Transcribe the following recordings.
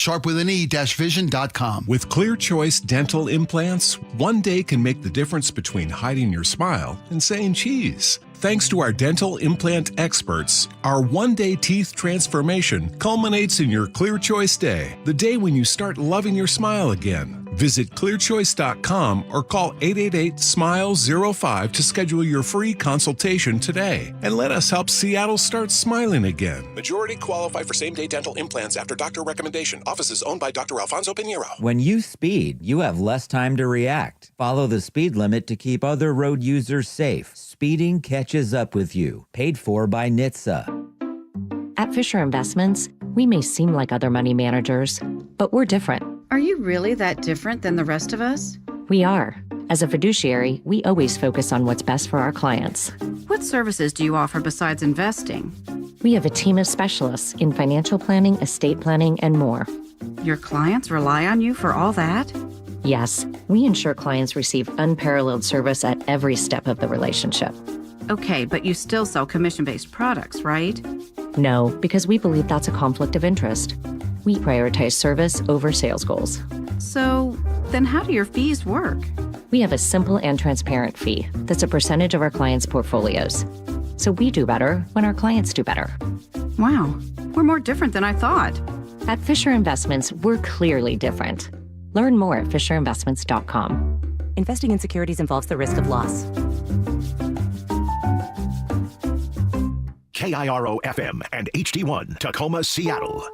sharpwithane-vision.com. With Clear Choice Dental Implants, one day can make the difference between hiding your smile and saying cheese. Thanks to our dental implant experts, our one-day teeth transformation culminates in your Clear Choice Day, the day when you start loving your smile again. Visit clearchoice.com or call 888-SMILE-05 to schedule your free consultation today. And let us help Seattle start smiling again. Majority qualify for same-day dental implants after doctor recommendation. Offices owned by Dr. Alfonso Pinheiro. When you speed, you have less time to react. Follow the speed limit to keep other road users safe. Speeding catches up with you. Paid for by NHTSA. At Fisher Investments, we may seem like other money managers, but we're different. Are you really that different than the rest of us? We are. As a fiduciary, we always focus on what's best for our clients. What services do you offer besides investing? We have a team of specialists in financial planning, estate planning, and more. Your clients rely on you for all that? Yes, we ensure clients receive unparalleled service at every step of the relationship. Okay, but you still sell commission-based products, right? No, because we believe that's a conflict of interest. We prioritize service over sales goals. So, then how do your fees work? We have a simple and transparent fee that's a percentage of our clients' portfolios. So we do better when our clients do better. Wow, we're more different than I thought. At Fisher Investments, we're clearly different. Learn more at fisherinvestments.com. Investing in securities involves the risk of loss. KIRO-FM and HD1, Tacoma, Seattle.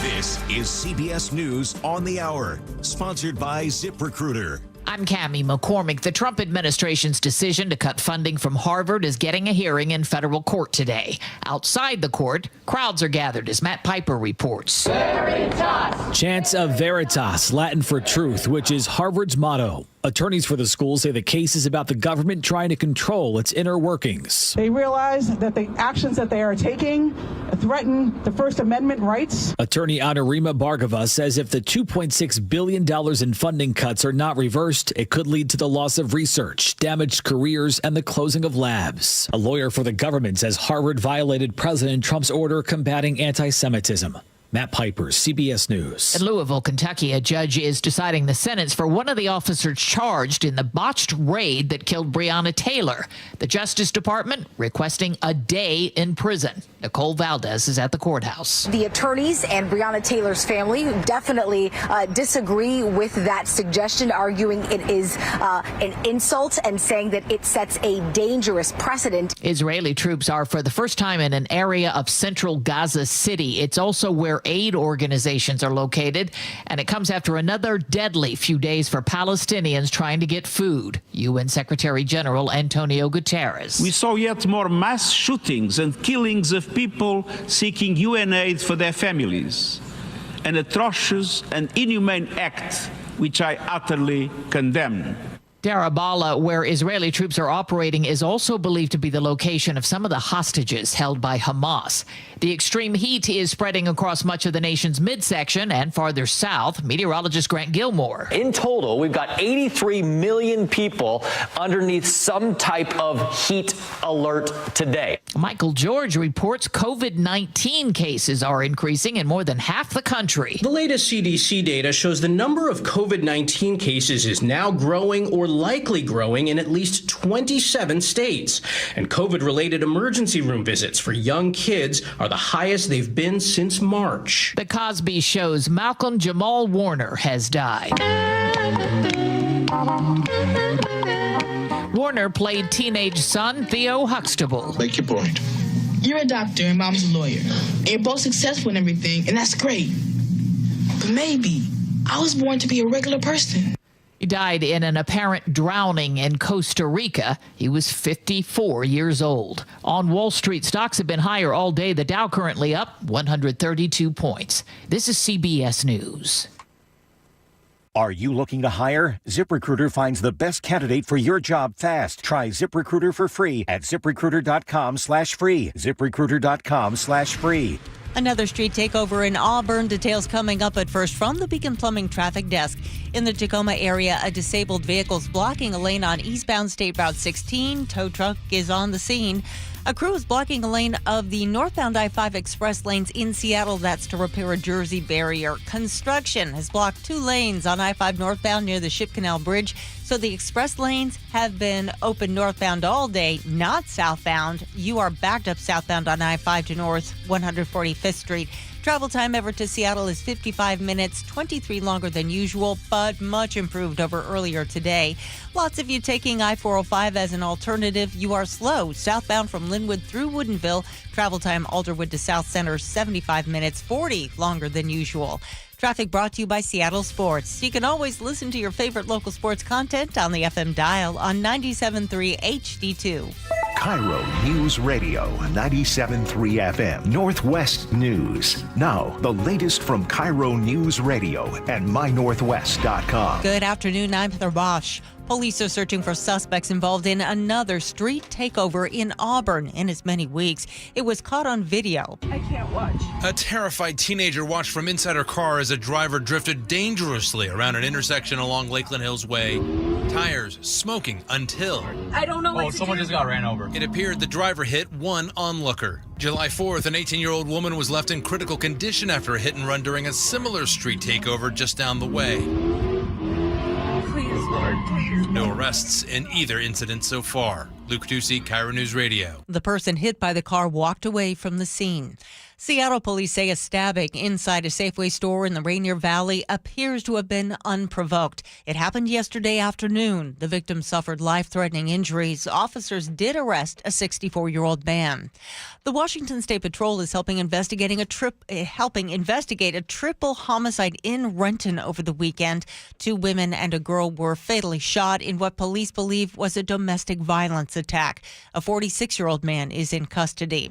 This is CBS News on the Hour, sponsored by ZipRecruiter. I'm Cammie McCormick. The Trump administration's decision to cut funding from Harvard is getting a hearing in federal court today. Outside the court, crowds are gathered as Matt Piper reports. Veritas! Chants of Veritas, Latin for truth, which is Harvard's motto. Attorneys for the school say the case is about the government trying to control its inner workings. They realize that the actions that they are taking threaten the First Amendment rights. Attorney Anurima Bhargava says if the $2.6 billion in funding cuts are not reversed, it could lead to the loss of research, damaged careers, and the closing of labs. A lawyer for the government says Harvard violated President Trump's order combating anti-Semitism. Matt Piper, CBS News. In Louisville, Kentucky, a judge is deciding the sentence for one of the officers charged in the botched raid that killed Breonna Taylor. The Justice Department requesting a day in prison. Nicole Valdez is at the courthouse. The attorneys and Breonna Taylor's family definitely disagree with that suggestion, arguing it is an insult and saying that it sets a dangerous precedent. Israeli troops are for the first time in an area of central Gaza City. It's also where aid organizations are located, and it comes after another deadly few days for Palestinians trying to get food. UN Secretary General Antonio Guterres. We saw yet more mass shootings and killings of people seeking UN aid for their families. An atrocious and inhumane act which I utterly condemn. Darabala, where Israeli troops are operating, is also believed to be the location of some of the hostages held by Hamas. The extreme heat is spreading across much of the nation's midsection and farther south. Meteorologist Grant Gilmore. In total, we've got 83 million people underneath some type of heat alert today. Michael George reports COVID-19 cases are increasing in more than half the country. The latest CDC data shows the number of COVID-19 cases is now growing or likely growing in at least 27 states. And COVID-related emergency room visits for young kids are the highest they've been since March. The Cosby Show's Malcolm Jamal Warner has died. Warner played teenage son Theo Huxtable. Make your point. You're a doctor and mom's a lawyer. And you're both successful in everything, and that's great. But maybe I was born to be a regular person. He died in an apparent drowning in Costa Rica. He was 54 years old. On Wall Street, stocks have been higher all day. The Dow currently up 132 points. This is CBS News. Are you looking to hire? ZipRecruiter finds the best candidate for your job fast. Try ZipRecruiter for free at ZipRecruiter.com/free. ZipRecruiter.com/free. Another street takeover in Auburn. Details coming up, at first from the Beacon Plumbing traffic desk. In the Tacoma area, a disabled vehicle is blocking a lane on eastbound State Route 16. Tow truck is on the scene. A crew is blocking a lane of the northbound I-5 express lanes in Seattle. That's to repair a Jersey barrier. Construction has blocked 2 lanes on I-5 northbound near the Ship Canal Bridge. So the express lanes have been open northbound all day, not southbound. You are backed up southbound on I-5 to north 145th Street. Travel time ever to Seattle is 55 minutes, 23 longer than usual, but much improved over earlier today. Lots of you taking I-405 as an alternative. You are slow southbound from Linwood through Woodinville. Travel time Alderwood to South Center, 75 minutes, 40 longer than usual. Traffic brought to you by Seattle Sports. You can always listen to your favorite local sports content on the FM dial on 97.3 HD2. KIRO Newsradio 97.3 FM Northwest News. Now, the latest from KIRO Newsradio and mynorthwest.com. Good afternoon, I'm Heather Bosch. Police are searching for suspects involved in another street takeover in Auburn in as many weeks. It was caught on video. I can't watch. A terrified teenager watched from inside her car as a driver drifted dangerously around an intersection along Lakeland Hills Way. Tires smoking until... I don't know what to do. Someone just got ran over. It appeared the driver hit one onlooker. July 4th, an 18-year-old woman was left in critical condition after a hit and run during a similar street takeover just down the way. Please, Lord, please. No arrests in either incident so far. Luke Ducey, KIRO News Radio. The person hit by the car walked away from the scene. Seattle police say a stabbing inside a Safeway store in the Rainier Valley appears to have been unprovoked. It happened yesterday afternoon. The victim suffered life-threatening injuries. Officers did arrest a 64-year-old man. The Washington State Patrol is helping investigate a triple homicide in Renton over the weekend. 2 women and a girl were fatally shot in what police believe was a domestic violence attack. A 46-year-old man is in custody.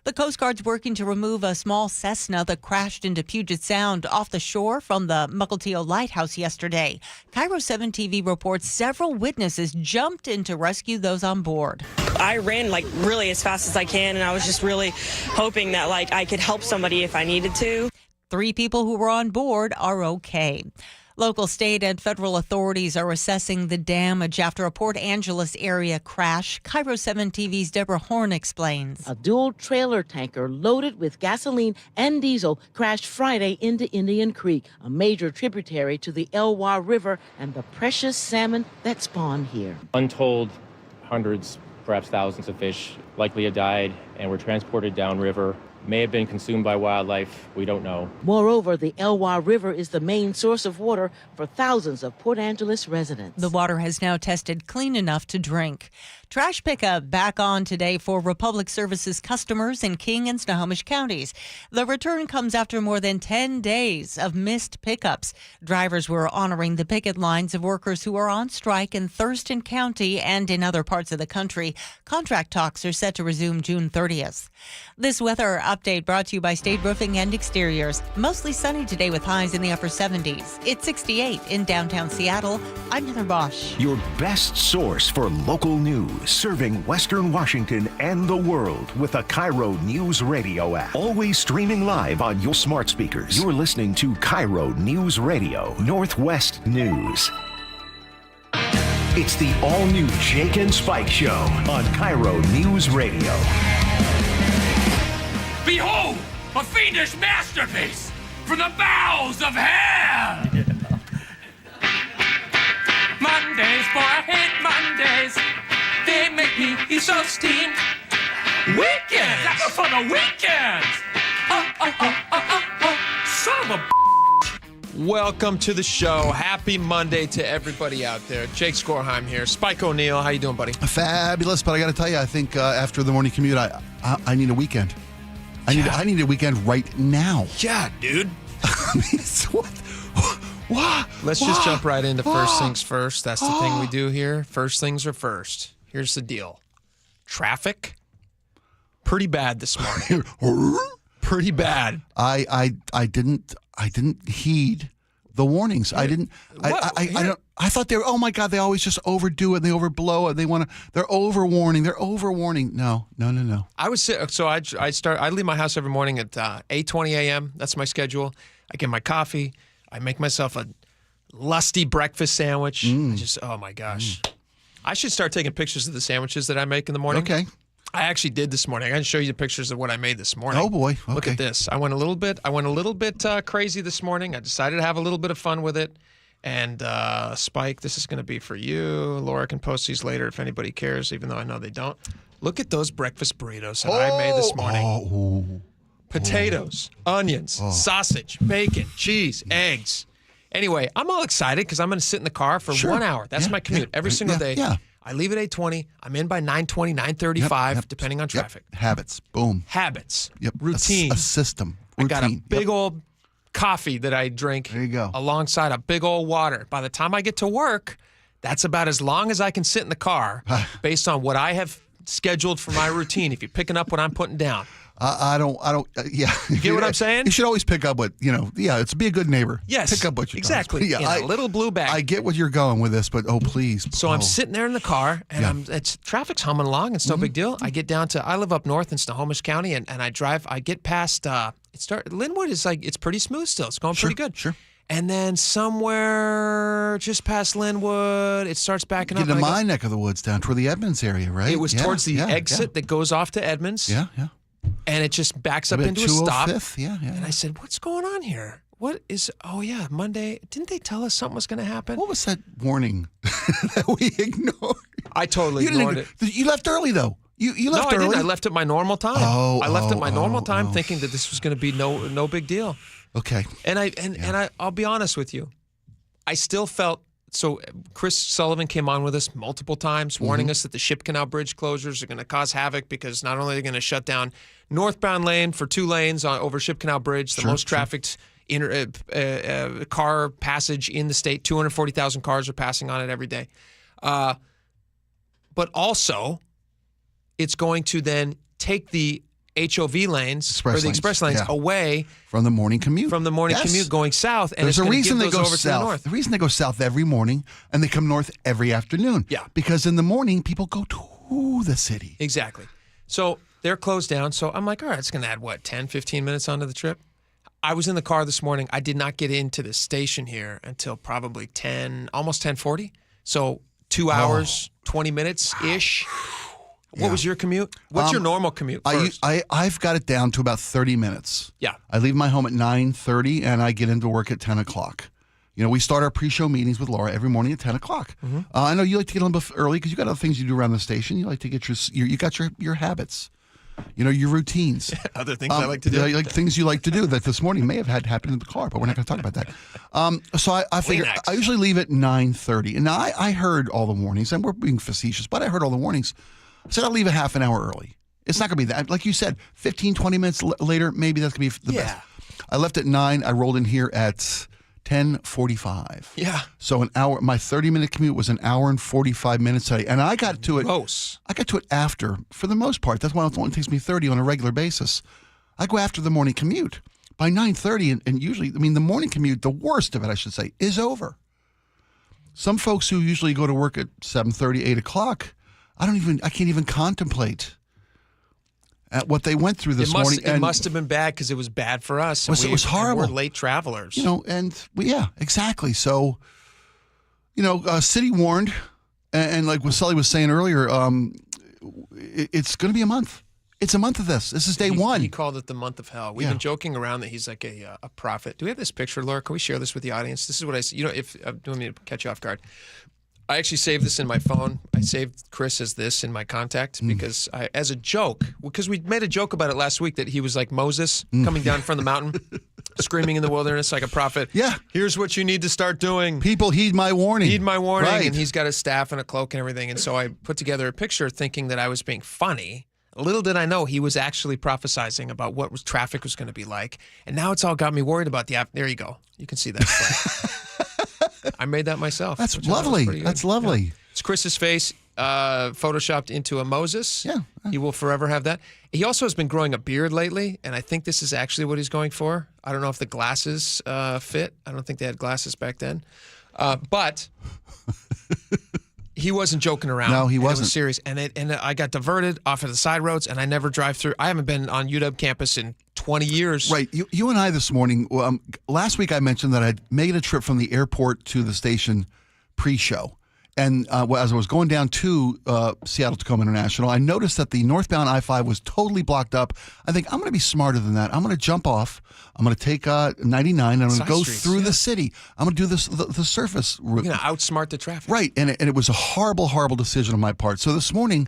The Coast Guard's working to remove a small Cessna that crashed into Puget Sound off the shore from the Mukilteo Lighthouse yesterday. KIRO 7 TV reports several witnesses jumped in to rescue those on board. I ran really as fast as I can, and I was just really hoping that I could help somebody if I needed to. 3 people who were on board are okay. Local, state, and federal authorities are assessing the damage after a Port Angeles area crash. KIRO 7 TV's Deborah Horn explains. A dual trailer tanker loaded with gasoline and diesel crashed Friday into Indian Creek, a major tributary to the Elwha River and the precious salmon that spawn here. Untold hundreds, perhaps thousands of fish likely had died and were transported downriver. May have been consumed by wildlife. We don't know. Moreover, the Elwha River is the main source of water for thousands of Port Angeles residents. The water has now tested clean enough to drink. Trash pickup back on today for Republic Services customers in King and Snohomish counties. The return comes after more than 10 days of missed pickups. Drivers were honoring the picket lines of workers who are on strike in Thurston County and in other parts of the country. Contract talks are set to resume June 30th. This weather update brought to you by State Roofing and Exteriors. Mostly sunny today with highs in the upper 70s. It's 68 in downtown Seattle. I'm Heather Bosch. Your best source for local news, serving Western Washington and the world with the KIRO Newsradio app. Always streaming live on your smart speakers. You're listening to KIRO Newsradio Northwest News. It's the all-new Jake and Spike Show on KIRO Newsradio. Behold, a fiendish masterpiece from the bowels of hell! Mondays, boy, I hate Mondays. They make me so steamed. Weekends, that's for the weekends. Son of a Welcome to the show. Happy Monday to everybody out there. Jake Skorheim here. Spike O'Neill, how you doing, buddy? Fabulous, but I got to tell you, I think after the morning commute, I need a weekend. I need a weekend right now. Yeah, dude. What? Let's just jump right into first things first. That's the thing we do here. First things are first. Here's the deal. Traffic, pretty bad this morning. Pretty bad. I didn't heed the warnings. I didn't. I thought they were. Oh my God! They always just overdo it. They overblow it. They're overwarning. They're overwarning. No. I leave my house every morning at 8:20 a.m. That's my schedule. I get my coffee. I make myself a lusty breakfast sandwich. Oh my gosh! I should start taking pictures of the sandwiches that I make in the morning. Okay. I actually did this morning. I got to show you the pictures of what I made this morning. Oh boy! Okay. Look at this. I went a little bit crazy this morning. I decided to have a little bit of fun with it. And Spike, this is going to be for you. Laura can post these later if anybody cares, even though I know they don't. Look at those breakfast burritos that I made this morning. Potatoes, onions, sausage, bacon, cheese, eggs. Anyway, I'm all excited because I'm going to sit in the car for 1 hour. That's my commute every single day. Yeah. I leave at 8:20. I'm in by 9:20, 9:35, depending on traffic. Habits. Boom. Habits. Yep. Routine. A system. I Routine. got a big old coffee that I drink alongside a big old water. By the time I get to work, that's about as long as I can sit in the car based on what I have scheduled for my routine. If you're picking up what I'm putting down. I don't, yeah. You get what I'm saying? You should always pick up what, it's be a good neighbor. Yes. Pick up what you're exactly. Yeah, in a little blue bag. I get what you're going with this, but please. So I'm sitting there in the car, and traffic's humming along. It's no big deal. I get down to, I live up north in Snohomish County, and I drive, I get past, Linwood is it's pretty smooth still. It's going pretty good. Sure. And then somewhere just past Linwood, it starts backing up. Get in my neck of the woods down toward the Edmonds area, right? It was towards the exit that goes off to Edmonds. Yeah. And it just backs up into a stop. Yeah. And I said, what's going on here? What is, Monday. Didn't they tell us something was going to happen? What was that warning that we ignored? I totally ignored it. You left early, though. You left early? No, I didn't. I left at my normal time. I left at my normal time thinking that this was going to be no big deal. Okay. And I'll be honest with you. I still felt, so Chris Sullivan came on with us multiple times, warning us that the Ship Canal Bridge closures are going to cause havoc because not only are they going to shut down northbound lane for 2 lanes over Ship Canal Bridge, the most trafficked car passage in the state. 240,000 cars are passing on it every day. But also, it's going to then take the HOV lanes express lanes away from the morning commute. Commute going south, and there's it's a reason they go over south. to the north. The reason they go south every morning and they come north every afternoon. Yeah, because in the morning people go to the city. Exactly. So they're closed down. So I'm like, all right, it's going to add 10, 15 minutes onto the trip. I was in the car this morning. I did not get into the station here until probably almost 10:40. So 2 hours, 20 minutes ish. What was your commute? What's your normal commute first? I've got it down to about 30 minutes. Yeah. I leave my home at 9:30 and I get into work at 10 o'clock. We start our pre-show meetings with Laura every morning at 10 o'clock. I know you like to get a little bit early because you got other things you do around the station. You like to get you got your habits. Your routines. Other things I like to do. Like things you like to do that this morning may have had happen in the car, but we're not going to talk about that. So I figure I usually leave at 9:30. And now I heard all the warnings, and we're being facetious, but I heard all the warnings. I said I'll leave a half an hour early. It's not going to be that. Like you said, 15, 20 minutes later, maybe that's going to be the best. I left at 9. I rolled in here at 10:45. Yeah. So an hour. My 30-minute commute was an hour and 45 minutes today, and I got to it. Gross. I got to it after, for the most part. That's why it only takes me 30 on a regular basis. I go after the morning commute by 9:30, and usually, the morning commute, the worst of it, I should say, is over. Some folks who usually go to work at 7:30, 8 o'clock, I can't even contemplate at what they went through this morning. It must have been bad because it was bad for us. It was horrible. We're late travelers. Exactly. So, city warned, and like what Sully was saying earlier, it's going to be a month. It's a month of this. This is day one. He called it the month of hell. We've been joking around that he's like a prophet. Do we have this picture, Laura? Can we share this with the audience? This is what I see. If I'm doing me to catch you off guard. I actually saved this in my phone. I saved Chris as this in my contact because as a joke, because we made a joke about it last week that he was like Moses coming down from the mountain, screaming in the wilderness like a prophet. Yeah. Here's what you need to start doing. People heed my warning. Heed my warning. Right. And he's got a staff and a cloak and everything. And so I put together a picture thinking that I was being funny. Little did I know he was actually prophesizing about what traffic was going to be like. And now it's all got me worried about there you go. You can see that. I made that myself. That's lovely. That's lovely. Yeah. It's Chris's face photoshopped into a Moses. Yeah. He will forever have that. He also has been growing a beard lately, and I think this is actually what he's going for. I don't know if the glasses fit. I don't think they had glasses back then. But he wasn't joking around. No, he wasn't. It was serious. And I got diverted off of the side roads, and I never drive through. I haven't been on UW campus in 20 years. Right. You and I this morning, last week I mentioned that I'd made a trip from the airport to the station pre-show. And as I was going down to Seattle-Tacoma International, I noticed that the northbound I-5 was totally blocked up. I think I'm going to be smarter than that. I'm going to jump off. I'm going to take 99. I'm going to go through the city. I'm going to do this the surface route. You're going to outsmart the traffic. Right. And it was a horrible, horrible decision on my part. So this morning,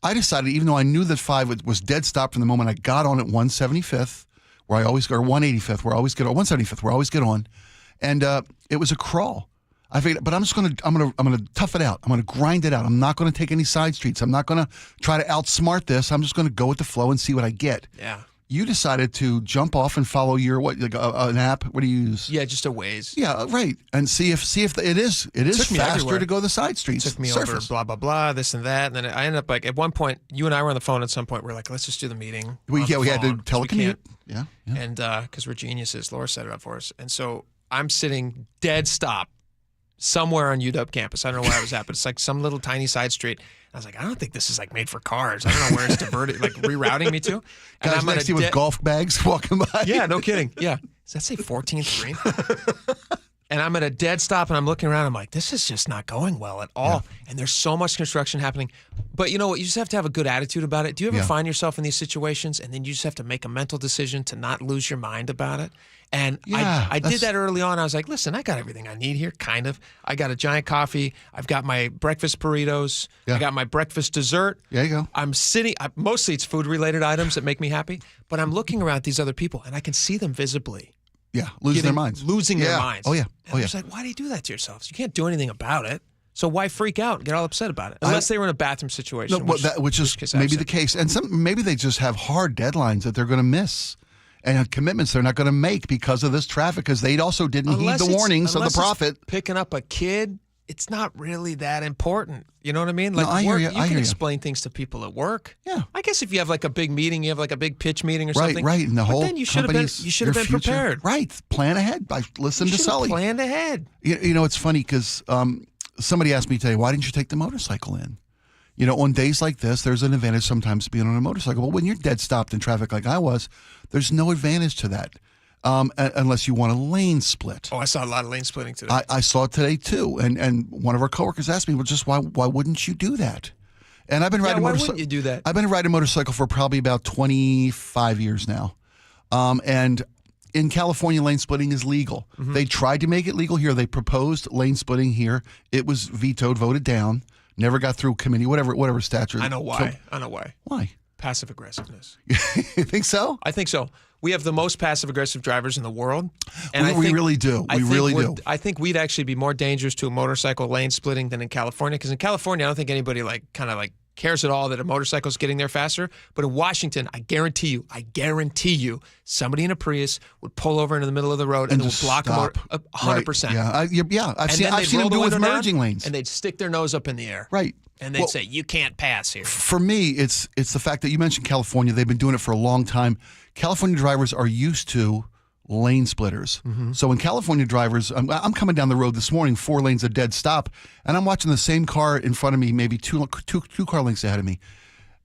I decided, even though I knew that 5 was dead stop from the moment I got on at 175th, where I always go, or 185th, where I always get on, 175th, where I always get on, and it was a crawl. I figured, but I'm gonna tough it out. I'm gonna grind it out. I'm not gonna take any side streets. I'm not gonna try to outsmart this. I'm just gonna go with the flow and see what I get. Yeah. You decided to jump off and follow your an app? What do you use? Yeah, just a Waze. Yeah, right. And see if it is faster everywhere. to go the side streets. It took me over blah blah blah, this and that, and then I ended up like at one point, you and I were on the phone at some point. We're like, let's just do the meeting. We had to telecommute. Yeah. And because we're geniuses, Laura set it up for us, and so I'm sitting dead stop somewhere on UW campus. I don't know where I was at, but it's like some little tiny side street. I was like, I don't think this is like made for cars. I don't know where it's diverted, like rerouting me to. And guys next to you with golf bags walking by. Yeah, no kidding. Yeah. Does that say 14th Street? And I'm at a dead stop, and I'm looking around. I'm like, this is just not going well at all. Yeah. And there's so much construction happening. But you know what? You just have to have a good attitude about it. Do you ever find yourself in these situations, and then you just have to make a mental decision to not lose your mind about it? And I did that early on. I was like, listen, I got everything I need here, kind of. I got a giant coffee. I've got my breakfast burritos. Yeah. I got my breakfast dessert. There you go. I'm sitting, mostly it's food-related items that make me happy, but I'm looking around at these other people, and I can see them visibly. Yeah, losing their minds. Losing their minds. Oh, yeah. And I'm just like, why do you do that to yourselves? You can't do anything about it. So why freak out and get all upset about it? Unless they were in a bathroom situation. No, which is maybe the case. And maybe they just have hard deadlines that they're going to miss. And commitments they're not going to make because of this traffic, because they also didn't heed the warnings of the prophet. Picking up a kid, it's not really that important. You know what I mean? Like, no, I hear you. You can explain things to people at work. Yeah. I guess if you have like a big meeting, you have like a big pitch meeting or something. Right. And the whole then you should have been prepared. Right. Plan ahead. Listen to Sully. Planned ahead. You know, it's funny because somebody asked me today, why didn't you take the motorcycle in? You know, on days like this, there's an advantage sometimes being on a motorcycle. But when you're dead stopped in traffic like I was, there's no advantage to that unless you want a lane split. Oh, I saw a lot of lane splitting today. I saw it today, too. And one of our coworkers asked me, well, just why wouldn't you do that? And I've been riding why wouldn't you do that? I've been riding a motorcycle for probably about 25 years now. And in California, lane splitting is legal. Mm-hmm. They tried to make it legal here. They proposed lane splitting here. It was vetoed, voted down. Never got through committee, whatever statute. I know why. Why? Passive aggressiveness. You think so? I think so. We have the most passive aggressive drivers in the world. And we really do. We really do. I think we'd actually be more dangerous to a motorcycle lane splitting than in California. Because in California, I don't think anybody cares at all that a motorcycle's getting there faster. But in Washington, I guarantee you, somebody in a Prius would pull over into the middle of the road and would block them 100%. Right. Yeah. I've seen them do it with merging lanes. And they'd stick their nose up in the air. Right. And they'd say, you can't pass here. For me, it's the fact that you mentioned California. They've been doing it for a long time. California drivers are used to lane splitters. Mm-hmm. So when California drivers, I'm coming down the road this morning, 4 lanes of dead stop, and I'm watching the same car in front of me, maybe two car lengths ahead of me,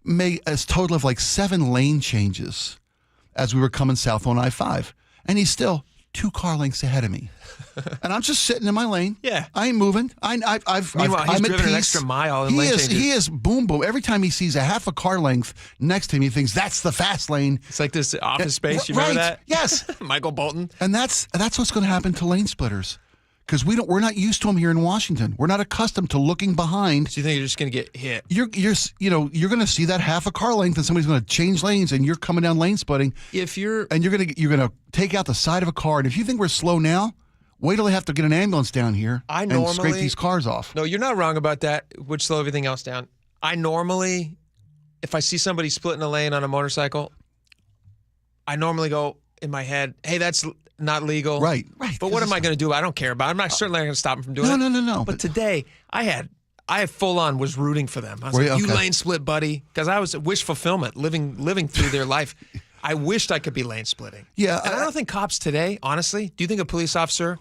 make a total of like 7 lane changes as we were coming south on I-5. And he's still 2 car lengths ahead of me. And I'm just sitting in my lane. Yeah. I ain't moving. Meanwhile, he's I'm driven an extra mile in lane changes. He is boom. Every time he sees a half a car length next to him, he thinks that's the fast lane. It's like this Office Space. You remember that? Yes. Michael Bolton. And that's what's going to happen to lane splitters. Because we're not used to them here in Washington. We're not accustomed to looking behind. So you think you're just going to get hit? You're going to see that half a car length, and somebody's going to change lanes, and you're coming down lane splitting. You're going to take out the side of a car, and if you think we're slow now, wait till they have to get an ambulance down here and scrape these cars off. No, you're not wrong about that. Would slow everything else down. I normally, if I see somebody splitting a lane on a motorcycle, I normally go in my head, hey, that's not legal. Right. But what am I going to do? I don't care about it. I'm not certainly going to stop them from doing it. No. But today, I had full on was rooting for them. I was like, you lane split, buddy. Because I was wish fulfillment, living through their life. I wished I could be lane splitting. Yeah. And I don't think cops today, honestly, do you think a police officer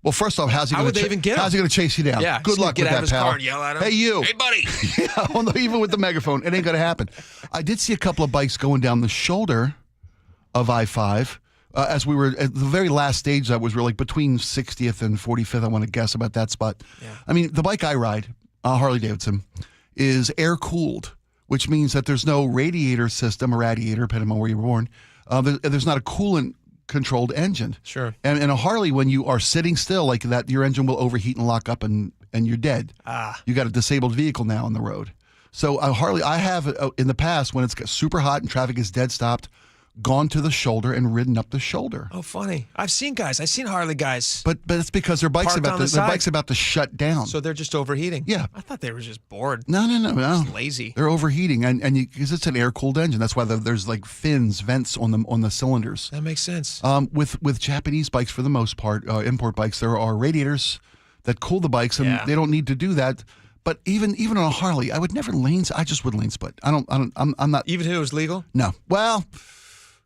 well, first off, how's he going to chase you down? Yeah, good luck with that, pal. Get out of his car and yell at him. Hey, you. Hey, buddy. Yeah, well, no, even with the megaphone, it ain't going to happen. I did see a couple of bikes going down the shoulder of I-5 as we were at the very last stage, that was really between 60th and 45th. I want to guess about that spot. Yeah. I mean, the bike I ride, Harley Davidson, is air cooled, which means that there's no radiator system or radiator, depending on where you were born. There's not a coolant controlled engine. Sure. And in a Harley, when you are sitting still like that, your engine will overheat and lock up and you're dead. You got a disabled vehicle now on the road. So a Harley, I have in the past when it's super hot and traffic is dead stopped, gone to the shoulder and ridden up the shoulder. Oh, funny. I've seen Harley guys. But it's because their bike's about to shut down. So they're just overheating. Yeah. I thought they were just bored. No. Just lazy. They're overheating, and because it's an air cooled engine, that's why there's like vents on the cylinders. That makes sense. With Japanese bikes, for the most part, import bikes, there are radiators that cool the bikes, and they don't need to do that. But even on a Harley, I would never lane. I just would lane split. I'm not. Even if it was legal? No. Well.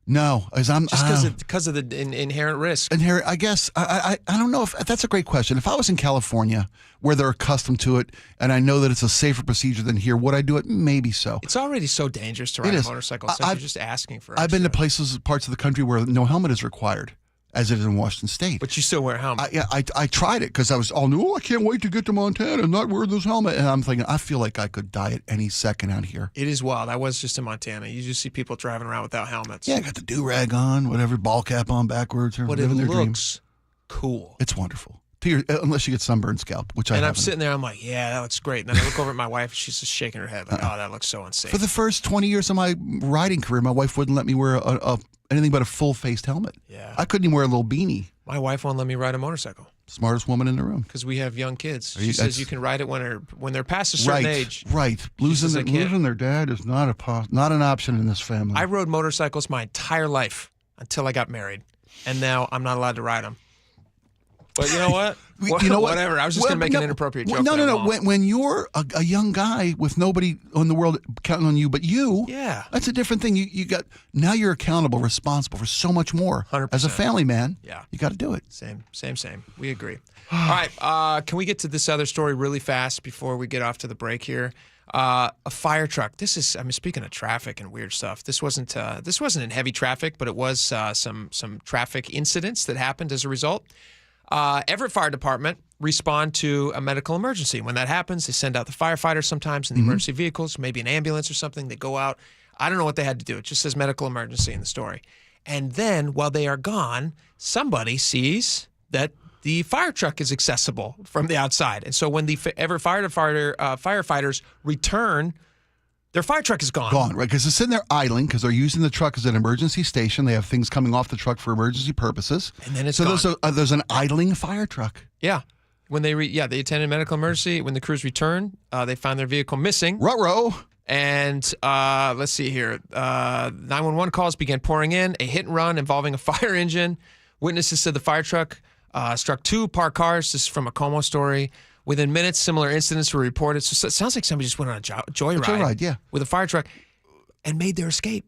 No, as I'm just because of the inherent risk. I guess I don't know if that's a great question. If I was in California where they're accustomed to it, and I know that it's a safer procedure than here, would I do it? Maybe so. It's already so dangerous to ride a motorcycle. So you're just asking for. I've been to parts of the country where no helmet is required, as it is in Washington State. But you still wear a helmet. I tried it because I was all new. I can't wait to get to Montana and not wear this helmet. And I'm thinking, I feel like I could die at any second out here. It is wild. I was just in Montana. You just see people driving around without helmets. Yeah, I got the do-rag on, whatever, ball cap on backwards. But it looks cool. It's wonderful. Unless you get sunburned scalp, which I haven't. I'm sitting there, I'm like, yeah, that looks great. And then I look over at my wife, she's just shaking her head like, oh, that looks so unsafe. For the first 20 years of my riding career, my wife wouldn't let me wear anything but a full-faced helmet. Yeah. I couldn't even wear a little beanie. My wife won't let me ride a motorcycle. Smartest woman in the room. Because we have young kids. She says you can ride it when they're past a certain age. Right. Losing their dad is not an option in this family. I rode motorcycles my entire life until I got married. And now I'm not allowed to ride them. But you know what? Whatever. I was just going to make an inappropriate joke. No. When you're a young guy with nobody in the world counting on you but you, that's a different thing. Now you're accountable, responsible for so much more. 100%. As a family man, you got to do it. Same. We agree. All right. Can we get to this other story really fast before we get off to the break here? A fire truck. Speaking of traffic and weird stuff, this wasn't in heavy traffic, but it was some traffic incidents that happened as a result. Everett Fire Department respond to a medical emergency. When that happens, they send out the firefighters sometimes in the emergency vehicles, maybe an ambulance or something. They go out. I don't know what they had to do. It just says medical emergency in the story. And then while they are gone, somebody sees that the fire truck is accessible from the outside. And so when the Everett firefighters return, their fire truck is gone. Gone, right? Because it's sitting there idling because they're using the truck as an emergency station. They have things coming off the truck for emergency purposes. And then it's gone. There's an idling fire truck. Yeah. When they attended medical emergency. When the crews return, they found their vehicle missing. Ruh-roh. And let's see here. 911 calls began pouring in. A hit and run involving a fire engine. Witnesses said the fire truck struck two parked cars. This is from a Como story. Within minutes, similar incidents were reported. So it sounds like somebody just went on a joyride with a fire truck and made their escape.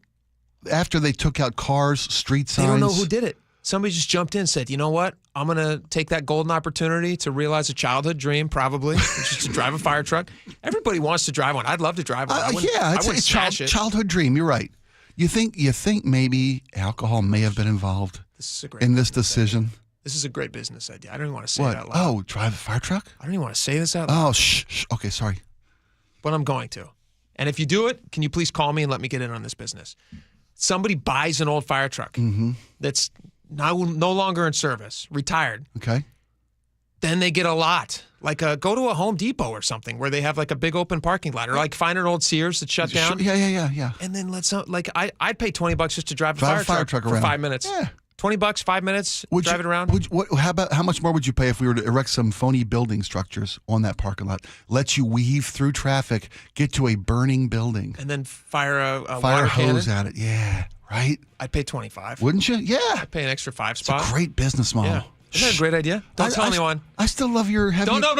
After they took out cars, street signs. They don't know who did it. Somebody just jumped in and said, you know what? I'm going to take that golden opportunity to realize a childhood dream, probably, which is to drive a fire truck. Everybody wants to drive one. I'd love to drive one. It's a childhood dream. You're right. You think maybe alcohol may have been involved in this decision? This is a great business idea. I don't even want to say it out loud. Oh, drive a fire truck? I don't even want to say this out loud. Oh, shh. Okay, sorry. But I'm going to. And if you do it, can you please call me and let me get in on this business? Somebody buys an old fire truck that's no longer in service, retired. Okay. Then they get a lot. Like go to a Home Depot or something where they have like a big open parking lot, or like find an old Sears that shut down. Yeah. And then I'd pay $20 just to drive a fire truck for 5 minutes. Yeah. $20, 5 minutes, drive it around. How much more would you pay if we were to erect some phony building structures on that parking lot? Let you weave through traffic, get to a burning building, and then fire a fire water hose cannon? at it. Yeah, right. I'd pay $25. Wouldn't you? Yeah. I'd pay an extra 5 spots. It's a great business model. Yeah. Isn't that a great idea? Don't tell anyone. I still love your heavy. No.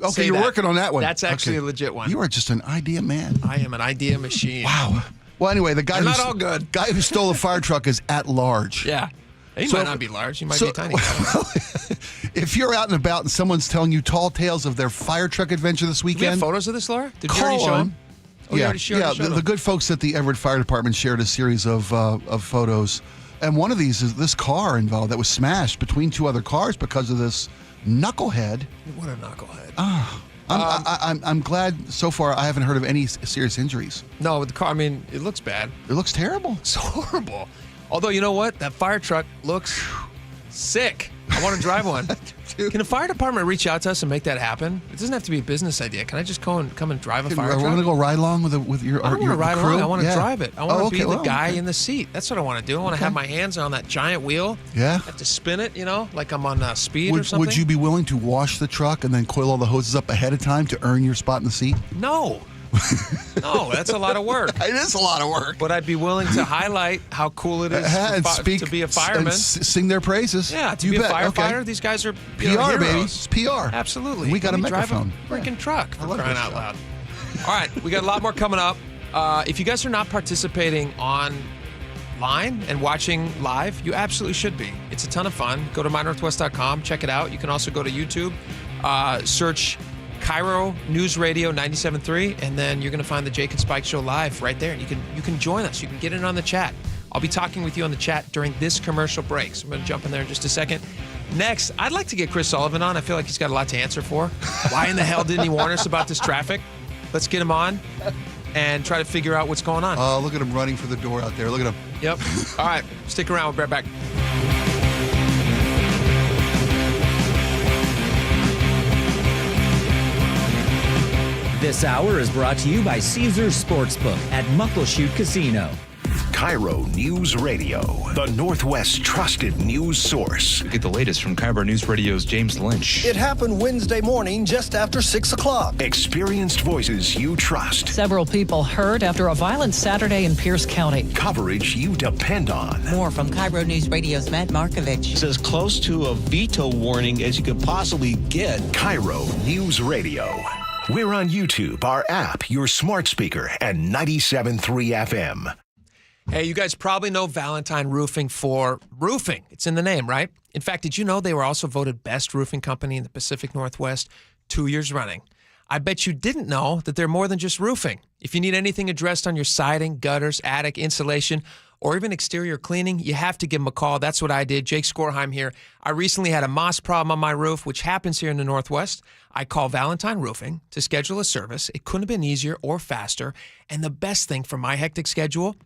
Okay, you're working on that one. That's actually a legit one. You are just an idea man. I am an idea machine. Wow. Well, anyway, the guy They're not all good. Guy who stole a fire truck is at large. Yeah. He might not be large. He might be tiny. If you're out and about and someone's telling you tall tales of their fire truck adventure this weekend, do we have photos of this, Laura? Did you call already show on. them? Oh, The good folks at the Everett Fire Department shared a series of photos And one of these is this car involved that was smashed between two other cars because of this knucklehead. What a knucklehead. I'm glad so far I haven't heard of any serious injuries. No, with the car, I mean, it looks bad. It looks terrible. It's horrible. Although, you know what? That fire truck looks sick. I want to drive one. Can the fire department reach out to us and make that happen? It doesn't have to be a business idea. Can I just come and drive a fire truck? We're going to go ride along with your I don't want to ride crew? along. I want to drive it. I want to be the guy okay. in the seat. That's what I want to do. I want to have my hands on that giant wheel. Yeah. I have to spin it, like I'm on speed or something. Would you be willing to wash the truck and then coil all the hoses up ahead of time to earn your spot in the seat? No. No, that's a lot of work. It is a lot of work. But I'd be willing to highlight how cool it is to be a fireman. And sing their praises. Yeah, to be a firefighter. Okay. These guys are PR, heroes. baby. It's PR. Absolutely. We got a microphone. Drive a freaking truck for crying out loud. All right, we got a lot more coming up. If you guys are not participating online and watching live, you absolutely should be. It's a ton of fun. Go to mynorthwest.com. Check it out. You can also go to YouTube. Search KIRO Newsradio 97.3, and then you're going to find the Jake and Spike Show live right there. And you can join us. You can get in on the chat. I'll be talking with you on the chat during this commercial break. So I'm going to jump in there in just a second. Next, I'd like to get Chris Sullivan on. I feel like he's got a lot to answer for. Why in the hell didn't he warn us about this traffic? Let's get him on and try to figure out what's going on. Oh, look at him running for the door out there. Look at him. Yep. All right. Stick around. We'll be right back. This hour is brought to you by Caesars Sportsbook at Muckleshoot Casino. KIRO News Radio, the Northwest's trusted news source. Get the latest from KIRO News Radio's James Lynch. It happened Wednesday morning just after 6 o'clock. Experienced voices you trust. Several people hurt after a violent Saturday in Pierce County. Coverage you depend on. More from KIRO News Radio's Matt Markovich. It's as close to a veto warning as you could possibly get. KIRO News Radio. We're on YouTube, our app, your smart speaker, and 97.3 FM. Hey, you guys probably know Valentine Roofing for roofing. It's in the name, right? In fact, did you know they were also voted best roofing company in the Pacific Northwest 2 years running? I bet you didn't know that they're more than just roofing. If you need anything addressed on your siding, gutters, attic, insulation, or even exterior cleaning, you have to give them a call. That's what I did. Jake Skorheim here. I recently had a moss problem on my roof, which happens here in the Northwest. I call Valentine Roofing to schedule a service. It couldn't have been easier or faster. And the best thing for my hectic schedule,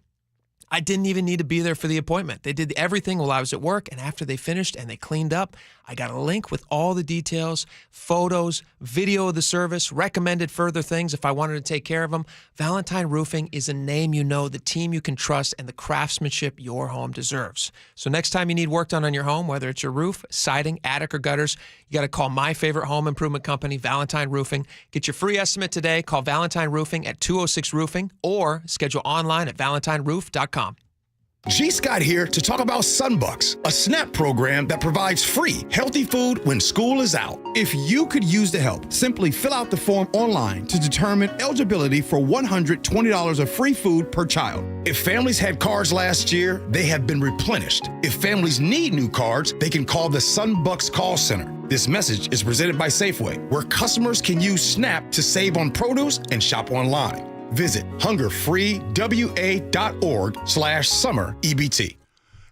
I didn't even need to be there for the appointment. They did everything while I was at work, and after they finished and they cleaned up, I got a link with all the details, photos, video of the service, recommended further things if I wanted to take care of them. Valentine Roofing is a name you know, the team you can trust, and the craftsmanship your home deserves. So next time you need work done on your home, whether it's your roof, siding, attic, or gutters, you got to call my favorite home improvement company, Valentine Roofing. Get your free estimate today. Call Valentine Roofing at 206 Roofing or schedule online at valentineroof.com. G. Scott here to talk about Sunbucks, a SNAP program that provides free, healthy food when school is out. If you could use the help, simply fill out the form online to determine eligibility for $120 of free food per child. If families had cards last year, they have been replenished. If families need new cards, they can call the Sunbucks call center. This message is presented by Safeway, where customers can use SNAP to save on produce and shop online. Visit hungerfreewa.org/summer EBT.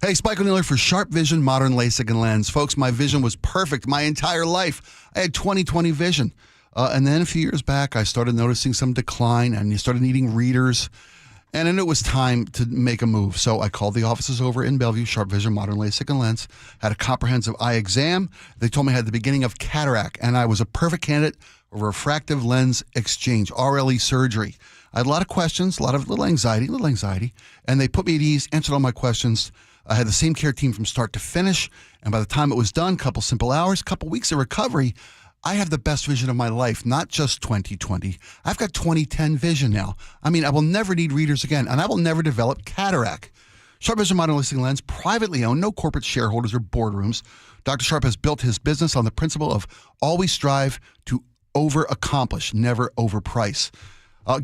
Hey, Spike O'Neill for Sharp Vision, Modern LASIK and Lens. Folks, my vision was perfect my entire life. I had 20/20 vision. And then a few years back, I started noticing some decline and you started needing readers. And then it was time to make a move. So I called the offices over in Bellevue, Sharp Vision, Modern LASIK and Lens, had a comprehensive eye exam. They told me I had the beginning of cataract, and I was a perfect candidate for refractive lens exchange, RLE surgery. I had a lot of questions, a little anxiety, and they put me at ease, answered all my questions. I had the same care team from start to finish, and by the time it was done, couple simple hours, couple weeks of recovery, I have the best vision of my life, not just 20/20. I've got 20/10 vision now. I mean, I will never need readers again, and I will never develop cataract. Sharp Vision Modern LASIK and Lens, privately owned, no corporate shareholders or boardrooms. Dr. Sharp has built his business on the principle of always strive to over-accomplish, never overprice.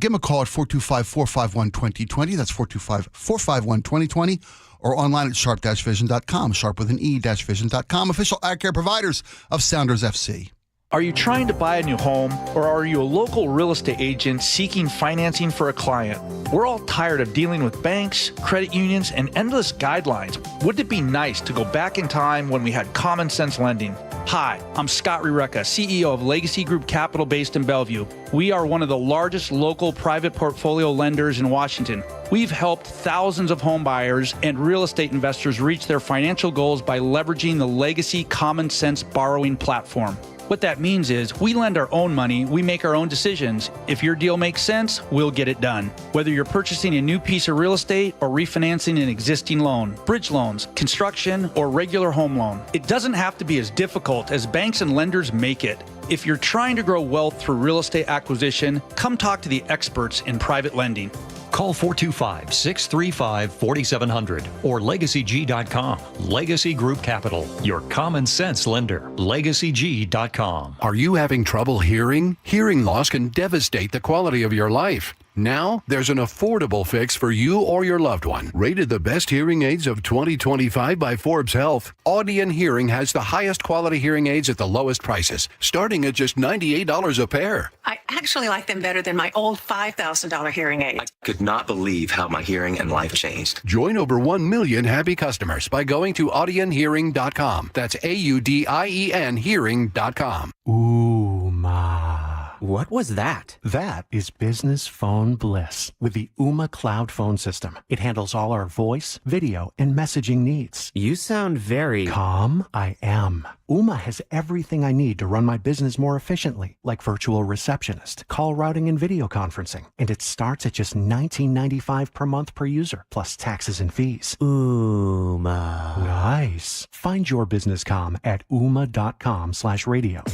Give him a call at 425-451-2020. That's 425-451-2020. Or online at sharp-vision.com, sharp with an E-vision.com. Official eye care providers of Sounders FC. Are you trying to buy a new home, or are you a local real estate agent seeking financing for a client? We're all tired of dealing with banks, credit unions, and endless guidelines. Wouldn't it be nice to go back in time when we had common sense lending? Hi, I'm Scott Rureka, CEO of Legacy Group Capital based in Bellevue. We are one of the largest local private portfolio lenders in Washington. We've helped thousands of home buyers and real estate investors reach their financial goals by leveraging the Legacy Common Sense borrowing platform. What that means is we lend our own money, we make our own decisions. If your deal makes sense, we'll get it done. Whether you're purchasing a new piece of real estate or refinancing an existing loan, bridge loans, construction, or regular home loan, it doesn't have to be as difficult as banks and lenders make it. If you're trying to grow wealth through real estate acquisition, come talk to the experts in private lending. Call 425-635-4700 or LegacyG.com. Legacy Group Capital, your common sense lender. LegacyG.com. Are you having trouble hearing? Hearing loss can devastate the quality of your life. Now, there's an affordable fix for you or your loved one. Rated the best hearing aids of 2025 by Forbes Health, Audion Hearing has the highest quality hearing aids at the lowest prices, starting at just $98 a pair. I actually like them better than my old $5,000 hearing aid. I could not believe how my hearing and life changed. Join over 1 million happy customers by going to audionhearing.com. That's AUDIEN hearing.com. Ooh, ma. What was that? That is business phone bliss with the Ooma Cloud Phone System. It handles all our voice, video, and messaging needs. You sound very... Calm? I am. Ooma has everything I need to run my business more efficiently, like virtual receptionist, call routing, and video conferencing. And it starts at just $19.95 per month per user, plus taxes and fees. Ooma. Nice. Find your business calm at ooma.com/radio.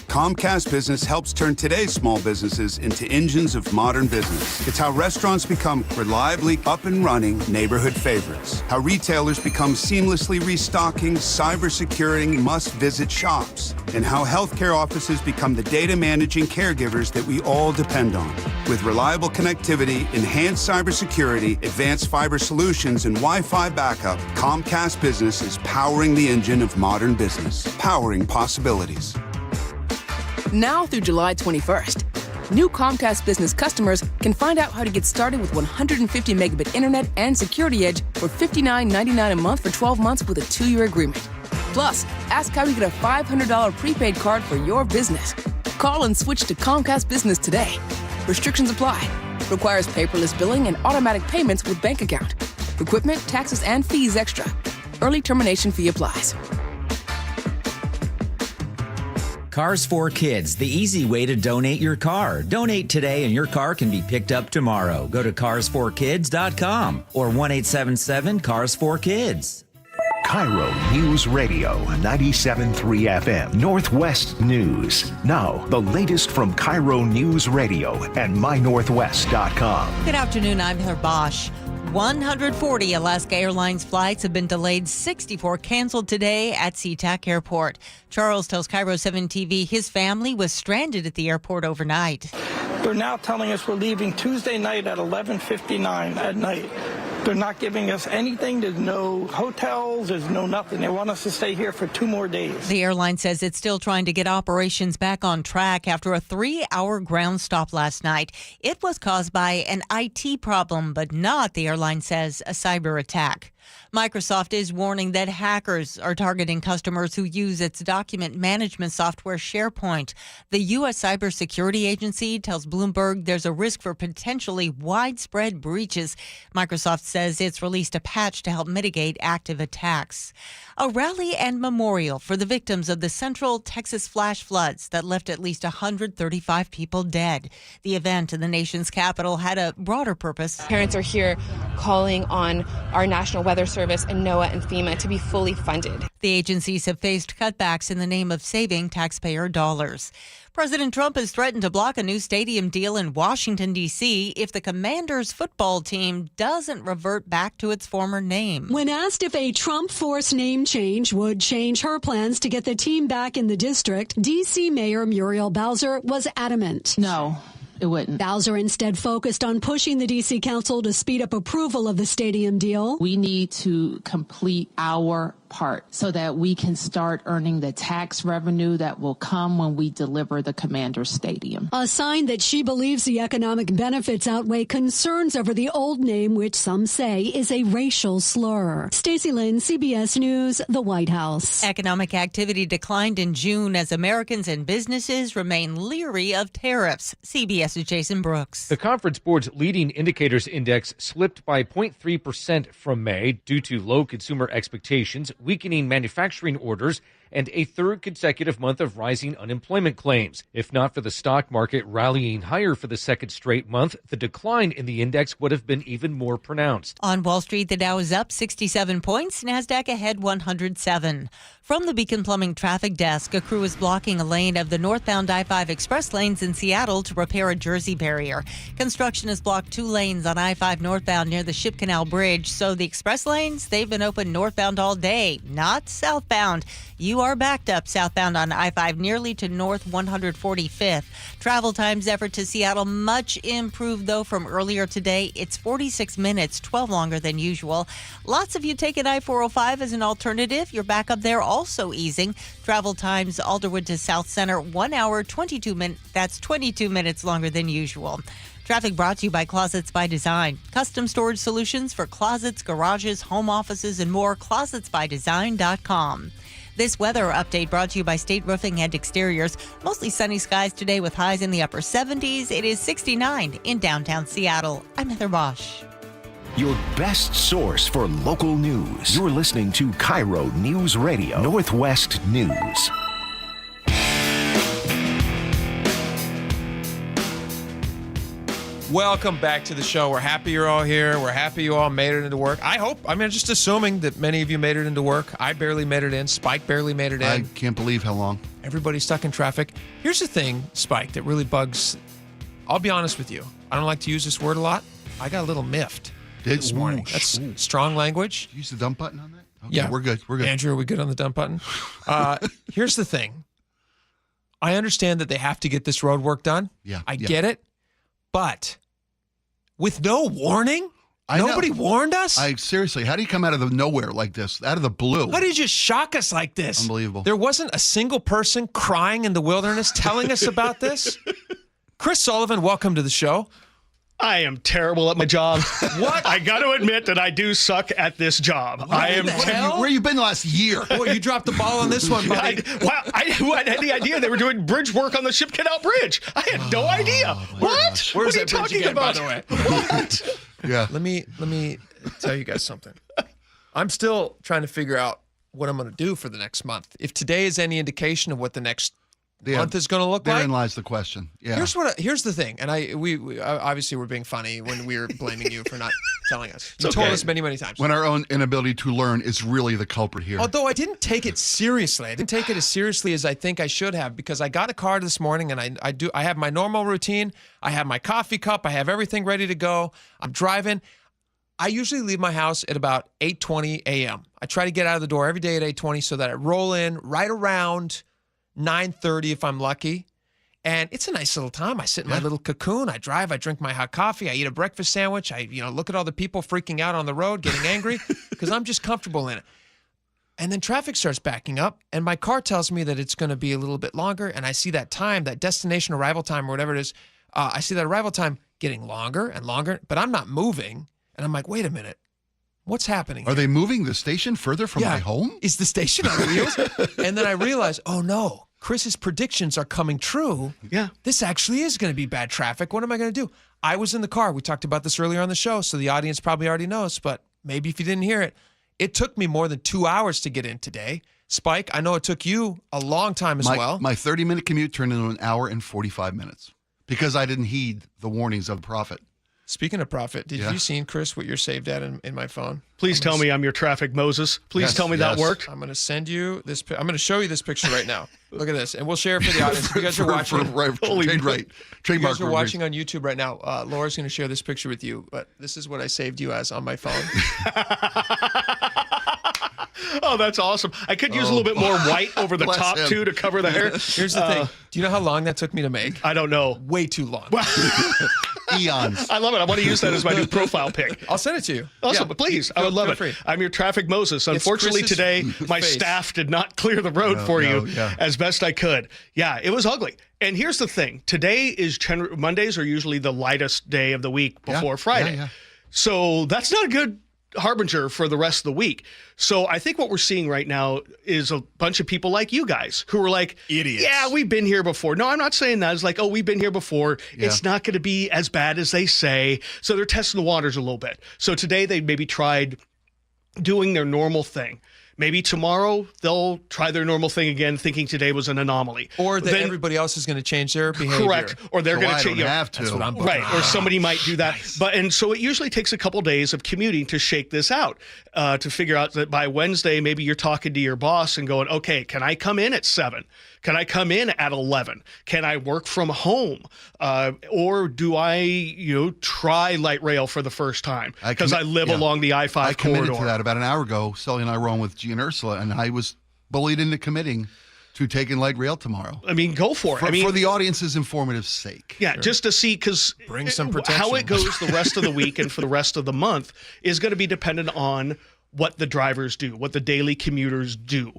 Comcast Business helps turn today's small businesses into engines of modern business. It's how restaurants become reliably up and running neighborhood favorites. How retailers become seamlessly restocking, cybersecurity must-visit shops. And how healthcare offices become the data managing caregivers that we all depend on. With reliable connectivity, enhanced cybersecurity, advanced fiber solutions, and Wi-Fi backup, Comcast Business is powering the engine of modern business. Powering possibilities. Now through July 21st, new Comcast Business customers can find out how to get started with 150 megabit internet and Security Edge for $59.99 a month for 12 months with a 2-year agreement. Plus, ask how you get a $500 prepaid card for your business. Call and switch to Comcast Business today. Restrictions apply. Requires paperless billing and automatic payments with bank account. Equipment, taxes, and fees extra. Early termination fee applies. Cars for Kids, the easy way to donate your car. Donate today and your car can be picked up tomorrow. Go to carsforkids.com or 1-877-CARS4KIDS. KIRO Newsradio 97.3 FM, Northwest News. Now, the latest from KIRO Newsradio and mynorthwest.com. Good afternoon, I'm Heather Bosch. 140 Alaska Airlines flights have been delayed, 64 canceled today at SeaTac Airport. Charles tells KIRO 7 TV his family was stranded at the airport overnight. They're now telling us we're leaving Tuesday night at 11:59 at night. They're not giving us anything. There's no hotels. There's no nothing. They want us to stay here for 2 more days. The airline says it's still trying to get operations back on track after a 3-hour ground stop last night. It was caused by an IT problem, but not, the airline says, a cyber attack. Microsoft is warning that hackers are targeting customers who use its document management software SharePoint. The U.S. Cybersecurity Agency tells Bloomberg there's a risk for potentially widespread breaches. Microsoft says it's released a patch to help mitigate active attacks. A rally and memorial for the victims of the Central Texas flash floods that left at least 135 people dead. The event in the nation's capital had a broader purpose. Parents are here calling on our National Weather Service and NOAA and FEMA to be fully funded. The agencies have faced cutbacks in the name of saving taxpayer dollars. President Trump has threatened to block a new stadium deal in Washington, D.C. if the Commanders football team doesn't revert back to its former name. When asked if a Trump-forced name change would change her plans to get the team back in the district, D.C. Mayor Muriel Bowser was adamant. No. It wouldn't. Bowser instead focused on pushing the D.C. Council to speed up approval of the stadium deal. We need to complete our part so that we can start earning the tax revenue that will come when we deliver the Commander Stadium. A sign that she believes the economic benefits outweigh concerns over the old name, which some say is a racial slur. Stacey Lynn, CBS News, the White House. Economic activity declined in June as Americans and businesses remain leery of tariffs. CBS's Jason Brooks. The Conference Board's leading indicators index slipped by 0.3% from May due to low consumer expectations, weakening manufacturing orders, and a third consecutive month of rising unemployment claims. If not for the stock market rallying higher for the second straight month, the decline in the index would have been even more pronounced. On Wall Street, the Dow is up 67 points, NASDAQ ahead 107. From the Beacon Plumbing Traffic Desk, a crew is blocking a lane of the northbound I-5 express lanes in Seattle to repair a Jersey barrier. Construction has blocked 2 lanes on I-5 northbound near the Ship Canal Bridge, so the express lanes, they've been open northbound all day, not southbound. You are backed up southbound on I-5 nearly to North 145th. Travel times effort to Seattle much improved, though, from earlier today. It's 46 minutes, 12 longer than usual. Lots of you taking I-405 as an alternative. You're back up there also easing. Travel times Alderwood to South Center, 1 hour, 22 minutes. That's 22 minutes longer than usual. Traffic brought to you by Closets by Design. Custom storage solutions for closets, garages, home offices, and more. ClosetsByDesign.com. This weather update brought to you by State Roofing and Exteriors. Mostly sunny skies today with highs in the upper 70s. It is 69 in downtown Seattle. I'm Heather Bosch. Your best source for local news. You're listening to KIRO Newsradio Northwest News. Welcome back to the show. We're happy you're all here. We're happy you all made it into work. I'm just assuming that many of you made it into work. I barely made it in. Spike barely made it in. I can't believe how long. Everybody's stuck in traffic. Here's the thing, Spike, that really bugs. I'll be honest with you. I don't like to use this word a lot. I got a little miffed this morning. That's strong language. Use the dump button on that? Okay, yeah. We're good. Andrew, are we good on the dump button? Here's the thing. I understand that they have to get this road work done. Yeah. I get it. But with no warning? Nobody warned us? Seriously, how do you come out of the nowhere like this, out of the blue? How do you just shock us like this? Unbelievable. There wasn't a single person crying in the wilderness telling us about this? Chris Sullivan, welcome to the show. I am terrible at my job. What? I got to admit that I do suck at this job. Where you been the last year? Boy, you dropped the ball on this one, buddy. Who had any idea they were doing bridge work on the Ship Canal Bridge? I had no idea. What? Where's what are you that bridge talking again, about? by the way? What? Yeah. Let me tell you guys something. I'm still trying to figure out what I'm going to do for the next month. If today is any indication of what the next month is going to look like. Therein lies the question. Yeah. Here's the thing, and we obviously were being funny when we were blaming you for not telling us. You told us many times. When our own inability to learn is really the culprit here. Although I didn't take it seriously. I didn't take it as seriously as I think I should have, because I got a car this morning and I have my normal routine. I have my coffee cup. I have everything ready to go. I'm driving. I usually leave my house at about 8:20 a.m. I try to get out of the door every day at 8:20 so that I roll in right around 9:30 if I'm lucky. And it's a nice little time. I sit in my little cocoon. I drive. I drink my hot coffee. I eat a breakfast sandwich. I look at all the people freaking out on the road, getting angry, because I'm just comfortable in it. And then traffic starts backing up, and my car tells me that it's going to be a little bit longer. And I see that time, that destination arrival time or whatever it is, I see that arrival time getting longer and longer, but I'm not moving. And I'm like, wait a minute. What's happening? Are they moving the station further from my home? Is the station on wheels? And then I realize, oh no, Chris's predictions are coming true. Yeah. This actually is going to be bad traffic. What am I going to do? I was in the car. We talked about this earlier on the show, so the audience probably already knows, but maybe if you didn't hear it, it took me more than 2 hours to get in today. Spike, I know it took you a long time as well. My 30-minute commute turned into an hour and 45 minutes because I didn't heed the warnings of Prophet. Speaking of Prophet, did you see, Chris, what you're saved at in my phone? Please tell me I'm your traffic Moses. Please tell me that worked. I'm going to send you this. I'm going to show you this picture right now. Look at this, and we'll share it for the audience. If you guys are watching, you guys are watching on YouTube right now. Laura's going to share this picture with you, but this is what I saved you as on my phone. Oh, that's awesome. I could use a little bit more white over the top, too, to cover the hair. Here's the thing. Do you know how long that took me to make? I don't know. Way too long. Eons. I love it. I want to use that as my new profile pic. I'll send it to you. Awesome. Yeah. Please. I would love it. Free. I'm your traffic Moses. Unfortunately, today, my staff did not clear the road for you as best I could. Yeah, it was ugly. And here's the thing. Today is Mondays are usually the lightest day of the week before Friday. Yeah. So that's not a good harbinger for the rest of the week. So I think what we're seeing right now is a bunch of people like you guys who are like, idiots. Yeah, we've been here before. No, I'm not saying that. It's like, oh, we've been here before. Yeah. It's not going to be as bad as they say. So they're testing the waters a little bit. So today they maybe tried doing their normal thing. Maybe tomorrow they'll try their normal thing again, thinking today was an anomaly. Or that everybody else is going to change their behavior. Correct. Or they're going to change. That's what I'm right. Or somebody might do that. Nice. And so it usually takes a couple days of commuting to shake this out, to figure out that by Wednesday, maybe you're talking to your boss and going, okay, can I come in at 7? Can I come in at 11? Can I work from home? Or do I, try light rail for the first time? Because I live along the I-5 corridor. I committed to that about an hour ago. Sully and I were on with G and Ursula, and I was bullied into committing to taking light rail tomorrow. I mean, go for it. For the audience's informative sake. Yeah, just to see, because bring some protection. How it goes the rest of the week and for the rest of the month is going to be dependent on what the drivers do, what the daily commuters do.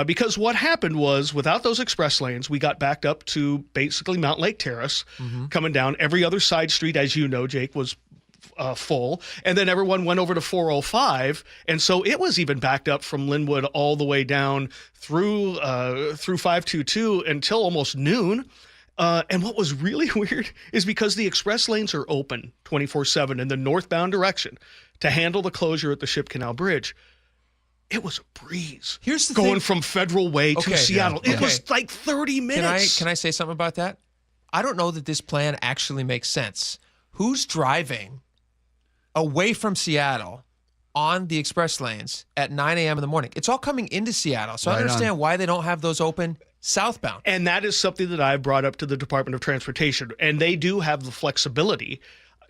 Because what happened was, without those express lanes, we got backed up to basically Mount Lake Terrace, coming down. Every other side street, as you know, Jake, was full. And then everyone went over to 405. And so it was even backed up from Linwood all the way down through 522 until almost noon. And what was really weird is because the express lanes are open 24/7 in the northbound direction to handle the closure at the Ship Canal Bridge, it was a breeze. Here's the going thing. from Federal Way to Seattle. It was like 30 minutes. Can I say something about that? I don't know that this plan actually makes sense. Who's driving away from Seattle on the express lanes at 9 a.m. in the morning? It's all coming into Seattle. So I understand why they don't have those open southbound. And that is something that I brought up to the Department of Transportation. And they do have the flexibility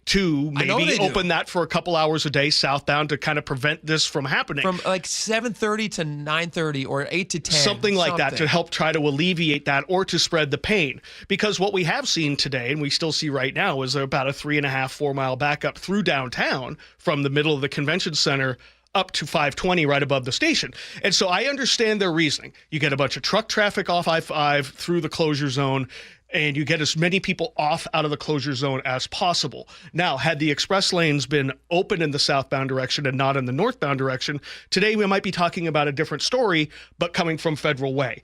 to maybe open that for a couple hours a day southbound to kind of prevent this from happening. From like 7:30 to 9:30 or 8 to 10. Something like that to help try to alleviate that or to spread the pain. Because what we have seen today, and we still see right now, is about a 3.5-4 mile backup through downtown from the middle of the convention center up to 520 right above the station. And so I understand their reasoning. You get a bunch of truck traffic off I-5 through the closure zone, and you get as many people off out of the closure zone as possible. Now, had the express lanes been open in the southbound direction and not in the northbound direction, today we might be talking about a different story, but coming from Federal Way.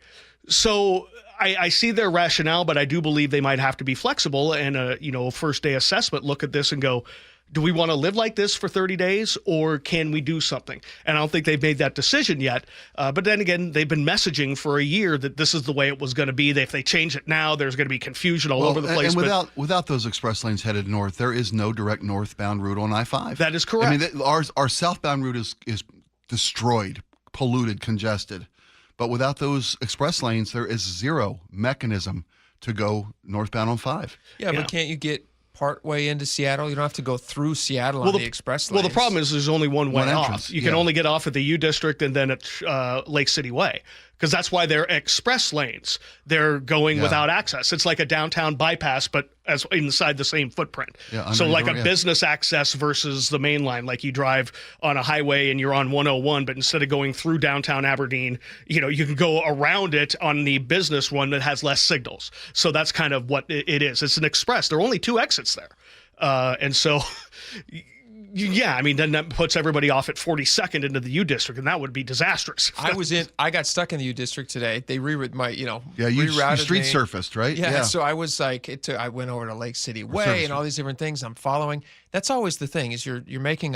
So I see their rationale, but I do believe they might have to be flexible and a first day assessment look at this and go, do we want to live like this for 30 days or can we do something? And I don't think they've made that decision yet. But then again, they've been messaging for a year that this is the way it was going to be. That if they change it now, there's going to be confusion all over the place. And without those express lanes headed north, there is no direct northbound route on I-5. That is correct. I mean, our southbound route is destroyed, polluted, congested. But without those express lanes, there is zero mechanism to go northbound on 5. Yeah, but can't you get part way into Seattle? You don't have to go through Seattle on the express lanes. Well, the problem is there's only one way off. You can only get off at the U District and then at Lake City Way, because that's why they're express lanes. They're going without access. It's like a downtown bypass, but as inside the same footprint. So like a business access versus the main line. Like you drive on a highway and you're on 101, but instead of going through downtown Aberdeen, you can go around it on the business one that has less signals. So that's kind of what it is. It's an express. There are only 2 exits there. And so... Yeah, I mean, then that puts everybody off at 42nd into the U District, and that would be disastrous. I got stuck in the U District today. They rerouted my, you street surfaced, right? Yeah, so I was like, I went over to Lake City Way and all these different things I'm following. That's always the thing, is you're making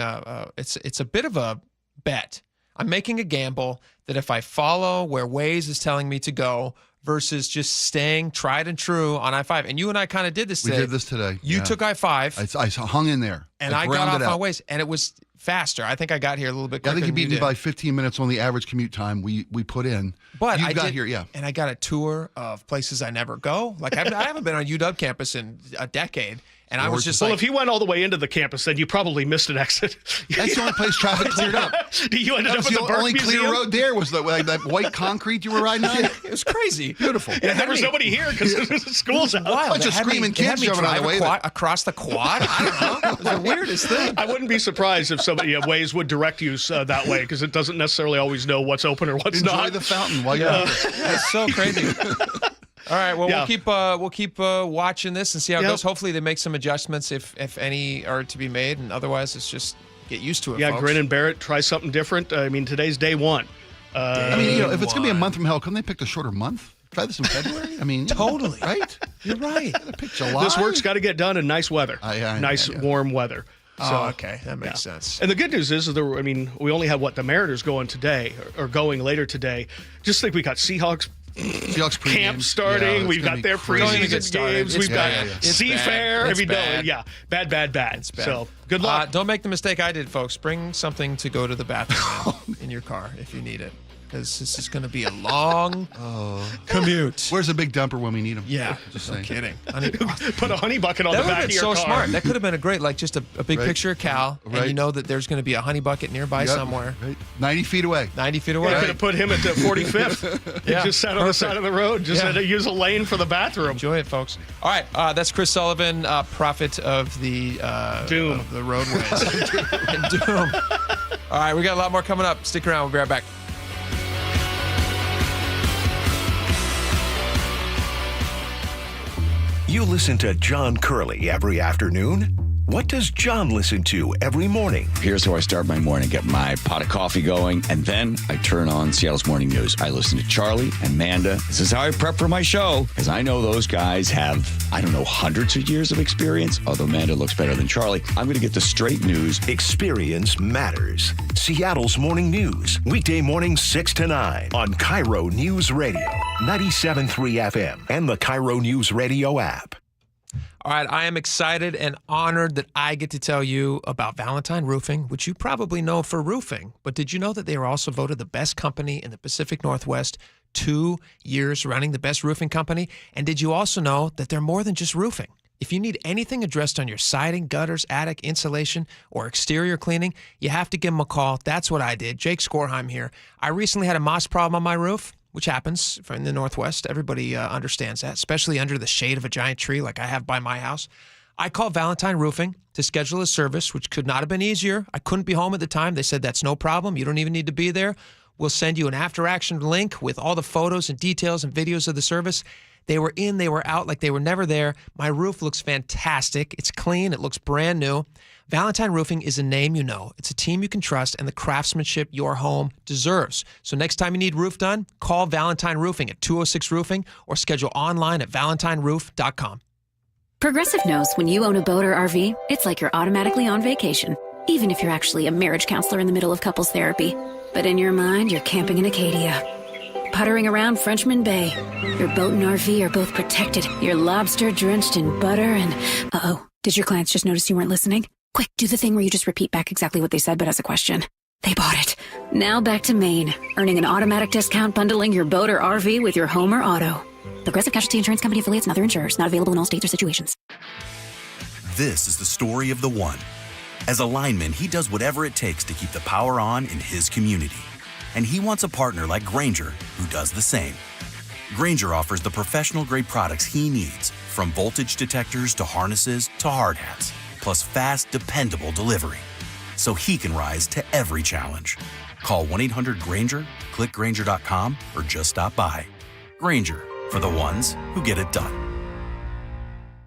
it's a bit of a bet. I'm making a gamble that if I follow where Waze is telling me to go versus just staying tried and true on I-5. And you and I kind of did this today. We did this today. You took I-5. I hung in there. And I got off on Waze, and it was faster. I think I got here a little bit quicker. I think you beat me by 15 minutes on the average commute time we put in. But I got here, and I got a tour of places I never go. Like I haven't been on UW campus in a decade, And I was just if you went all the way into the campus, then you probably missed an exit. That's the only place traffic cleared up. You ended up at the only Museum? clear road there was that white concrete you were riding on. It was crazy. Beautiful. Yeah, there was nobody here because the school's out. Wild. Bunch of screaming kids jumping out of the way. Across the quad? I don't know. It was the weirdest thing. I wouldn't be surprised if somebody at Waze would direct you that way because it doesn't necessarily always know what's open or what's not. Enjoy the fountain while you're out there. That's so crazy. All right, well, we'll keep watching this and see how it goes. Hopefully they make some adjustments if any are to be made, and otherwise it's just get used to it, folks. Grin and bear it. Try something different. I mean, today's day one. If it's going to be a month from hell, couldn't they pick a shorter month? Try this in February? I mean, totally. Right? You're right. Pick July. This work's got to get done in nice weather. Warm weather. So, okay. That makes sense. And the good news is, we only have the Mariners going today or going later today. Just think we got Seahawks camp starting. Yeah, we've got their preseason games. We've got Seafair. Bad. It's bad. So good luck. Don't make the mistake I did, folks. Bring something to go to the bathroom in your car if you need it. Because this is going to be a long commute. Where's the big dumper when we need them? Yeah, just no saying. kidding. Put a honey bucket on the back of your car. That would have been so smart. That could have been a great, just a big picture of Cal, and you know that there's going to be a honey bucket nearby somewhere. Right. 90 feet away. 90 feet away. I could have put him at the 45th. He just sat on the side of the road. Just had to use a lane for the bathroom. Enjoy it, folks. All right, that's Chris Sullivan, prophet of the Doom. Of the roadways. And Doom. All right, we got a lot more coming up. Stick around. We'll be right back. You listen to John Curley every afternoon. What does John listen to every morning? Here's how I start my morning. Get my pot of coffee going, and then I turn on Seattle's Morning News. I listen to Charlie and Amanda. This is how I prep for my show, because I know those guys have, hundreds of years of experience, although Amanda looks better than Charlie. I'm going to get the straight news. Experience matters. Seattle's Morning News, weekday mornings 6 to 9 on KIRO News Radio, 97.3 FM, and the KIRO Newsradio app. All right, I am excited and honored that I get to tell you about Valentine Roofing, which you probably know for roofing. But did you know that they were also voted the best company in the Pacific Northwest 2 years running, the best roofing company? And did you also know that they're more than just roofing? If you need anything addressed on your siding, gutters, attic, insulation, or exterior cleaning, you have to give them a call. That's what I did. Jake Skorheim here. I recently had a moss problem on my roof, which happens in the Northwest. Everybody understands that, especially under the shade of a giant tree like I have by my house. I called Valentine Roofing to schedule a service, which could not have been easier. I couldn't be home at the time. They said, that's no problem. You don't even need to be there. We'll send you an after-action link with all the photos and details and videos of the service. They were in, they were out like they were never there. My roof looks fantastic. It's clean. It looks brand new. Valentine Roofing is a name you know. It's a team you can trust and the craftsmanship your home deserves. So next time you need roof done, call Valentine Roofing at 206 Roofing or schedule online at valentineroof.com. Progressive knows when you own a boat or RV, it's like you're automatically on vacation, even if you're actually a marriage counselor in the middle of couples therapy. But in your mind, you're camping in Acadia, puttering around Frenchman Bay. Your boat and RV are both protected. You're lobster drenched in butter and... Uh-oh. Did your clients just notice you weren't listening? Quick, do the thing where you just repeat back exactly what they said, but as a question. They bought it. Now back to Maine, earning an automatic discount bundling your boat or RV with your home or auto. Progressive Casualty Insurance Company affiliates and other insurers. Not available in all states or situations. This is the story of the one. As a lineman, he does whatever it takes to keep the power on in his community. And he wants a partner like Grainger who does the same. Grainger offers the professional-grade products he needs, from voltage detectors to harnesses to hard hats, plus fast, dependable delivery, so he can rise to every challenge. Call 1-800-GRAINGER, click Grainger.com, or just stop by. Grainger, for the ones who get it done.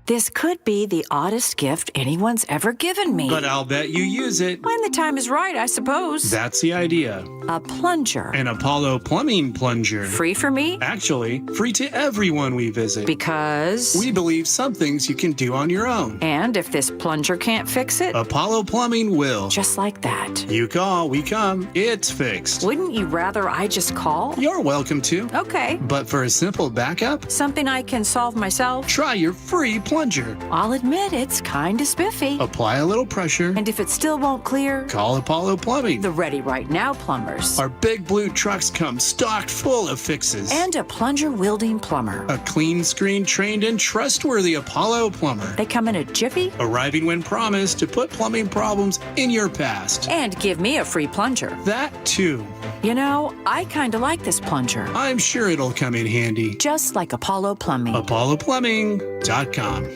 This could be the oddest gift anyone's ever given me. But I'll bet you use it. When the time is right, I suppose. That's the idea. A plunger. An Apollo plumbing plunger. Free for me? Actually, free to everyone we visit. Because? We believe some things you can do on your own. And if this plunger can't fix it? Apollo Plumbing will. Just like that. You call, we come. It's fixed. Wouldn't you rather I just call? You're welcome to. Okay. But for a simple backup? Something I can solve myself? Try your free plumbing plunger. I'll admit it's kind of spiffy. Apply a little pressure. And if it still won't clear, Call Apollo Plumbing. the Ready Right Now plumbers. Our big blue trucks come stocked full of fixes. And a plunger wielding plumber. A clean screen, trained and trustworthy Apollo plumber. They come in a jiffy. Arriving when promised to put plumbing problems in your past. And give me a free plunger. That too. You know, I kind of like this plunger. I'm sure it'll come in handy. Just like Apollo Plumbing. ApolloPlumbing.com.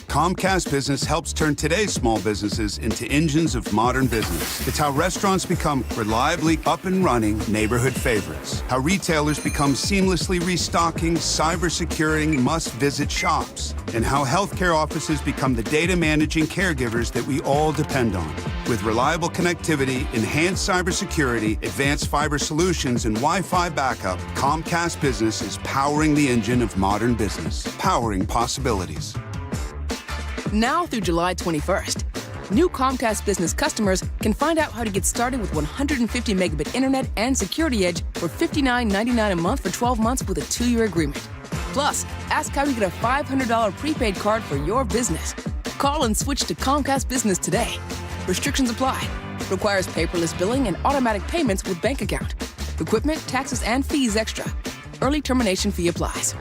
Comcast Business helps turn today's small businesses into engines of modern business. It's how restaurants become reliably up and running neighborhood favorites. How retailers become seamlessly restocking, cyber-securing, must-visit shops. And how healthcare offices become the data managing caregivers that we all depend on. With reliable connectivity, enhanced cybersecurity, advanced fiber solutions, and Wi-Fi backup, Comcast Business is powering the engine of modern business. Powering possibilities. Now through July 21st, new Comcast Business customers can find out how to get started with 150 megabit internet and Security Edge for $59.99 a month for 12 months with a 2-year agreement. Plus, ask how to get a $500 prepaid card for your business. Call and switch to Comcast Business today. Restrictions apply. Requires paperless billing and automatic payments with bank account. Equipment, taxes, and fees extra. Early termination fee applies.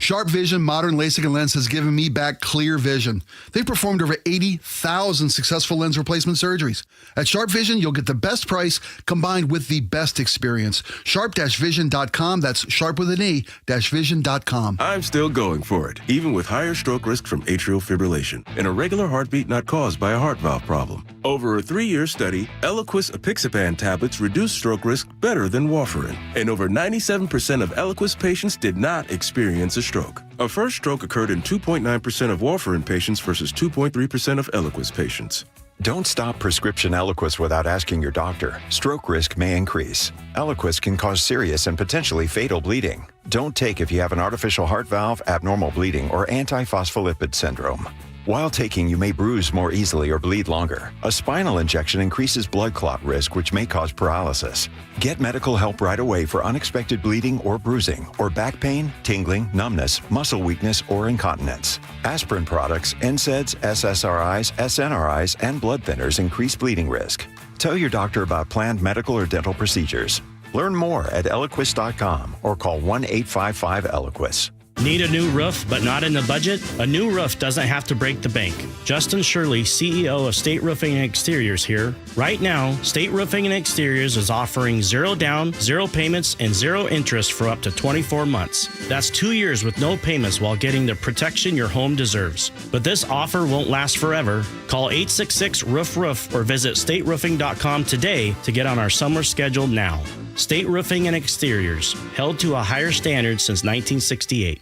Sharp Vision Modern LASIK and Lens has given me back clear vision. They've performed over 80,000 successful lens replacement surgeries. At Sharp Vision, you'll get the best price combined with the best experience. Sharp-vision.com. That's sharp with an E, -vision.com. I'm still going for it, even with higher stroke risk from atrial fibrillation and a regular heartbeat not caused by a heart valve problem. Over a 3-year study, Eliquis apixaban tablets reduced stroke risk better than warfarin, and over 97% of Eliquis patients did not experience a stroke. A first stroke occurred in 2.9% of warfarin patients versus 2.3% of Eliquis patients. Don't stop prescription Eliquis without asking your doctor. Stroke risk may increase. Eliquis can cause serious and potentially fatal bleeding. Don't take if you have an artificial heart valve, abnormal bleeding, or antiphospholipid syndrome. While taking, you may bruise more easily or bleed longer. A spinal injection increases blood clot risk, which may cause paralysis. Get medical help right away for unexpected bleeding or bruising, or back pain, tingling, numbness, muscle weakness, or incontinence. Aspirin products, NSAIDs, SSRIs, SNRIs, and blood thinners increase bleeding risk. Tell your doctor about planned medical or dental procedures. Learn more at Eliquis.com or call 1-855-ELIQUIS. Need a new roof but not in the budget? A new roof doesn't have to break the bank. Justin Shirley, CEO of State Roofing and Exteriors here. Right now, State Roofing and Exteriors is offering 0 down, 0 payments, and 0 interest for up to 24 months. That's 2 years with no payments while getting the protection your home deserves. But this offer won't last forever. Call 866-ROOF-ROOF or visit stateroofing.com today to get on our summer schedule now. State Roofing and Exteriors, held to a higher standard since 1968.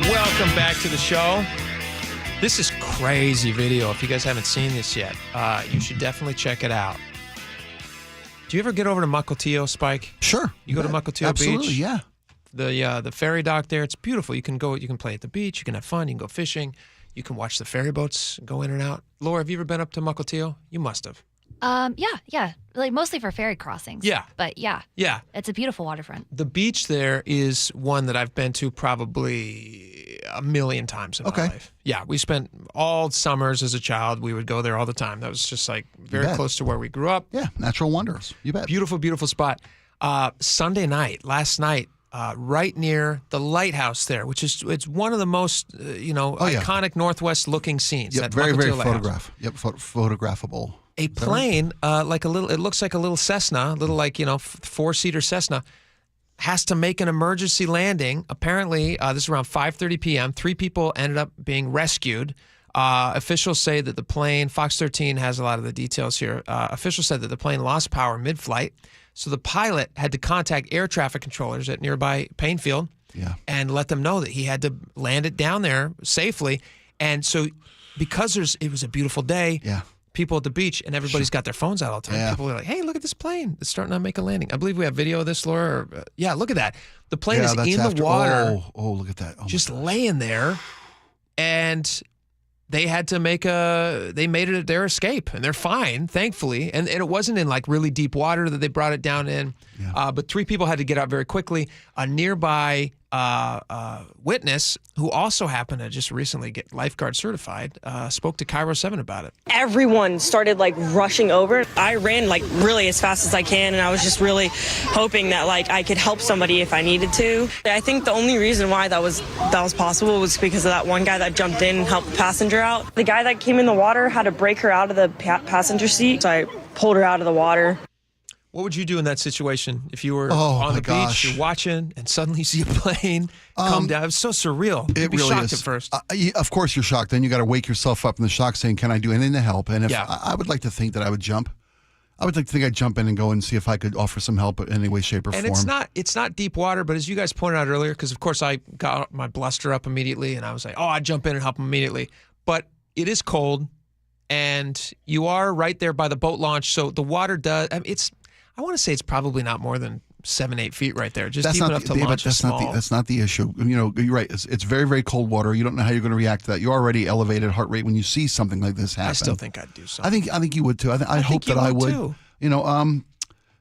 Welcome back to the show. This is crazy video. If you guys haven't seen this yet, you should definitely check it out. Do you ever get over to Mukilteo, Spike? Sure. You go to Mukilteo Absolutely, Beach? yeah. The ferry dock there, it's beautiful. You can go, you can play at the beach, you can have fun, you can go fishing, you can watch the ferry boats go in and out. Laura, have you ever been up to Mukilteo? You must have. Yeah. Like mostly for ferry crossings. Yeah. But yeah. It's a beautiful waterfront. The beach there is one that I've been to probably 1 million times in my life. Yeah, we spent all summers as a child. We would go there all the time. That was just like very close to where we grew up. Yeah, natural wonders. You bet. Beautiful, beautiful spot. Sunday night, last night, right near the lighthouse there, which is it's one of the most iconic Northwest looking scenes. Yep, that very, very lighthouse. photographable. A plane, like a little, it looks like a little Cessna, a little like, 4-seater Cessna, has to make an emergency landing. Apparently, this is around 5:30 p.m. 3 people ended up being rescued. Officials say that the plane, Fox 13 has a lot of the details here. Officials said that the plane lost power mid-flight, so the pilot had to contact air traffic controllers at nearby Painfield and let them know that he had to land it down there safely. And so because it was a beautiful day, people at the beach, and everybody's got their phones out all the time. Yeah. People are like, hey, look at this plane. It's starting to make a landing. I believe we have video of this, Laura. Look at that. The plane is in the water. Oh, look at that. Oh, just laying there. And they had to they made it their escape, and they're fine, thankfully. And it wasn't in like really deep water that they brought it down in. Yeah. But 3 people had to get out very quickly. A nearby witness who also happened to just recently get lifeguard certified spoke to KIRO 7 about it. Everyone started like rushing over. I ran like really as fast as I can, and I was just really hoping that like I could help somebody if I needed to. I think the only reason why that was possible was because of that one guy that jumped in and helped the passenger out. The guy that came in the water had to break her out of the passenger seat, so I pulled her out of the water. What would you do in that situation if you were on the beach, you're watching, and suddenly you see a plane come down? It was so surreal. You'd be shocked at first. Of course you're shocked. Then you got to wake yourself up in the shock saying, can I do anything to help? And if I would like to think that I would jump. I would like to think I'd jump in and go and see if I could offer some help in any way, shape, or form. And it's not deep water, but as you guys pointed out earlier, because of course I got my bluster up immediately, and I was like, I'd jump in and help him immediately. But it is cold, and you are right there by the boat launch, so the water does. I want to say it's probably not more than 7-8 feet right there, just deep enough to launch a small. That's not the issue. You're right. It's very, very cold water. You don't know how you're going to react to that. You're already elevated heart rate when you see something like this happen. I still think I'd do something. I think you would too. I hope that I would. Too.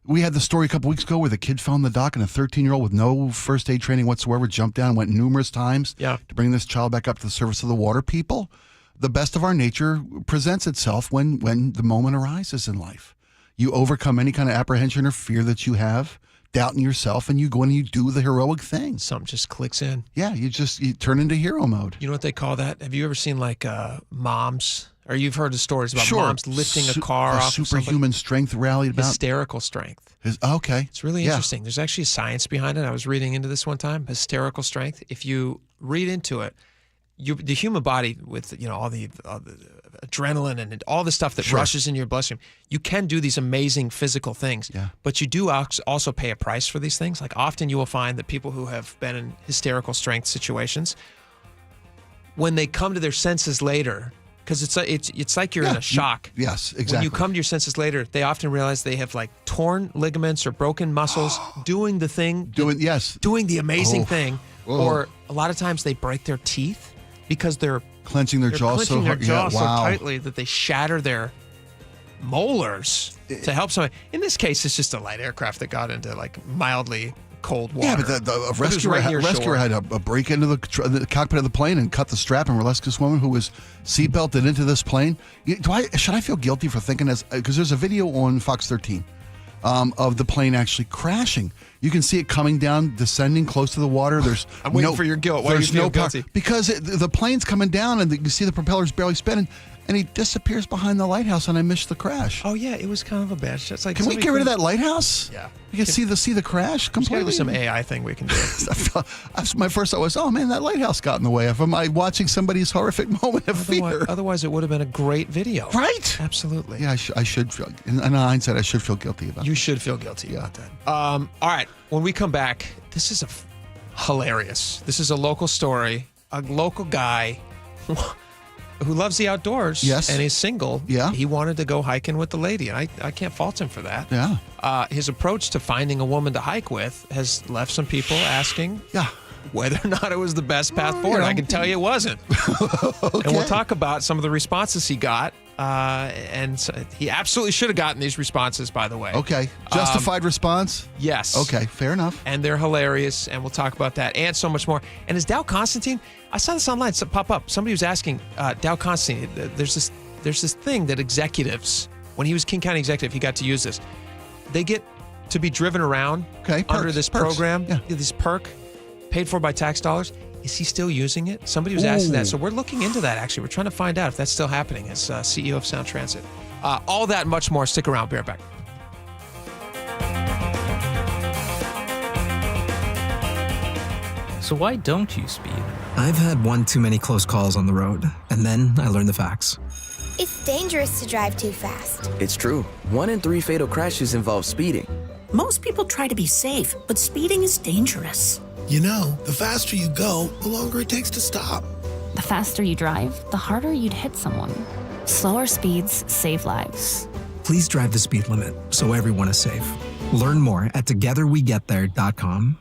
We had the story a couple weeks ago where the kid fell in the dock, and a 13-year-old with no first aid training whatsoever jumped down and went numerous times to bring this child back up to the surface of the water. People, the best of our nature presents itself when the moment arises in life. You overcome any kind of apprehension or fear that you have, doubt in yourself, and you go in and you do the heroic thing. Something just clicks in. Yeah, you turn into hero mode. You know what they call that? Have you ever seen like moms, or you've heard the stories about moms lifting a car off of superhuman strength rallied about? Hysterical strength. Okay. It's really interesting. There's actually science behind it. I was reading into this one time. Hysterical strength. If you read into it, the human body with all the adrenaline and all the stuff that rushes in your bloodstream, you can do these amazing physical things. Yeah. But you do also pay a price for these things. Like often you will find that people who have been in hysterical strength situations, when they come to their senses later, because it's like you're in a shock. Yes, exactly. When you come to your senses later, they often realize they have like torn ligaments or broken muscles doing the amazing thing. Or a lot of times they break their teeth because they're clenching their jaws so tightly that they shatter their molars to help somebody. In this case, it's just a light aircraft that got into like mildly cold water. Yeah, but the rescuer had a break into the cockpit of the plane and cut the strap and rescue this woman who was seatbelted into this plane. Should I feel guilty for thinking this? Because there's a video on Fox 13 of the plane actually crashing. You can see it coming down, descending close to the water. I'm waiting for your guilt. Why do you feel guilty? Because the plane's coming down and you see the propellers barely spinning, and he disappears behind the lighthouse, and I missed the crash. Oh yeah, it was kind of a bad shot. Like, can we get rid of that lighthouse? Yeah, you can see the crash completely. There's some AI thing we can do. My first thought was, oh man, that lighthouse got in the way. Am I watching somebody's horrific moment of fear? Otherwise, it would have been a great video. Right? Absolutely. Yeah, I should feel. In hindsight, I should feel guilty about. You should feel guilty about that. All right, when we come back, this is hilarious. This is a local story. A local guy who loves the outdoors, and he's single. Yeah. He wanted to go hiking with the lady, and I can't fault him for that. Yeah. His approach to finding a woman to hike with has left some people asking whether or not it was the best path forward. I can tell you it wasn't. Okay. And we'll talk about some of the responses he got. And he absolutely should have gotten these responses, by the way. Okay. Justified response? Yes. Okay, fair enough. And they're hilarious, and we'll talk about that and so much more. And is Dow Constantine, I saw this online pop up. Somebody was asking Dow Constantine, there's this thing that executives, when he was King County executive, he got to use this. They get to be driven around under this program, this perk, paid for by tax dollars. Is he still using it? Somebody was asking that. So we're looking into that, actually. We're trying to find out if that's still happening as CEO of Sound Transit. All that and much more. Stick around. Be right back. So why don't you speed? I've had one too many close calls on the road, and then I learned the facts. It's dangerous to drive too fast. It's true. 1 in 3 fatal crashes involve speeding. Most people try to be safe, but speeding is dangerous. You know, the faster you go, the longer it takes to stop. The faster you drive, the harder you'd hit someone. Slower speeds save lives. Please drive the speed limit so everyone is safe. Learn more at togetherwegetthere.com.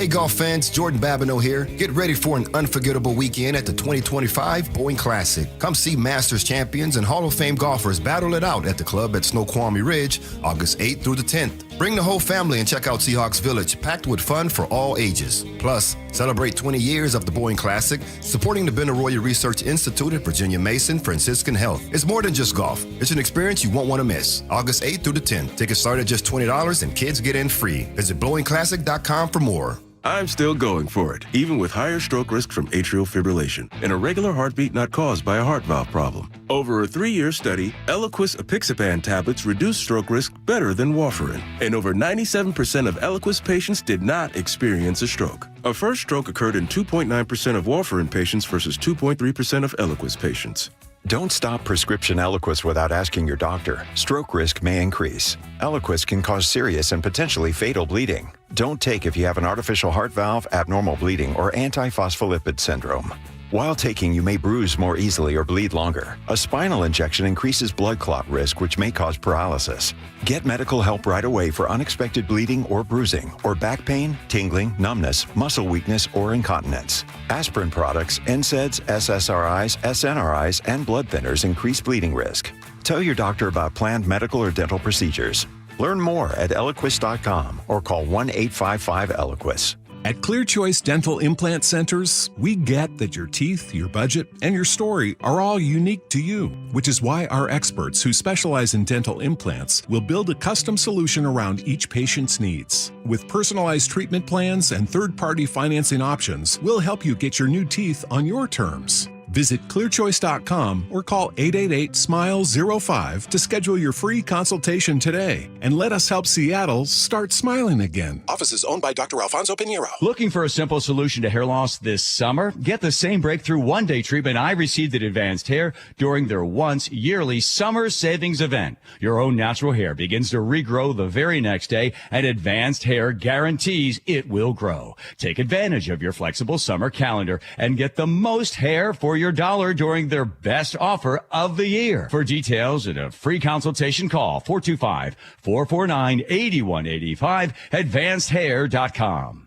Hey golf fans, Jordan Babineau here. Get ready for an unforgettable weekend at the 2025 Boeing Classic. Come see Masters champions and Hall of Fame golfers battle it out at the club at Snoqualmie Ridge, August 8th through the 10th. Bring the whole family and check out Seahawks Village, packed with fun for all ages. Plus, celebrate 20 years of the Boeing Classic, supporting the Benaroya Research Institute at Virginia Mason Franciscan Health. It's more than just golf. It's an experience you won't want to miss. August 8th through the 10th. Tickets start at just $20 and kids get in free. Visit BlowingClassic.com for more. I'm still going for it, even with higher stroke risk from atrial fibrillation, an irregular heartbeat not caused by a heart valve problem. Over a 3-year study, Eliquis apixaban tablets reduced stroke risk better than warfarin, and over 97% of Eliquis patients did not experience a stroke. A first stroke occurred in 2.9% of warfarin patients versus 2.3% of Eliquis patients. Don't stop prescription Eliquis without asking your doctor. Stroke risk may increase. Eliquis can cause serious and potentially fatal bleeding. Don't take if you have an artificial heart valve, abnormal bleeding, or antiphospholipid syndrome. While taking, you may bruise more easily or bleed longer. A spinal injection increases blood clot risk, which may cause paralysis. Get medical help right away for unexpected bleeding or bruising, or back pain, tingling, numbness, muscle weakness, or incontinence. Aspirin products, NSAIDs, SSRIs, SNRIs, and blood thinners increase bleeding risk. Tell your doctor about planned medical or dental procedures. Learn more at Eliquis.com or call 1-855-ELIQUIS. At Clear Choice Dental Implant Centers, we get that your teeth, your budget, and your story are all unique to you, which is why our experts who specialize in dental implants will build a custom solution around each patient's needs. With personalized treatment plans and third-party financing options, we'll help you get your new teeth on your terms. Visit clearchoice.com or call 888-SMILE-05 to schedule your free consultation today. And let us help Seattle start smiling again. Office is owned by Dr. Alfonso Pinheiro. Looking for a simple solution to hair loss this summer? Get the same breakthrough one-day treatment I received at Advanced Hair during their once-yearly summer savings event. Your own natural hair begins to regrow the very next day, and Advanced Hair guarantees it will grow. Take advantage of your flexible summer calendar and get the most hair for your dollar during their best offer of the year. For details and a free consultation, call 425-449-8185, advancedhair.com.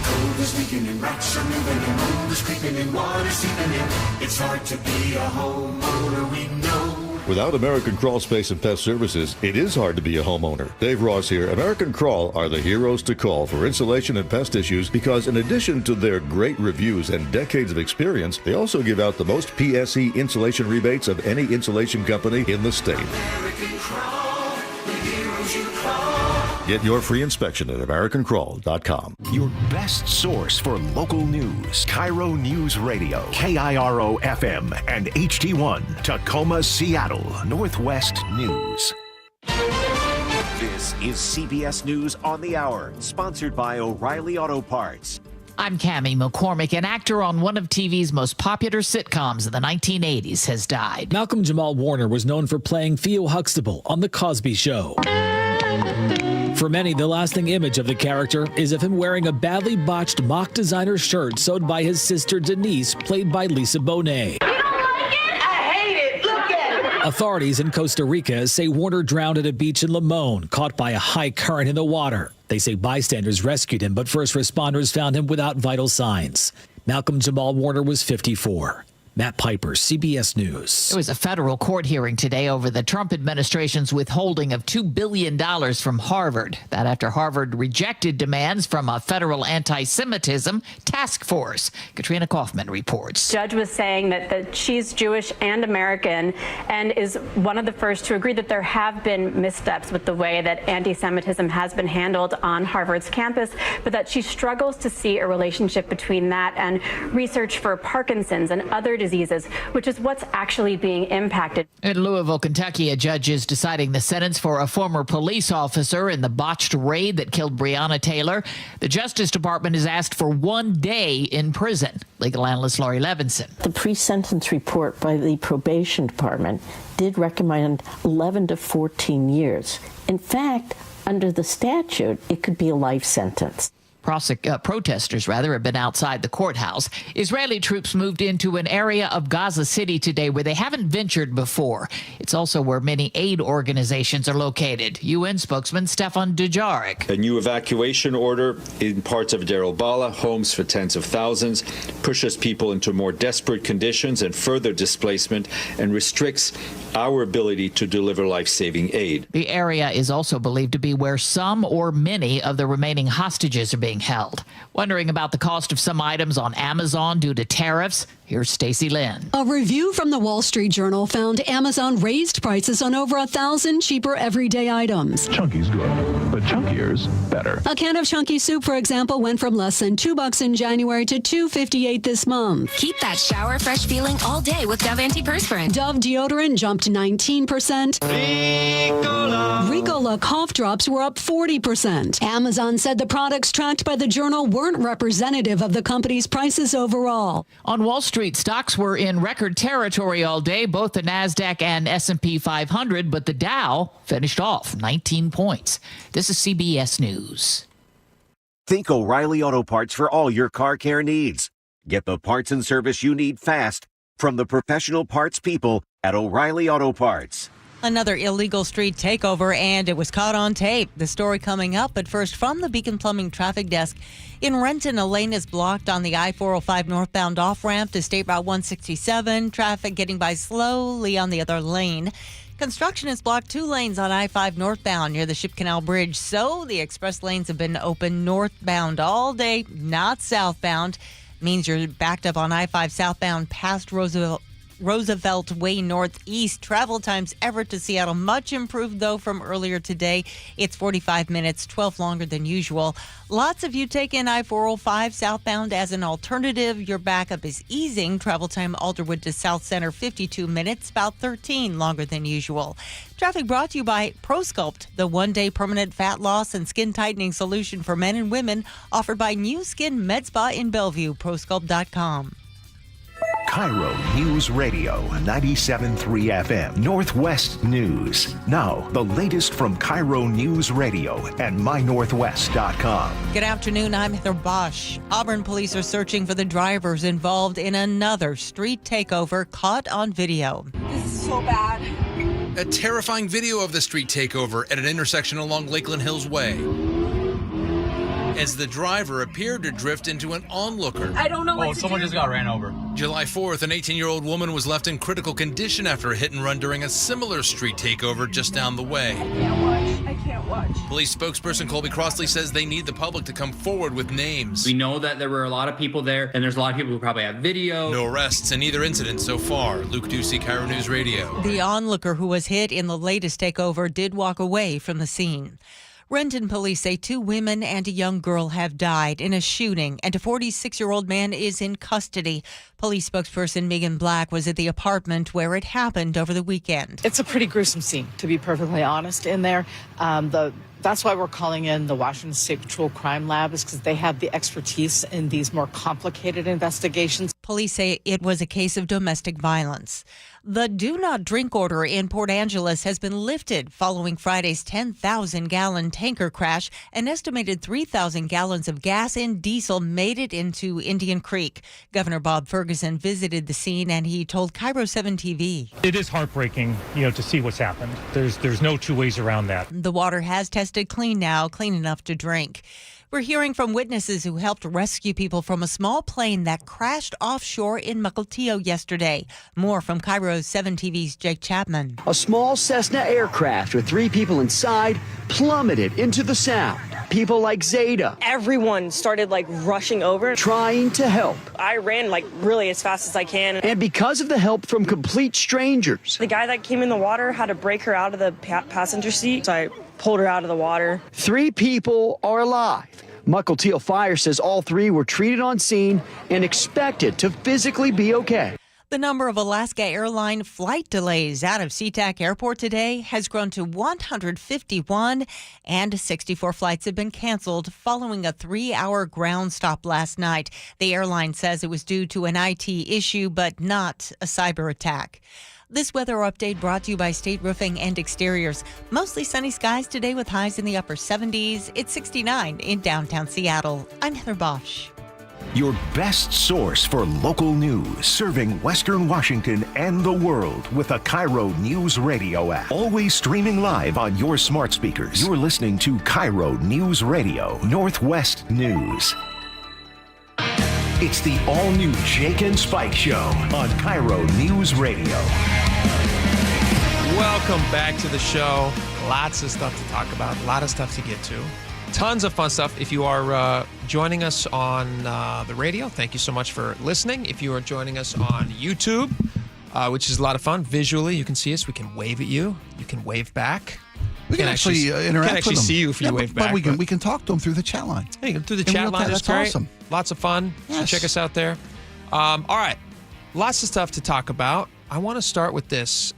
Cold is leaking and rocks are moving and mold is creeping and water seeping in. It's hard to be a homeowner, we know. Without American Crawl Space and Pest Services, it is hard to be a homeowner. Dave Ross here. American Crawl are the heroes to call for insulation and pest issues because in addition to their great reviews and decades of experience, they also give out the most PSE insulation rebates of any insulation company in the state. American Crawl, the heroes you call. Get your free inspection at AmericanCrawl.com. Your best source for local news. KIRO Newsradio, KIRO FM, and HD1, Tacoma, Seattle, Northwest News. This is CBS News on the Hour, sponsored by O'Reilly Auto Parts. I'm Cammie McCormick. An actor on one of TV's most popular sitcoms in the 1980s has died. Malcolm Jamal Warner was known for playing Theo Huxtable on The Cosby Show. For many, the lasting image of the character is of him wearing a badly botched mock designer shirt sewed by his sister Denise, played by Lisa Bonet. You don't like it? I hate it. Look at it. Authorities in Costa Rica say Warner drowned at a beach in Limon, caught by a high current in the water. They say bystanders rescued him, but first responders found him without vital signs. Malcolm Jamal Warner was 54. Matt Piper, CBS News. There was a federal court hearing today over the Trump administration's withholding of $2 billion from Harvard. That after Harvard rejected demands from a federal anti-Semitism task force. Katrina Kaufman reports. The judge was saying that she's Jewish and American and is one of the first to agree that there have been missteps with the way that anti-Semitism has been handled on Harvard's campus, but that she struggles to see a relationship between that and research for Parkinson's and other diseases, which is what's actually being impacted. In Louisville, Kentucky, a judge is deciding the sentence for a former police officer in the botched raid that killed Breonna Taylor. The Justice Department has asked for 1 day in prison. Legal analyst Laurie Levinson. The pre-sentence report by the probation department did recommend 11 to 14 years. In fact, under the statute, it could be a life sentence. Protesters have been outside the courthouse. Israeli troops moved into an area of Gaza City today where they haven't ventured before. It's also where many aid organizations are located. UN spokesman Stefan Dujarric. A new evacuation order in parts of Deir al-Balah, homes for tens of thousands, pushes people into more desperate conditions and further displacement, and restricts our ability to deliver life-saving aid. The area is also believed to be where some or many of the remaining hostages are being held. Wondering about the cost of some items on Amazon due to tariffs? Here's Stacey Lynn. A review from the Wall Street Journal found Amazon raised prices on over 1,000 cheaper everyday items. Chunky's good, but Chunkier's better. A can of Chunky soup, for example, went from less than $2 in January to $2.58 this month. Keep that shower fresh feeling all day with Dove antiperspirant. Dove deodorant jumped 19%. Ricola cough drops were up 40%. Amazon said the products tracked by the Journal weren't representative of the company's prices overall. On Wall Street, stocks were in record territory all day, both the NASDAQ and S&P 500, but the Dow finished off 19 points. This is CBS News. Think O'Reilly Auto Parts for all your car care needs. Get the parts and service you need fast from the professional parts people at O'Reilly Auto Parts. Another illegal street takeover, and it was caught on tape. The story coming up, but first from the Beacon Plumbing Traffic Desk. In Renton, a lane is blocked on the I-405 northbound off-ramp to State Route 167. Traffic getting by slowly on the other lane. Construction has blocked 2 lanes on I-5 northbound near the Ship Canal Bridge, so the express lanes have been open northbound all day, not southbound. Means you're backed up on I-5 southbound past Roosevelt Way northeast. Travel times Everett to Seattle much improved, though, from earlier today. It's 45 minutes, 12 longer than usual. Lots of you take in I-405 southbound as an alternative. Your backup is easing. Travel time Alderwood to South Center, 52 minutes, about 13 longer than usual. Traffic brought to you by ProSculpt, the one-day permanent fat loss and skin tightening solution for men and women, offered by New Skin Med Spa in Bellevue, ProSculpt.com. KIRO Newsradio 97.3 FM Northwest News. Now, the latest from KIRO Newsradio and mynorthwest.com. Good afternoon, I'm Heather Bosch. Auburn police are searching for the drivers involved in another street takeover caught on video. This is so bad. A terrifying video of the street takeover at an intersection along Lakeland Hills Way, as the driver appeared to drift into an onlooker. I don't know what to someone do. just got ran over. July 4th, an 18-year-old woman was left in critical condition after a hit and run during a similar street takeover just down the way. I can't watch. Police spokesperson Colby Crossley says they need the public to come forward with names. We know that there were a lot of people there, and there's a lot of people who probably have video. No arrests in either incident so far. Luke Ducey, KIRO News Radio. The onlooker who was hit in the latest takeover did walk away from the scene. Renton police say 2 women and a young girl have died in a shooting, and a 46-year-old man is in custody. Police spokesperson Megan Black was at the apartment where it happened over the weekend. It's a pretty gruesome scene, to be perfectly honest, in there. That's why we're calling in the Washington State Patrol Crime Lab, is because they have the expertise in these more complicated investigations. Police say it was a case of domestic violence. The do not drink order in Port Angeles has been lifted following Friday's 10,000-gallon tanker crash. An estimated 3,000 gallons of gas and diesel made it into Indian Creek. Governor Bob Ferguson visited the scene, and he told KIRO 7 TV. It is heartbreaking, to see what's happened. There's no 2 ways around that. The water has tested clean now, clean enough to drink. We're hearing from witnesses who helped rescue people from a small plane that crashed offshore in Mukilteo yesterday. More from KIRO 7 TV's Jake Chapman. A small Cessna aircraft with 3 people inside plummeted into the Sound. People like Zeta. Everyone started rushing over. Trying to help. I ran really as fast as I can. And because of the help from complete strangers. The guy that came in the water had to break her out of the passenger seat. So I pulled her out of the water. 3 people are alive. Mukilteo Fire says all 3 were treated on scene and expected to physically be okay. The number of Alaska Airline flight delays out of SeaTac Airport today has grown to 151, and 64 flights have been canceled following a 3-hour ground stop last night. The airline says it was due to an IT issue, but not a cyber attack. This weather update brought to you by State Roofing and Exteriors. Mostly sunny skies today with highs in the upper 70s. It's 69 in downtown Seattle. I'm Heather Bosch. Your best source for local news, serving Western Washington and the world with the KIRO Newsradio App. Always streaming live on your smart speakers. You're listening to KIRO Newsradio, Northwest News. It's the all-new Jake and Spike Show on KIRO Newsradio. Welcome back to the show. Lots of stuff to talk about, a lot of stuff to get to. Tons of fun stuff. If you are joining us on the radio, thank you so much for listening. If you are joining us on YouTube, which is a lot of fun, visually, you can see us. We can wave at you. You can wave back. We can actually interact with them. We can actually see you if you wave back. But we can talk to them through the chat line. Yeah, you can through the chat line. That's great. Awesome. Lots of fun. Yes. So check us out there. All right. Lots of stuff to talk about. I want to start with this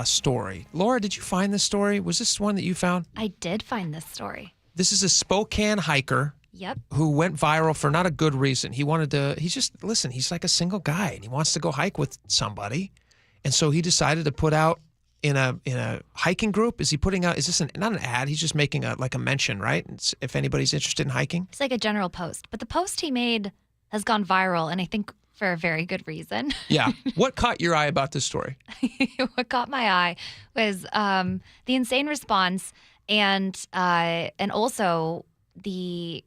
story. Laura, did you find this story? Was this one that you found? I did find this story. This is a Spokane hiker. Yep. Who went viral for not a good reason. He's like a single guy and he wants to go hike with somebody. And so he decided to put out in a hiking group. Is this not an ad? He's just making a mention, right? If anybody's interested in hiking. It's like a general post. But the post he made has gone viral, and I think for a very good reason. Yeah. What caught your eye about this story? What caught my eye was the insane response and also the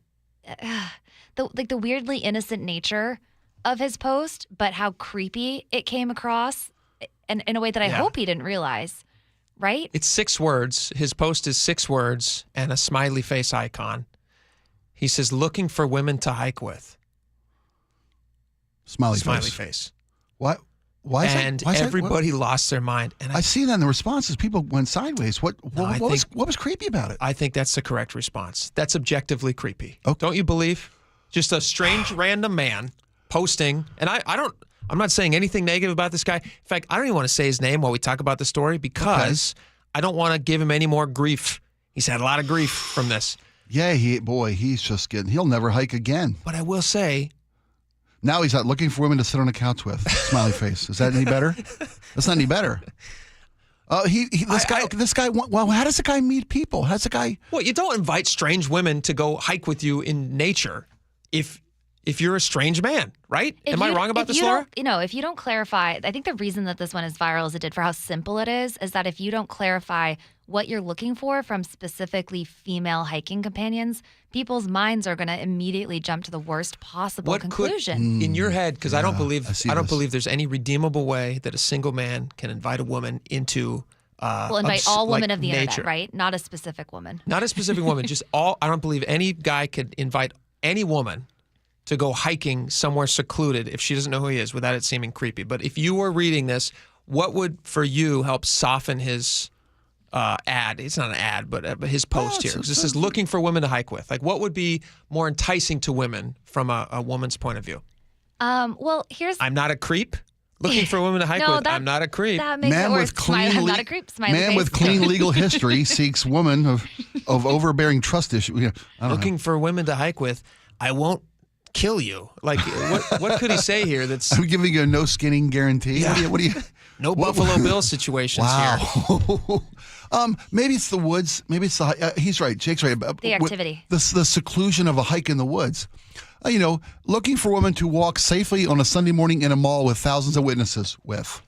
weirdly innocent nature of his post, but how creepy it came across, and in a way that I hope he didn't realize. Right? It's 6 words. His post is 6 words and a smiley face icon. He says, "Looking for women to hike with." Smiley face. What? Why is and that? Everybody lost their mind. And I see that in the responses. People went sideways. What was creepy about it? I think that's the correct response. That's objectively creepy. Okay. Don't you believe? Just a strange random man posting. And I'm not saying anything negative about this guy. In fact, I don't even want to say his name while we talk about the story because I don't want to give him any more grief. He's had a lot of grief from this. Yeah, he'll never hike again. But I will say, now he's out looking for women to sit on a couch with. Smiley face. Is that any better? That's not any better. This guy. Well, how does the guy meet people? How's the guy? Well, you don't invite strange women to go hike with you in nature if you're a strange man, right? Am I wrong about this, Laura? If you don't clarify, I think the reason that this one is viral as it did for how simple it is that if you don't clarify what you're looking for from specifically female hiking companions, people's minds are going to immediately jump to the worst possible conclusion. In your head, because I don't believe there's any redeemable way that a single man can invite a woman into invite all women of the nature. Internet, right? Not a specific woman. Not a specific woman, just all. I don't believe any guy could invite any woman to go hiking somewhere secluded if she doesn't know who he is without it seeming creepy. But if you were reading this, what would, for you, help soften his ad? It's not an ad, but his post here. This says, looking for women to hike with. Like, what would be more enticing to women from a woman's point of view? I'm not a creep. Looking for women to hike with. I'm not a creep. That makes it worse. I'm not a creep. Man with clean legal history seeks woman of overbearing trust issue. Looking for women to hike with. I won't kill you. Like, what could he say here? I'm giving you a no skinning guarantee. Yeah. What do you? No Buffalo Bill situations here. Maybe it's the woods. Maybe it's he's right. Jake's right. The activity. The seclusion of a hike in the woods. Looking for women to walk safely on a Sunday morning in a mall with thousands of witnesses with.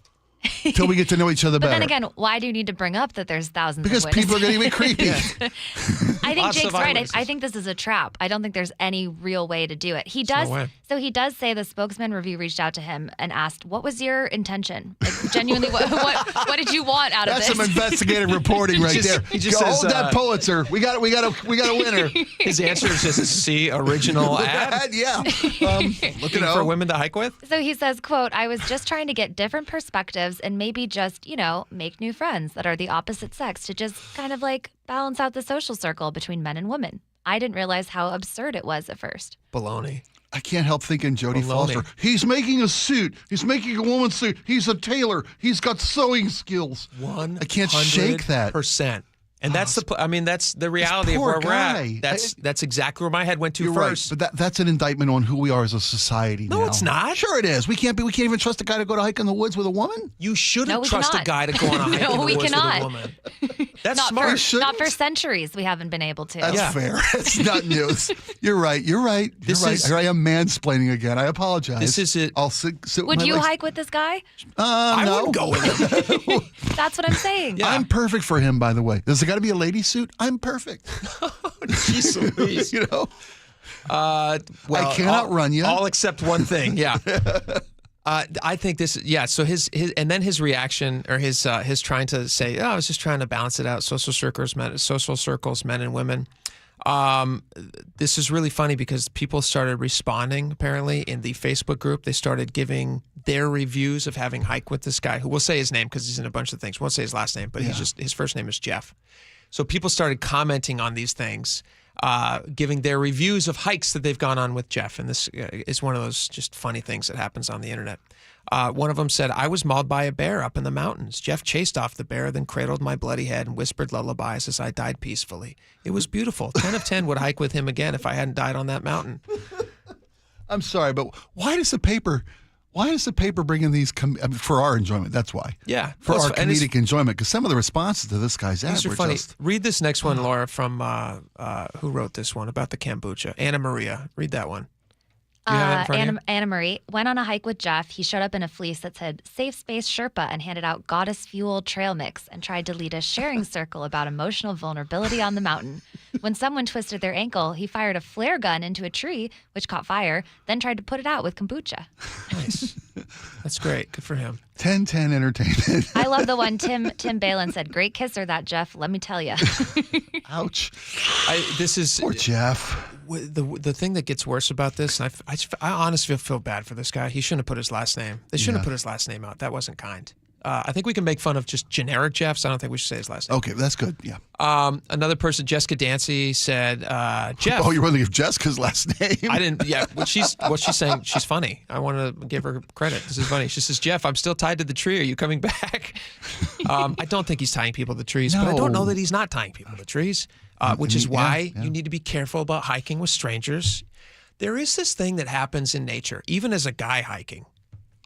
Till we get to know each other better. But then again, why do you need to bring up that there's thousands because of witnesses? People are getting creepy. I think Jake's right. I think this is a trap. I don't think there's any real way to do it. He does say the spokesman review reached out to him and asked, "What was your intention? Like, genuinely, what did you want out of this?" That's some investigative reporting right there. He just says, hold that Pulitzer. We got a winner. His answer is just see original ad. Yeah. Looking for women to hike with. So he says, "Quote: I was just trying to get different perspectives and maybe just make new friends that are the opposite sex to just kind of like balance out the social circle between men and women. I didn't realize how absurd it was at first." Baloney. I can't help thinking Jodie Foster. He's making a suit. He's making a woman's suit. He's a tailor. He's got sewing skills. 100%. I can't shake that. And And that's that's the reality of where we're guy. at. That's exactly where my head went to You're first. right, but that's an indictment on who we are as a society now. No, it's not. Sure it is. We can't even trust a guy to go to hike in the woods with a woman? You shouldn't trust a guy to go on a hike in the woods with a woman. That's not smart. Not for centuries we haven't been able to. That's fair. It's not news. You're right. Here I am mansplaining again. I apologize. This is it. I'll sit with Would my you legs. hike with this guy? I no. wouldn't go with him. That's what I'm saying. I'm perfect for him, by the way. Does it got to be a lady suit? I'm perfect. Jeez Louise. You know? Well, I can't outrun you. All except one thing. Yeah. I think this. Yeah. So his and then his reaction or his trying to say, I was just trying to balance it out. Social circles, men and women. This is really funny because people started responding apparently in the Facebook group. They started giving their reviews of having hiked with this guy who we'll say his name because he's in a bunch of things. We won't say his last name, but his first name is Jeff. So people started commenting on these things, giving their reviews of hikes that they've gone on with Jeff. And this is one of those just funny things that happens on the internet. One of them said, I was mauled by a bear up in the mountains. Jeff chased off the bear, then cradled my bloody head and whispered lullabies as I died peacefully. It was beautiful. 10 of 10 would hike with him again if I hadn't died on that mountain. I'm sorry, but why does the paper bring in these for our enjoyment? That's why. Yeah. For our comedic enjoyment, because some of the responses to this guy's ad These are were funny. just... Read this next one, Laura, from who wrote this one about the kombucha? Anna Maria. Read that one. Do you have that in front of you? Anna Marie went on a hike with Jeff. He showed up in a fleece that said Safe Space Sherpa and handed out Goddess Fuel trail mix and tried to lead a sharing circle about emotional vulnerability on the mountain. When someone twisted their ankle, he fired a flare gun into a tree, which caught fire, then tried to put it out with kombucha. Nice. That's great. Good for him. 10-10 entertainment. I love the one Tim Balin said, great kisser that, Jeff, let me tell you. Ouch. Poor Jeff. The thing that gets worse about this, and I honestly feel bad for this guy. He shouldn't have put his last name. They shouldn't have put his last name out. That wasn't kind. I think we can make fun of just generic Jeffs. I don't think we should say his last name. Okay, that's good. Yeah. Another person, Jessica Dancy, said, Jeff. Oh, you want to give Jessica's last name? I didn't. Yeah. What she's saying, she's funny. I want to give her credit. This is funny. She says, Jeff, I'm still tied to the tree. Are you coming back? I don't think he's tying people to the trees, but I don't know that he's not tying people to trees, which is why you need to be careful about hiking with strangers. There is this thing that happens in nature, even as a guy hiking.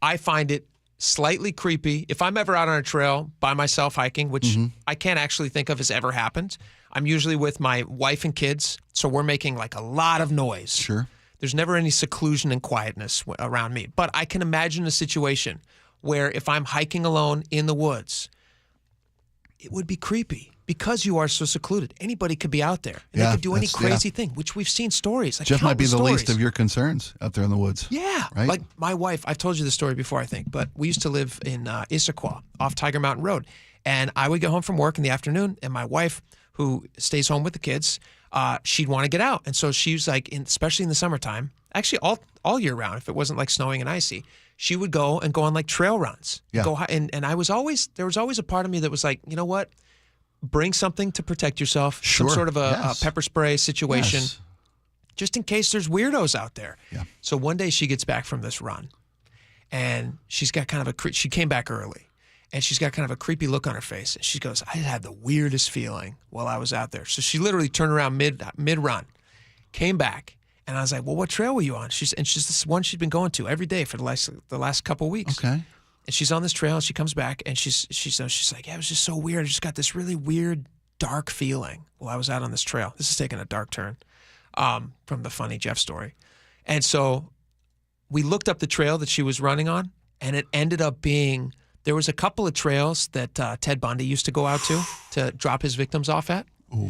I find it slightly creepy. If I'm ever out on a trail by myself hiking, which I can't actually think of has ever happened, I'm usually with my wife and kids, so we're making like a lot of noise. Sure. There's never any seclusion and quietness around me. But I can imagine a situation where if I'm hiking alone in the woods, it would be creepy because you are so secluded. Anybody could be out there, and they could do any crazy thing, which we've seen stories. Like Jeff might be the stories. least of your concerns out there in the woods. Yeah. Right? Like my wife, I've told you the story before, I think, but we used to live in Issaquah off Tiger Mountain Road. And I would get home from work in the afternoon, and my wife, who stays home with the kids, she'd want to get out. And so she was like, especially in the summertime, actually all year round, if it wasn't like snowing and icy, she would go on like trail runs. Yeah. And there was always a part of me that was like, you know what? Bring something to protect yourself, some sort of a pepper spray situation, just in case there's weirdos out there. Yeah. So one day she gets back from this run, and she's got kind of she came back early, and she's got kind of a creepy look on her face. And she goes, I had the weirdest feeling while I was out there. So she literally turned around mid-run, came back, and I was like, well, what trail were you on? She's this one she'd been going to every day for the last couple of weeks. Okay. And she's on this trail, and she comes back, and she's like, yeah, it was just so weird. I just got this really weird, dark feeling while I was out on this trail. This is taking a dark turn from the funny Jeff story. And so we looked up the trail that she was running on, and it ended up being, there was a couple of trails that Ted Bundy used to go out to drop his victims off at. Ooh.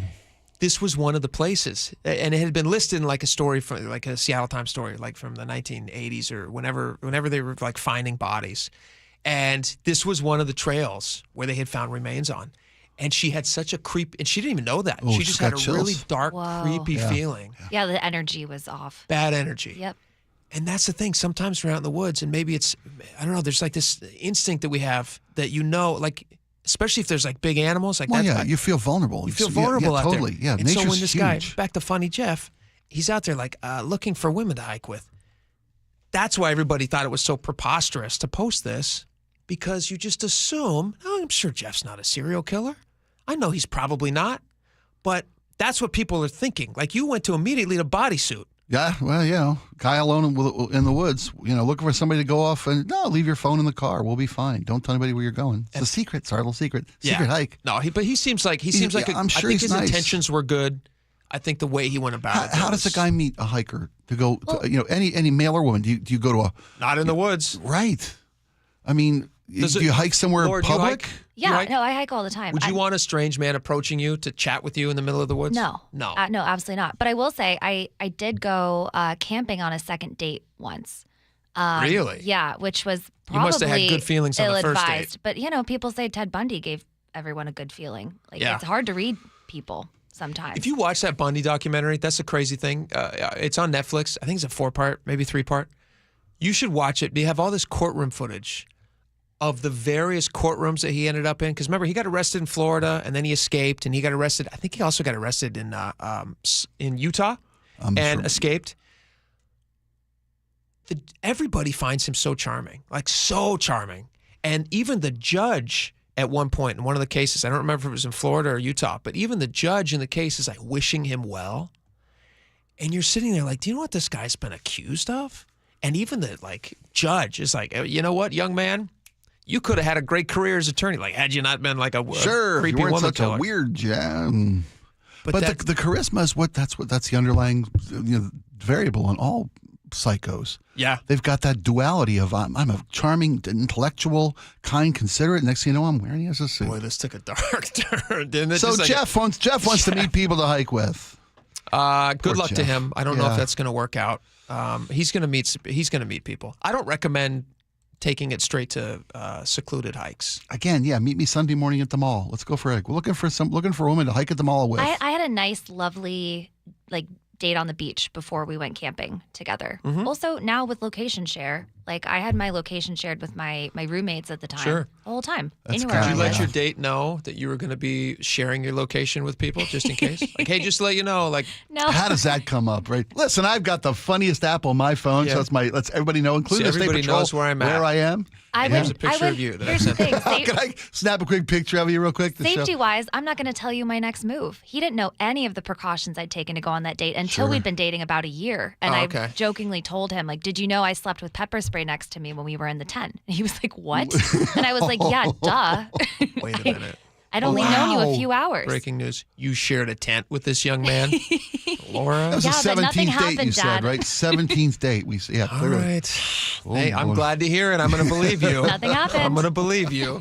This was one of the places, and it had been listed in like a story from like a Seattle Times story, like from the 1980s or whenever they were like finding bodies. And this was one of the trails where they had found remains on. And she had such a creep, and she didn't even know that. She just had a really dark, creepy feeling. Yeah, the energy was off. Bad energy. Yep. And that's the thing. Sometimes we're out in the woods, and maybe it's, I don't know, there's like this instinct that we have that like, especially if there's like big animals like that. Yeah, you feel vulnerable. You feel vulnerable out totally. there. Yeah, and nature's so when this huge. guy, back to funny Jeff, he's out there like looking for women to hike with. That's why everybody thought it was so preposterous to post this, because you just assume, oh, I'm sure Jeff's not a serial killer. I know he's probably not, but that's what people are thinking. Like, you went to immediately to bodysuit. Yeah, well, guy alone in the woods, looking for somebody to go off and, no, leave your phone in the car. We'll be fine. Don't tell anybody where you're going. It's a secret. It's our little secret. Secret hike. No, but he seems like I'm sure I think his nice. intentions were good. I think the way he went about it. How does a guy meet a hiker to go, any male or woman? Do you go to a... Not in the woods. Right. I mean, do you hike somewhere public? Yeah, no, I hike all the time. Would you want a strange man approaching you to chat with you in the middle of the woods? No. No, absolutely not. But I will say I did go camping on a second date once. Really? Yeah, which was probably You must have had good feelings on the first date. But, people say Ted Bundy gave everyone a good feeling. Like, Yeah. it's hard to read people sometimes. If you watch that Bundy documentary, that's the crazy thing. It's on Netflix. I think it's a 4-part, maybe 3-part. You should watch it. They have all this courtroom footage of the various courtrooms that he ended up in. Because remember, he got arrested in Florida, and then he escaped, and he got arrested. I think he also got arrested in Utah and escaped. Everybody finds him so charming, like so charming. And even the judge at one point in one of the cases, I don't remember if it was in Florida or Utah, but even the judge in the case is like wishing him well. And you're sitting there like, do you know what this guy's been accused of? And even the judge is like, you know what, young man? You could have had a great career as attorney. Like, had you not been like a creepy if you weren't woman such killer. a weird jam. But the charisma is that's the underlying variable in all psychos. Yeah. They've got that duality of I'm a charming, intellectual, kind, considerate. Next thing you know, I'm wearing as a suit. Boy, this took a dark turn, didn't it? So Just Jeff wants to meet people to hike with. Good luck to Jeff. him. I don't know if that's going to work out. He's going to meet people. I don't recommend taking it straight to secluded hikes. Again, meet me Sunday morning at the mall. Let's go for a hike. We're looking for a woman to hike at the mall with. I had a nice, lovely, date on the beach before we went camping together. Mm-hmm. Also, now with location share, I had my location shared with my roommates at the time. Sure. The whole time. That's Anywhere. Did you I let was. your date know that you were going to be sharing your location with people just in case? Hey, just to let you know, No. How does that come up, right? Listen, I've got the funniest app on my phone, so lets everybody know, including the State everybody Patrol, knows where I'm at. where I am. Here's a picture of you that I Here's the sent. thing. Can I snap a quick picture of you real quick? Safety-wise, I'm not going to tell you my next move. He didn't know any of the precautions I'd taken to go on that date until we'd been dating about a year. And I jokingly told him, did you know I slept with pepper spray next to me when we were in the tent? And he was like, what? And I was like, yeah, duh. Wait a minute. I'd only known you a few hours. Breaking news. You shared a tent with this young man, Laura? That was the but nothing 17th date, happened, you said, Dad. right? 17th date. All Clearly. right. Oh, Hey, I'm boy. glad to hear it. I'm going to believe you. Nothing happened. I'm going to believe you.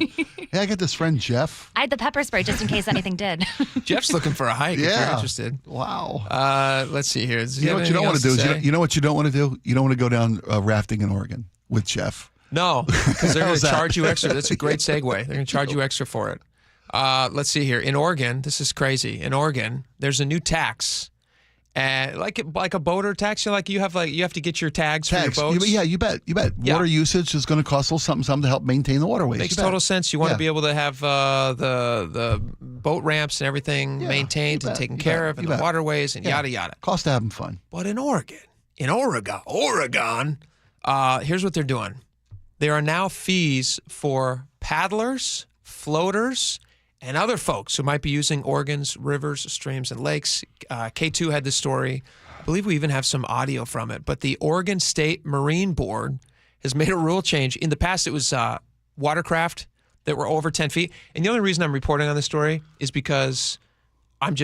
Hey, I got this friend, Jeff. I had the pepper spray just in case anything did. Jeff's looking for a hike if you're Yeah. interested. Wow. Let's see here. You know what you don't want to do? You know what you don't want to do? You don't want to go down rafting in Oregon with Jeff. No, because they're going How's to that? charge you extra. That's a great segue. They're going to charge you extra for it. Let's see here. In Oregon, this is crazy. In Oregon, there's a new tax, like a boater tax. You have to get your tags for your boats. You bet. Yeah. Water usage is going to cost a little something to help maintain the waterways. Makes You bet. total sense. You want to be able to have the boat ramps and everything maintained and taken care of, and the waterways and yada yada. Cost of having fun. But in Oregon, here's what they're doing. There are now fees for paddlers, floaters, and other folks who might be using Oregon's rivers, streams, and lakes. K2 had this story. I believe we even have some audio from it. But the Oregon State Marine Board has made a rule change. In the past, it was watercraft that were over 10 feet. And the only reason I'm reporting on this story is because I'm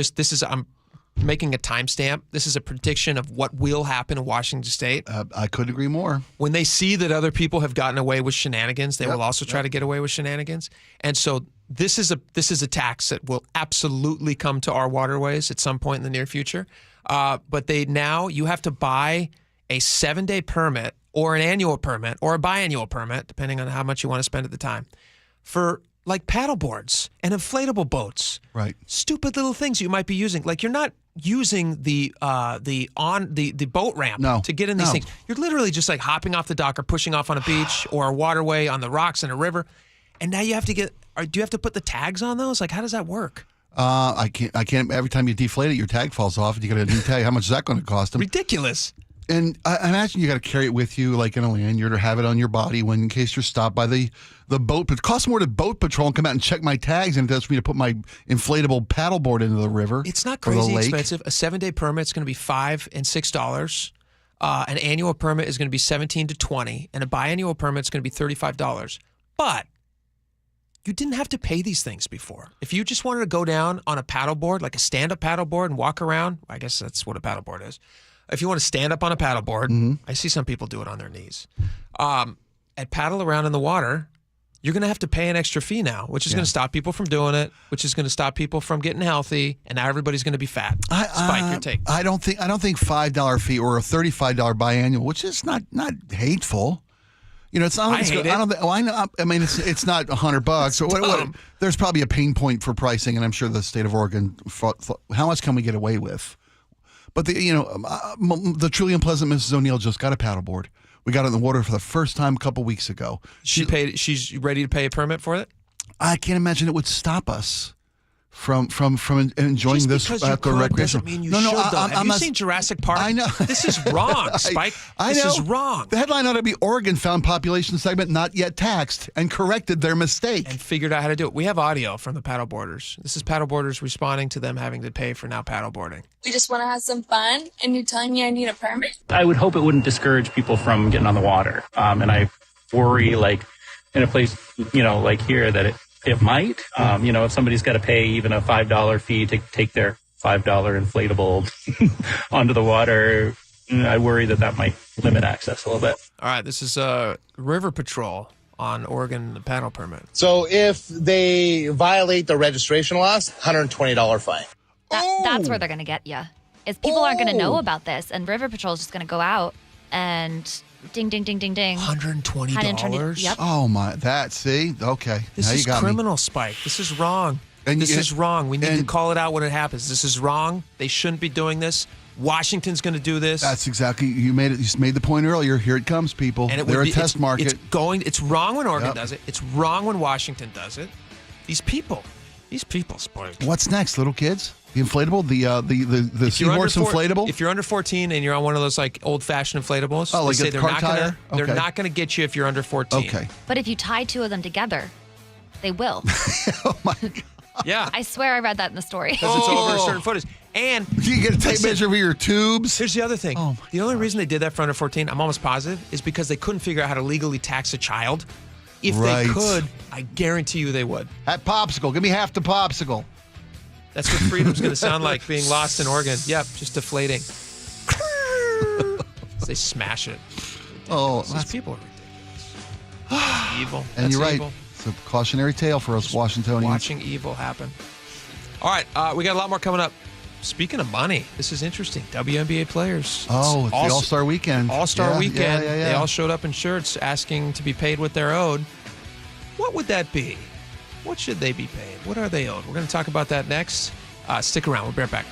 making a timestamp. This is a prediction of what will happen in Washington State. I couldn't agree more. When they see that other people have gotten away with shenanigans, they will also try to get away with shenanigans. And so this is a tax that will absolutely come to our waterways at some point in the near future. But you have to buy a 7-day permit or an annual permit or a biannual permit, depending on how much you want to spend at the time, for paddle boards and inflatable boats. Right. Stupid little things you might be using. You're not using the boat ramp to get in these things. You're literally just hopping off the dock or pushing off on a beach or a waterway on the rocks in a river. And now you have to do you have to put the tags on those? How does that work? I can't. Every time you deflate it, your tag falls off, and you got a new tag. How much is that going to cost them? Ridiculous. And I imagine you got to carry it with you, like in a lanyard, or have it on your body in case you're stopped by the boat. It costs more to boat patrol and come out and check my tags than it does for me to put my inflatable paddleboard into the river. It's not or the crazy lake. expensive. A 7-day permit is going to be $5 and $6. An annual permit is going to be $17 to $20, and a biannual permit is going to be $35. But you didn't have to pay these things before. If you just wanted to go down on a paddleboard, like a stand-up paddleboard, and walk around, I guess that's what a paddleboard is. If you want to stand up on a paddleboard, I see some people do it on their knees, and paddle around in the water, you're going to have to pay an extra fee now, which is going to stop people from doing it, which is going to stop people from getting healthy, and now everybody's going to be fat. Spike, your take. I don't think $5 fee or a $35 biannual, which is not hateful. You know, it's not. I hate it. I don't. I know. I mean, it's not $100. So what, there's probably a pain point for pricing, and I'm sure the state of Oregon. How much can we get away with? But the truly unpleasant Mrs. O'Neill just got a paddleboard. We got it in the water for the first time a couple weeks ago. She's ready to pay a permit for it? I can't imagine it would stop us from enjoying this at the recreational. Doesn't mean you should, though. Have you seen Jurassic Park? I know. This is wrong, Spike. This is wrong. The headline ought to be Oregon found population segment not yet taxed and corrected their mistake. And figured out how to do it. We have audio from the paddleboarders. This is paddleboarders responding to them having to pay for now paddleboarding. We just want to have some fun, and you're telling me I need a permit? I would hope it wouldn't discourage people from getting on the water. And I worry, like, in a place, like here, that it might. If somebody's got to pay even a $5 fee to take their $5 inflatable onto the water, I worry that might limit access a little bit. All right, this is River Patrol on Oregon paddle permit. So if they violate the registration laws, $120 fine. That's where they're going to get you. Is people aren't going to know about this, and River Patrol is just going to go out and ding, ding, ding, ding, ding. $120? Yep. Oh, my. See? Okay. This now is you got criminal, me. Spike. This is wrong. This is wrong. We need to call it out when it happens. This is wrong. They shouldn't be doing this. Washington's going to do this. That's exactly, you made the point earlier. Here it comes, people. And they're a test market. It's wrong when Oregon does it. It's wrong when Washington does it. These people, Spike. What's next, little kids? The inflatable, the seahorse inflatable. If you're under 14 and you're on one of those like old-fashioned inflatables, like they say a they're car not tire? They're not going to get you if you're under 14. Okay. But if you tie two of them together, they will. Oh my God. Yeah. I swear I read that in the story. Because it's over a certain footage. And you get a tape measure for your tubes. Here's the other thing. The only reason they did that for under 14, I'm almost positive, is because they couldn't figure out how to legally tax a child. If they could, I guarantee you they would. That popsicle. Give me half the popsicle. That's what freedom's going to sound like being lost in Oregon. Yep, just deflating. They smash it. These people are ridiculous. Evil. And That's you're right. Evil. It's a cautionary tale for us Washingtonians. Watching evil happen. All right, we got a lot more coming up. Speaking of money, this is interesting. WNBA players. Oh, it's the All-Star Weekend. All-Star Weekend. Yeah. They all showed up in shirts asking to be paid what they're owed. What would that be? What should they be paid? What are they owed? We're going to talk about that next. Stick around. We'll be right back.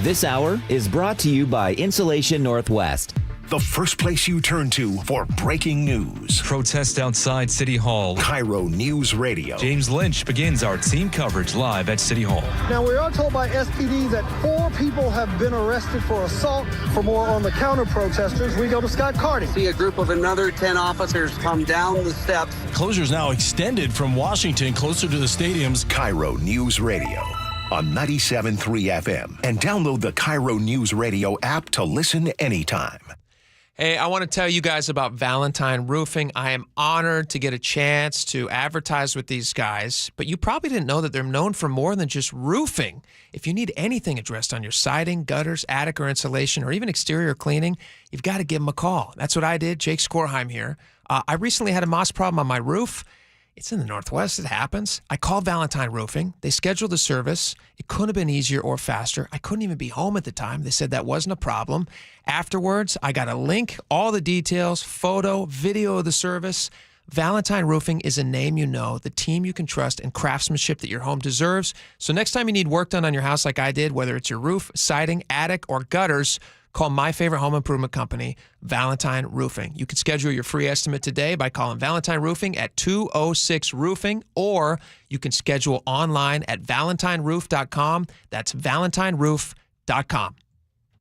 This hour is brought to you by Insulation Northwest. The first place you turn to for breaking news. Protest outside City Hall. KIRO News Radio. James Lynch begins our team coverage live at City Hall. Now, we are told by SPD that 4 people have been arrested for assault. For more on the counter protesters, we go to Scott Carty. See a group of another 10 officers come down the steps. Closures now extended from Washington closer to the stadiums. KIRO News Radio on 97.3 FM. And download the KIRO News Radio app to listen anytime. Hey, I want to tell you guys about Valentine Roofing. I am honored to get a chance to advertise with these guys, but you probably didn't know that they're known for more than just roofing. If you need anything addressed on your siding, gutters, attic, or insulation, or even exterior cleaning, you've got to give them a call. That's what I did. Jake Skorheim here. I recently had a moss problem on my roof. It's in the Northwest. It happens. I called Valentine Roofing. They scheduled the service. It couldn't have been easier or faster. I couldn't even be home at the time. They said that wasn't a problem. Afterwards, I got a link, all the details, photo, video of the service. Valentine Roofing is a name you know, the team you can trust, and craftsmanship that your home deserves. So next time you need work done on your house like I did, whether it's your roof, siding, attic, or gutters, call my favorite home improvement company, Valentine Roofing. You can schedule your free estimate today by calling Valentine Roofing at 206-ROOFING, or you can schedule online at valentineroof.com. That's valentineroof.com.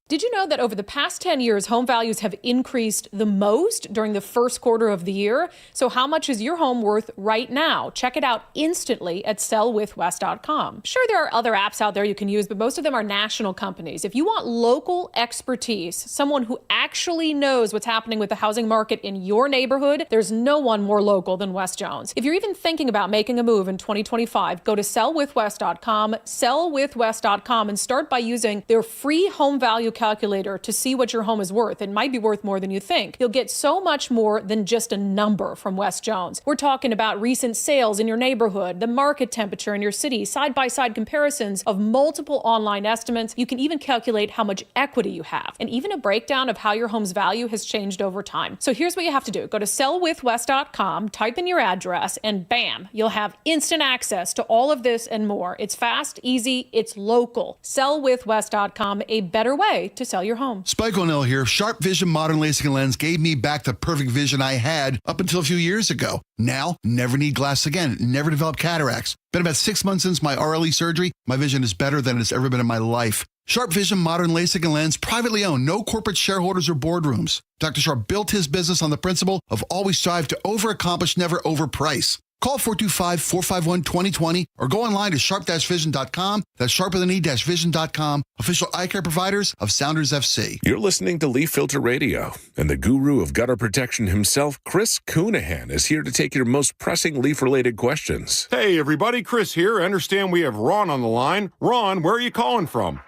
Did you know that over the past 10 years, home values have increased the most during the first quarter of the year? So how much is your home worth right now? Check it out instantly at sellwithwest.com. Sure, there are other apps out there you can use, but most of them are national companies. If you want local expertise, someone who actually knows what's happening with the housing market in your neighborhood, there's no one more local than Wes Jones. If you're even thinking about making a move in 2025, go to sellwithwest.com, sellwithwest.com, and start by using their free home value calculator to see what your home is worth. It might be worth more than you think. You'll get so much more than just a number from Wes Jones. We're talking about recent sales in your neighborhood, the market temperature in your city, side-by-side comparisons of multiple online estimates. You can even calculate how much equity you have, and even a breakdown of how your home's value has changed over time. So here's what you have to do. Go to sellwithwest.com, type in your address, and bam, you'll have instant access to all of this and more. It's fast, easy, it's local. Sellwithwest.com, a better way to sell your home. Spike O'Neill here. Sharp Vision Modern LASIK and Lens gave me back the perfect vision I had up until a few years ago. Now, never need glasses again. Never develop cataracts. Been about 6 months since my RLE surgery. My vision is better than it's ever been in my life. Sharp Vision Modern LASIK and Lens, privately owned, no corporate shareholders or boardrooms. Dr. Sharp built his business on the principle of always strive to overaccomplish, never overprice. Call 425-451-2020 or go online to sharp-vision.com. That's sharp-vision.com. Official eye care providers of Sounders FC. You're listening to Leaf Filter Radio, and the guru of gutter protection himself, Chris Coonahan, is here to take your most pressing leaf-related questions. Hey, everybody. Chris here. I understand we have Ron on the line. Ron, where are you calling from?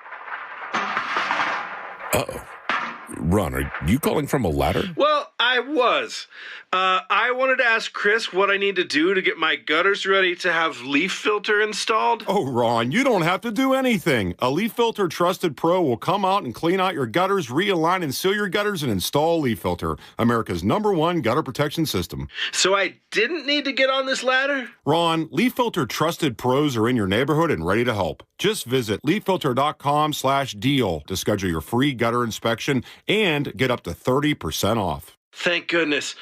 Uh-oh. Ron, are you calling from a ladder? Well, I was. I wanted to ask Chris what I need to do to get my gutters ready to have leaf filter installed. Oh, Ron, you don't have to do anything. A Leaf Filter Trusted Pro will come out and clean out your gutters, realign and seal your gutters, and install Leaf Filter, America's #1 gutter protection system. So I didn't need to get on this ladder? Ron, Leaf Filter Trusted Pros are in your neighborhood and ready to help. Just visit leaffilter.com/deal to schedule your free gutter inspection and get up to 30% off. Thank goodness.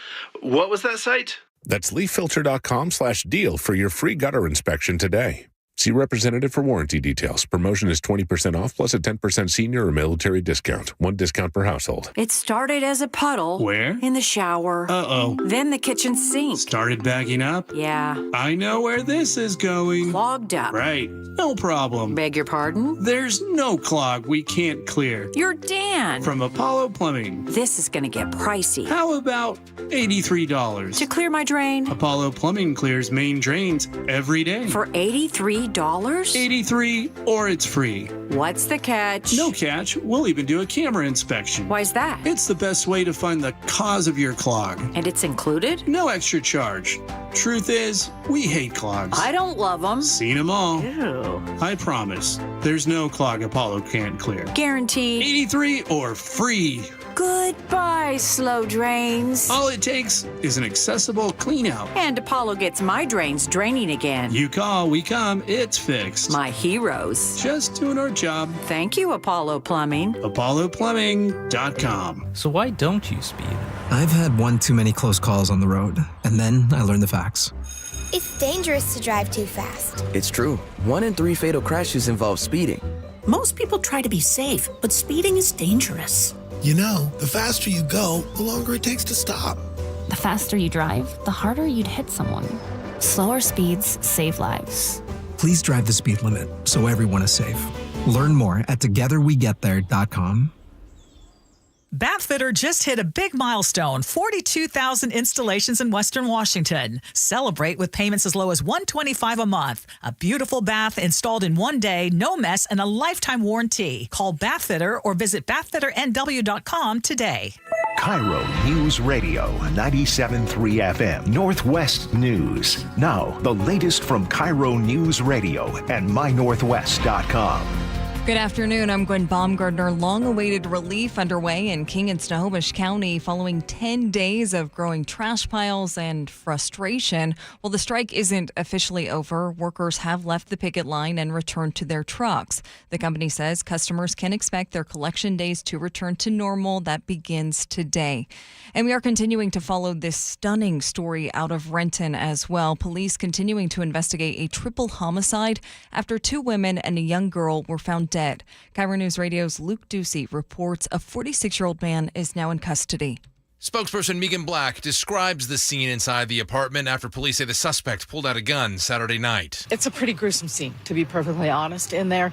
What was that site? That's leaffilter.com/deal for your free gutter inspection today. See representative for warranty details. Promotion is 20% off plus a 10% senior or military discount. One discount per household. It started as a puddle. Where? In the shower. Uh-oh. Then the kitchen sink. Started backing up? Yeah. I know where this is going. Clogged up. Right. No problem. Beg your pardon? There's no clog we can't clear. You're Dan. From Apollo Plumbing. This is going to get pricey. How about $83? To clear my drain? Apollo Plumbing clears main drains every day. For $83? $83 or it's free. What's the catch? No catch. We'll even do a camera inspection. Why's that? It's the best way to find the cause of your clog. And it's included? No extra charge. Truth is, we hate clogs. I don't love them. Seen them all. Ew. I promise, there's no clog Apollo can't clear. Guaranteed. 83 or free. Goodbye, slow drains. All it takes is an accessible clean out. And Apollo gets my drains draining again. You call, we come, it's fixed. My heroes. Just doing our job. Thank you, Apollo Plumbing. ApolloPlumbing.com. So why don't you speed? I've had one too many close calls on the road, and then I learned the facts. It's dangerous to drive too fast. It's true. 1 in 3 fatal crashes involve speeding. Most people try to be safe, but speeding is dangerous. You know, the faster you go, the longer it takes to stop. The faster you drive, the harder you'd hit someone. Slower speeds save lives. Please drive the speed limit so everyone is safe. Learn more at togetherwegetthere.com. Bathfitter just hit a big milestone, 42,000 installations in Western Washington. Celebrate with payments as low as $125 a month. A beautiful bath installed in one day, no mess, and a lifetime warranty. Call Bathfitter or visit bathfitternw.com today. KIRO Newsradio 97.3 FM, Northwest News. Now, the latest from KIRO Newsradio and mynorthwest.com. Good afternoon. I'm Gwen Baumgartner. Long-awaited relief underway in King and Snohomish County following 10 days of growing trash piles and frustration. While the strike isn't officially over, workers have left the picket line and returned to their trucks. The company says customers can expect their collection days to return to normal. That begins today. And we are continuing to follow this stunning story out of Renton as well. Police continuing to investigate a triple homicide after 2 women and a young girl were found dead. KIRO News Radio's Luke Ducey reports a 46-year-old man is now in custody. Spokesperson Megan Black describes the scene inside the apartment after police say the suspect pulled out a gun Saturday night. It's a pretty gruesome scene, to be perfectly honest, in there.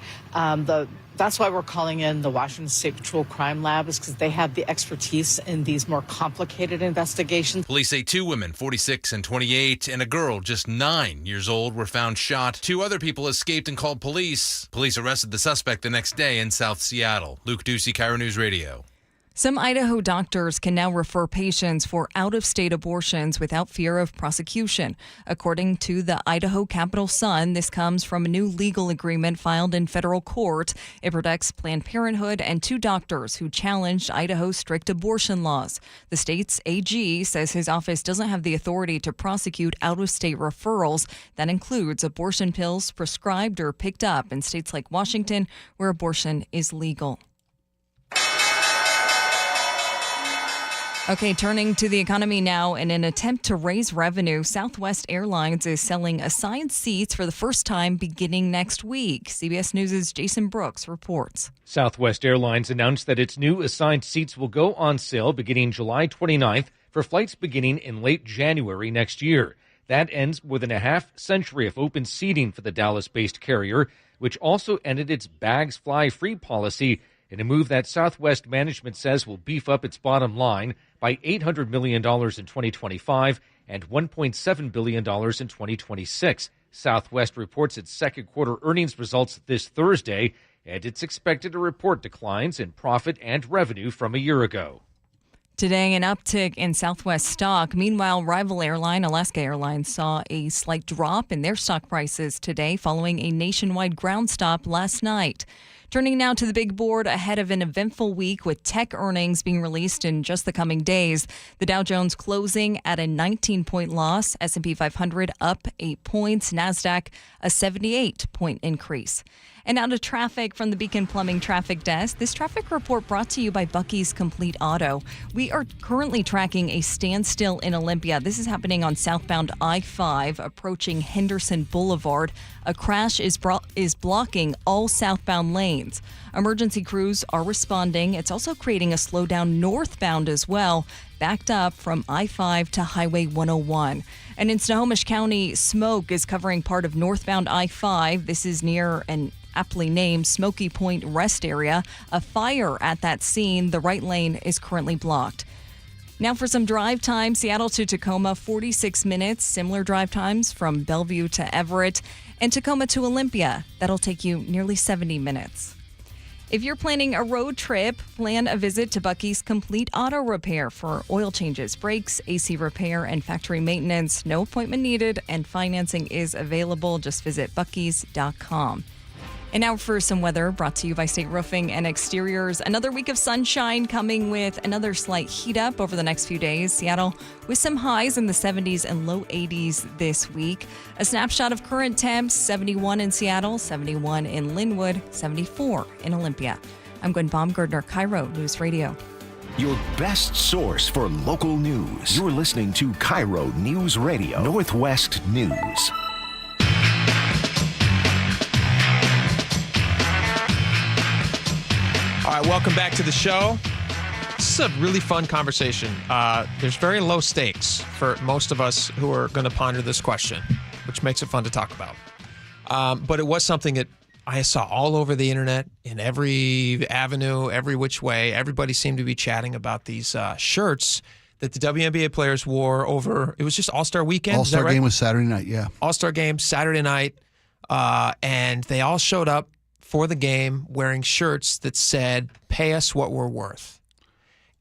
That's why we're calling in the Washington State Patrol Crime Lab, is because they have the expertise in these more complicated investigations. Police say 2 women, 46 and 28, and a girl just 9 years old were found shot. 2 other people escaped and called police. Police arrested the suspect the next day in South Seattle. Luke Ducey, KIRO News Radio. Some Idaho doctors can now refer patients for out-of-state abortions without fear of prosecution. According to the Idaho Capital Sun, this comes from a new legal agreement filed in federal court. It protects Planned Parenthood and 2 doctors who challenged Idaho's strict abortion laws. The state's AG says his office doesn't have the authority to prosecute out-of-state referrals. That includes abortion pills prescribed or picked up in states like Washington, where abortion is legal. Okay, turning to the economy now. In an attempt to raise revenue, Southwest Airlines is selling assigned seats for the first time beginning next week. CBS News' Jason Brooks reports. Southwest Airlines announced that its new assigned seats will go on sale beginning July 29th for flights beginning in late January next year. That ends more than a half-century of open seating for the Dallas-based carrier, which also ended its bags fly free policy in a move that Southwest management says will beef up its bottom line by $800 million in 2025 and $1.7 billion in 2026. Southwest reports its second quarter earnings results this Thursday, and it's expected to report declines in profit and revenue from a year ago. Today, an uptick in Southwest stock. Meanwhile, rival airline Alaska Airlines saw a slight drop in their stock prices today following a nationwide ground stop last night. Turning now to the big board ahead of an eventful week with tech earnings being released in just the coming days. The Dow Jones closing at a 19-point loss, S&P 500 up 8 points, NASDAQ a 78-point increase. And now to traffic from the Beacon Plumbing Traffic Desk. This traffic report brought to you by Bucky's Complete Auto. We are currently tracking a standstill in Olympia. This is happening on southbound I-5 approaching Henderson Boulevard. A crash is blocking all southbound lanes. Emergency crews are responding. It's also creating a slowdown northbound as well, backed up from I-5 to Highway 101. And in Snohomish County, smoke is covering part of northbound I-5. This is near an aptly named Smoky Point rest area. A fire at that scene. The right lane is currently blocked. Now for some drive time. Seattle to Tacoma, 46 minutes. Similar drive times from Bellevue to Everett. And Tacoma to Olympia. That'll take you nearly 70 minutes. If you're planning a road trip, plan a visit to Bucky's Complete Auto Repair for oil changes, brakes, AC repair, and factory maintenance. No appointment needed, and financing is available. Just visit buckys.com. And now for some weather brought to you by State Roofing and Exteriors. Another week of sunshine coming with another slight heat up over the next few days. Seattle with some highs in the 70s and low 80s this week. A snapshot of current temps, 71 in Seattle, 71 in Linwood, 74 in Olympia. I'm Gwen Baumgartner, KIRO News Radio. Your best source for local news. You're listening to KIRO News Radio, Northwest News. All right, welcome back to the show. This is a really fun conversation. There's very low stakes for most of us who are going to ponder this question, which makes it fun to talk about. But it was something that I saw all over the internet, in every avenue, every which way. Everybody seemed to be chatting about these shirts that the WNBA players wore over, it was just All-Star Weekend. All-Star game was Saturday night, yeah. All-Star game, Saturday night. And they all showed up for the game wearing shirts that said, "Pay us what we're worth."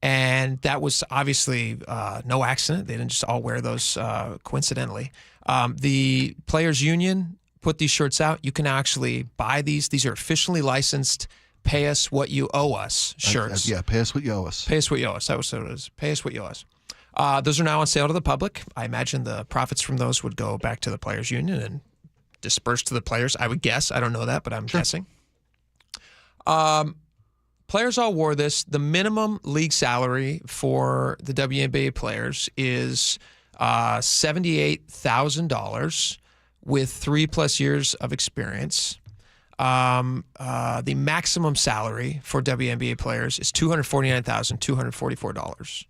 And that was obviously no accident. They didn't just all wear those coincidentally. The Players Union put these shirts out, you can actually buy these. These are officially licensed pay us what you owe us shirts. Yeah, pay us what you owe us. Pay us what you owe us. That was what it is. Pay us what you owe us. Those are now on sale to the public. I imagine the profits from those would go back to the Players Union and disperse to the players. I would guess. I don't know that, but I'm guessing. Players all wore this. The minimum league salary for the WNBA players is $78,000 with 3+ years of experience. The maximum salary for WNBA players is $249,244.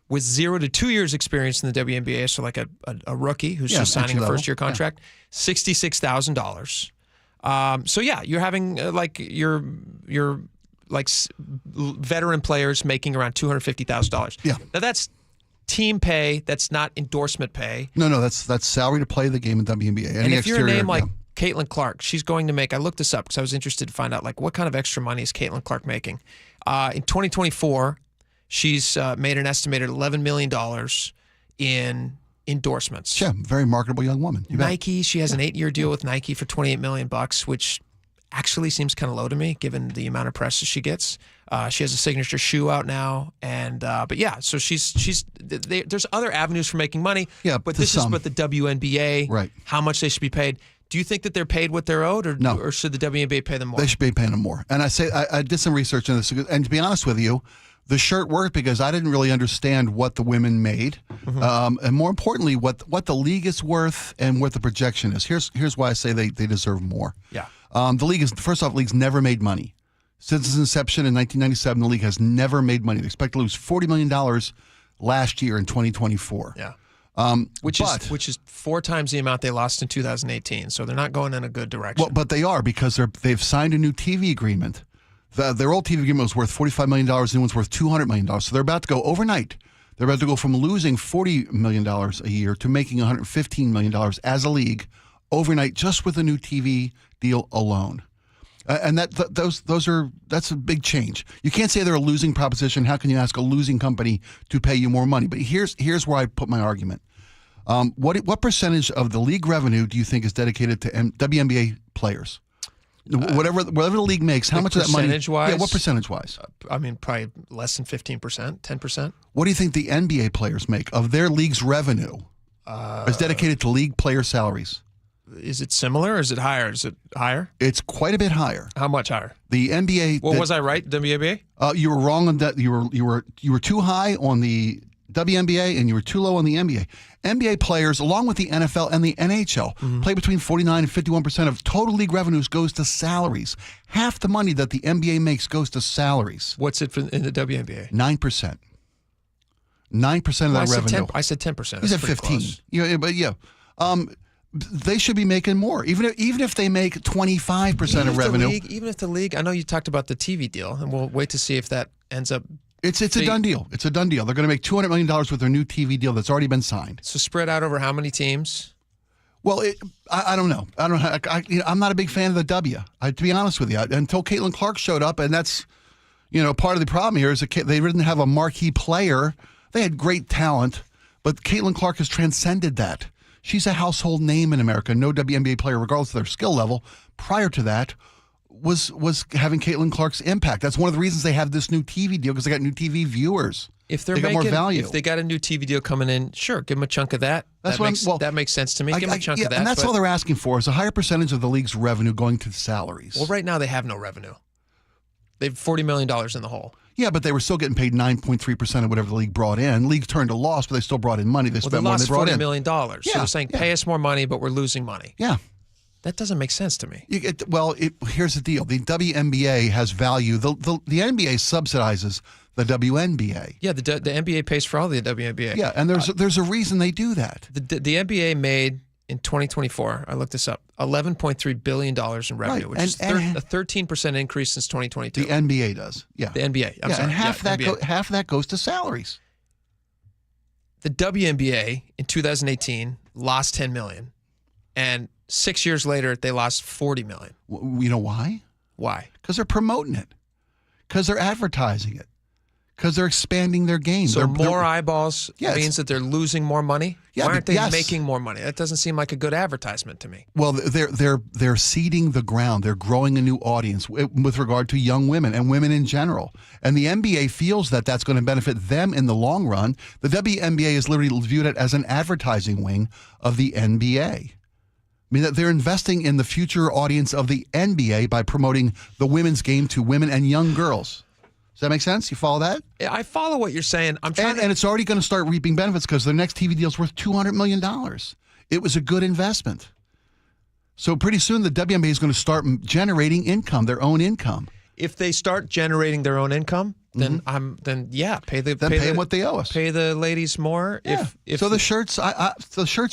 With 0 to 2 years experience in the WNBA, so like a rookie who's just signing a first-year contract, $66,000. So yeah, you're having your veteran players making around $250,000. Yeah. Now that's team pay. That's not endorsement pay. No, that's salary to play the game in WNBA. And if you're a name like Caitlin Clark, she's going to make, I looked this up because I was interested to find out what kind of extra money is Caitlin Clark making. In 2024, she's made an estimated $11 million in endorsements. Yeah, very marketable young woman. Nike, she has an 8-year deal with Nike for $28 million, which actually seems kind of low to me given the amount of press she gets. She has a signature shoe out now, and but yeah, so there's other avenues for making money. Yeah, but this is what the WNBA, right? How much they should be paid. Do you think that they're paid what they're owed, or should the WNBA pay them more? They should be paying them more. And I did some research on this, and to be honest with you, the shirt worked because I didn't really understand what the women made, and more importantly, what the league is worth and what the projection is. Here's why I say they deserve more. Yeah. The league's never made money. Since its inception in 1997, the league has never made money. They expect to lose $40 million last year in 2024. Yeah. Which is 4 times the amount they lost in 2018. So they're not going in a good direction. Well, but they are, because they've signed a new TV agreement. Their old TV agreement was worth $45 million. The new one's worth $200 million. So they're about to go overnight. They're about to go from losing $40 million a year to making $115 million as a league overnight, just with a new TV deal alone. And that's a big change. You can't say they're a losing proposition. How can you ask a losing company to pay you more money? But here's where I put my argument. What percentage of the league revenue do you think is dedicated to WNBA players? Whatever the league makes, how much of that money? Percentage-wise? Yeah, what percentage-wise? I mean, probably less than 15%, 10%. What do you think the NBA players make of their league's revenue is dedicated to league player salaries? Is it similar or is it higher? Is it higher? It's quite a bit higher. How much higher? The NBA. Well, was I right? WNBA? You were wrong on that. You were too high on the WNBA and you were too low on the NBA. NBA players, along with the NFL and the NHL, play between 49 and 51% of total league revenues goes to salaries. Half the money that the NBA makes goes to salaries. What's it in the WNBA? 9%. 9% of that revenue. I said 10%. You said 15. Yeah, but yeah. They should be making more, even if they make 25% of revenue. Even if the league, I know you talked about the TV deal, and we'll wait to see if that ends up. It's a done deal. It's a done deal. They're going to make $200 million with their new TV deal that's already been signed. So spread out over how many teams? Well, I don't know. I'm not a big fan of the W. To be honest with you, until Caitlin Clark showed up, and that's part of the problem here is that they didn't have a marquee player. They had great talent, but Caitlin Clark has transcended that. She's a household name in America. No WNBA player, regardless of their skill level, prior to that, was having Caitlin Clark's impact. That's one of the reasons they have this new TV deal, because they got new TV viewers. If they got more value. If they got a new TV deal coming in, sure, give them a chunk of that. That makes sense to me. Give them a chunk of that. And that's all they're asking for is a higher percentage of the league's revenue going to salaries. Well, right now they have no revenue. They have $40 million in the hole. Yeah, but they were still getting paid 9.3% of whatever the league brought in. League turned a loss, but they still brought in money. They spent more than they brought in. $40 million. So they're saying, pay us more money, but we're losing money. Yeah. That doesn't make sense to me. Here's the deal. The WNBA has value. The NBA subsidizes the WNBA. Yeah, the NBA pays for all the WNBA. Yeah, and there's a reason they do that. The NBA made, in 2024, I looked this up, $11.3 billion in revenue, which is a 13% increase since 2022. The NBA does, yeah. The NBA, I'm sorry. And half of that goes to salaries. The WNBA in 2018 lost $10 million, and 6 years later they lost $40 million. You know why? Why? Because they're promoting it. Because they're advertising it. Because they're expanding their game. So they're more eyeballs means that they're losing more money? Yeah, Why aren't they yes. making more money? That doesn't seem like a good advertisement to me. Well, they're seeding the ground. They're growing a new audience with regard to young women and women in general. And the NBA feels that that's going to benefit them in the long run. The WNBA is literally viewed as an advertising wing of the NBA. I mean, that they're investing in the future audience of the NBA by promoting the women's game to women and young girls. Does that make sense? You follow that? Yeah, I follow what you're saying. I'm trying and it's already going to start reaping benefits because their next TV deal is worth $200 million. It was a good investment. So pretty soon the WNBA is going to start generating income, their own income. If they start generating their own income, then pay them what they owe us. Pay the ladies more. Yeah. If so the shirts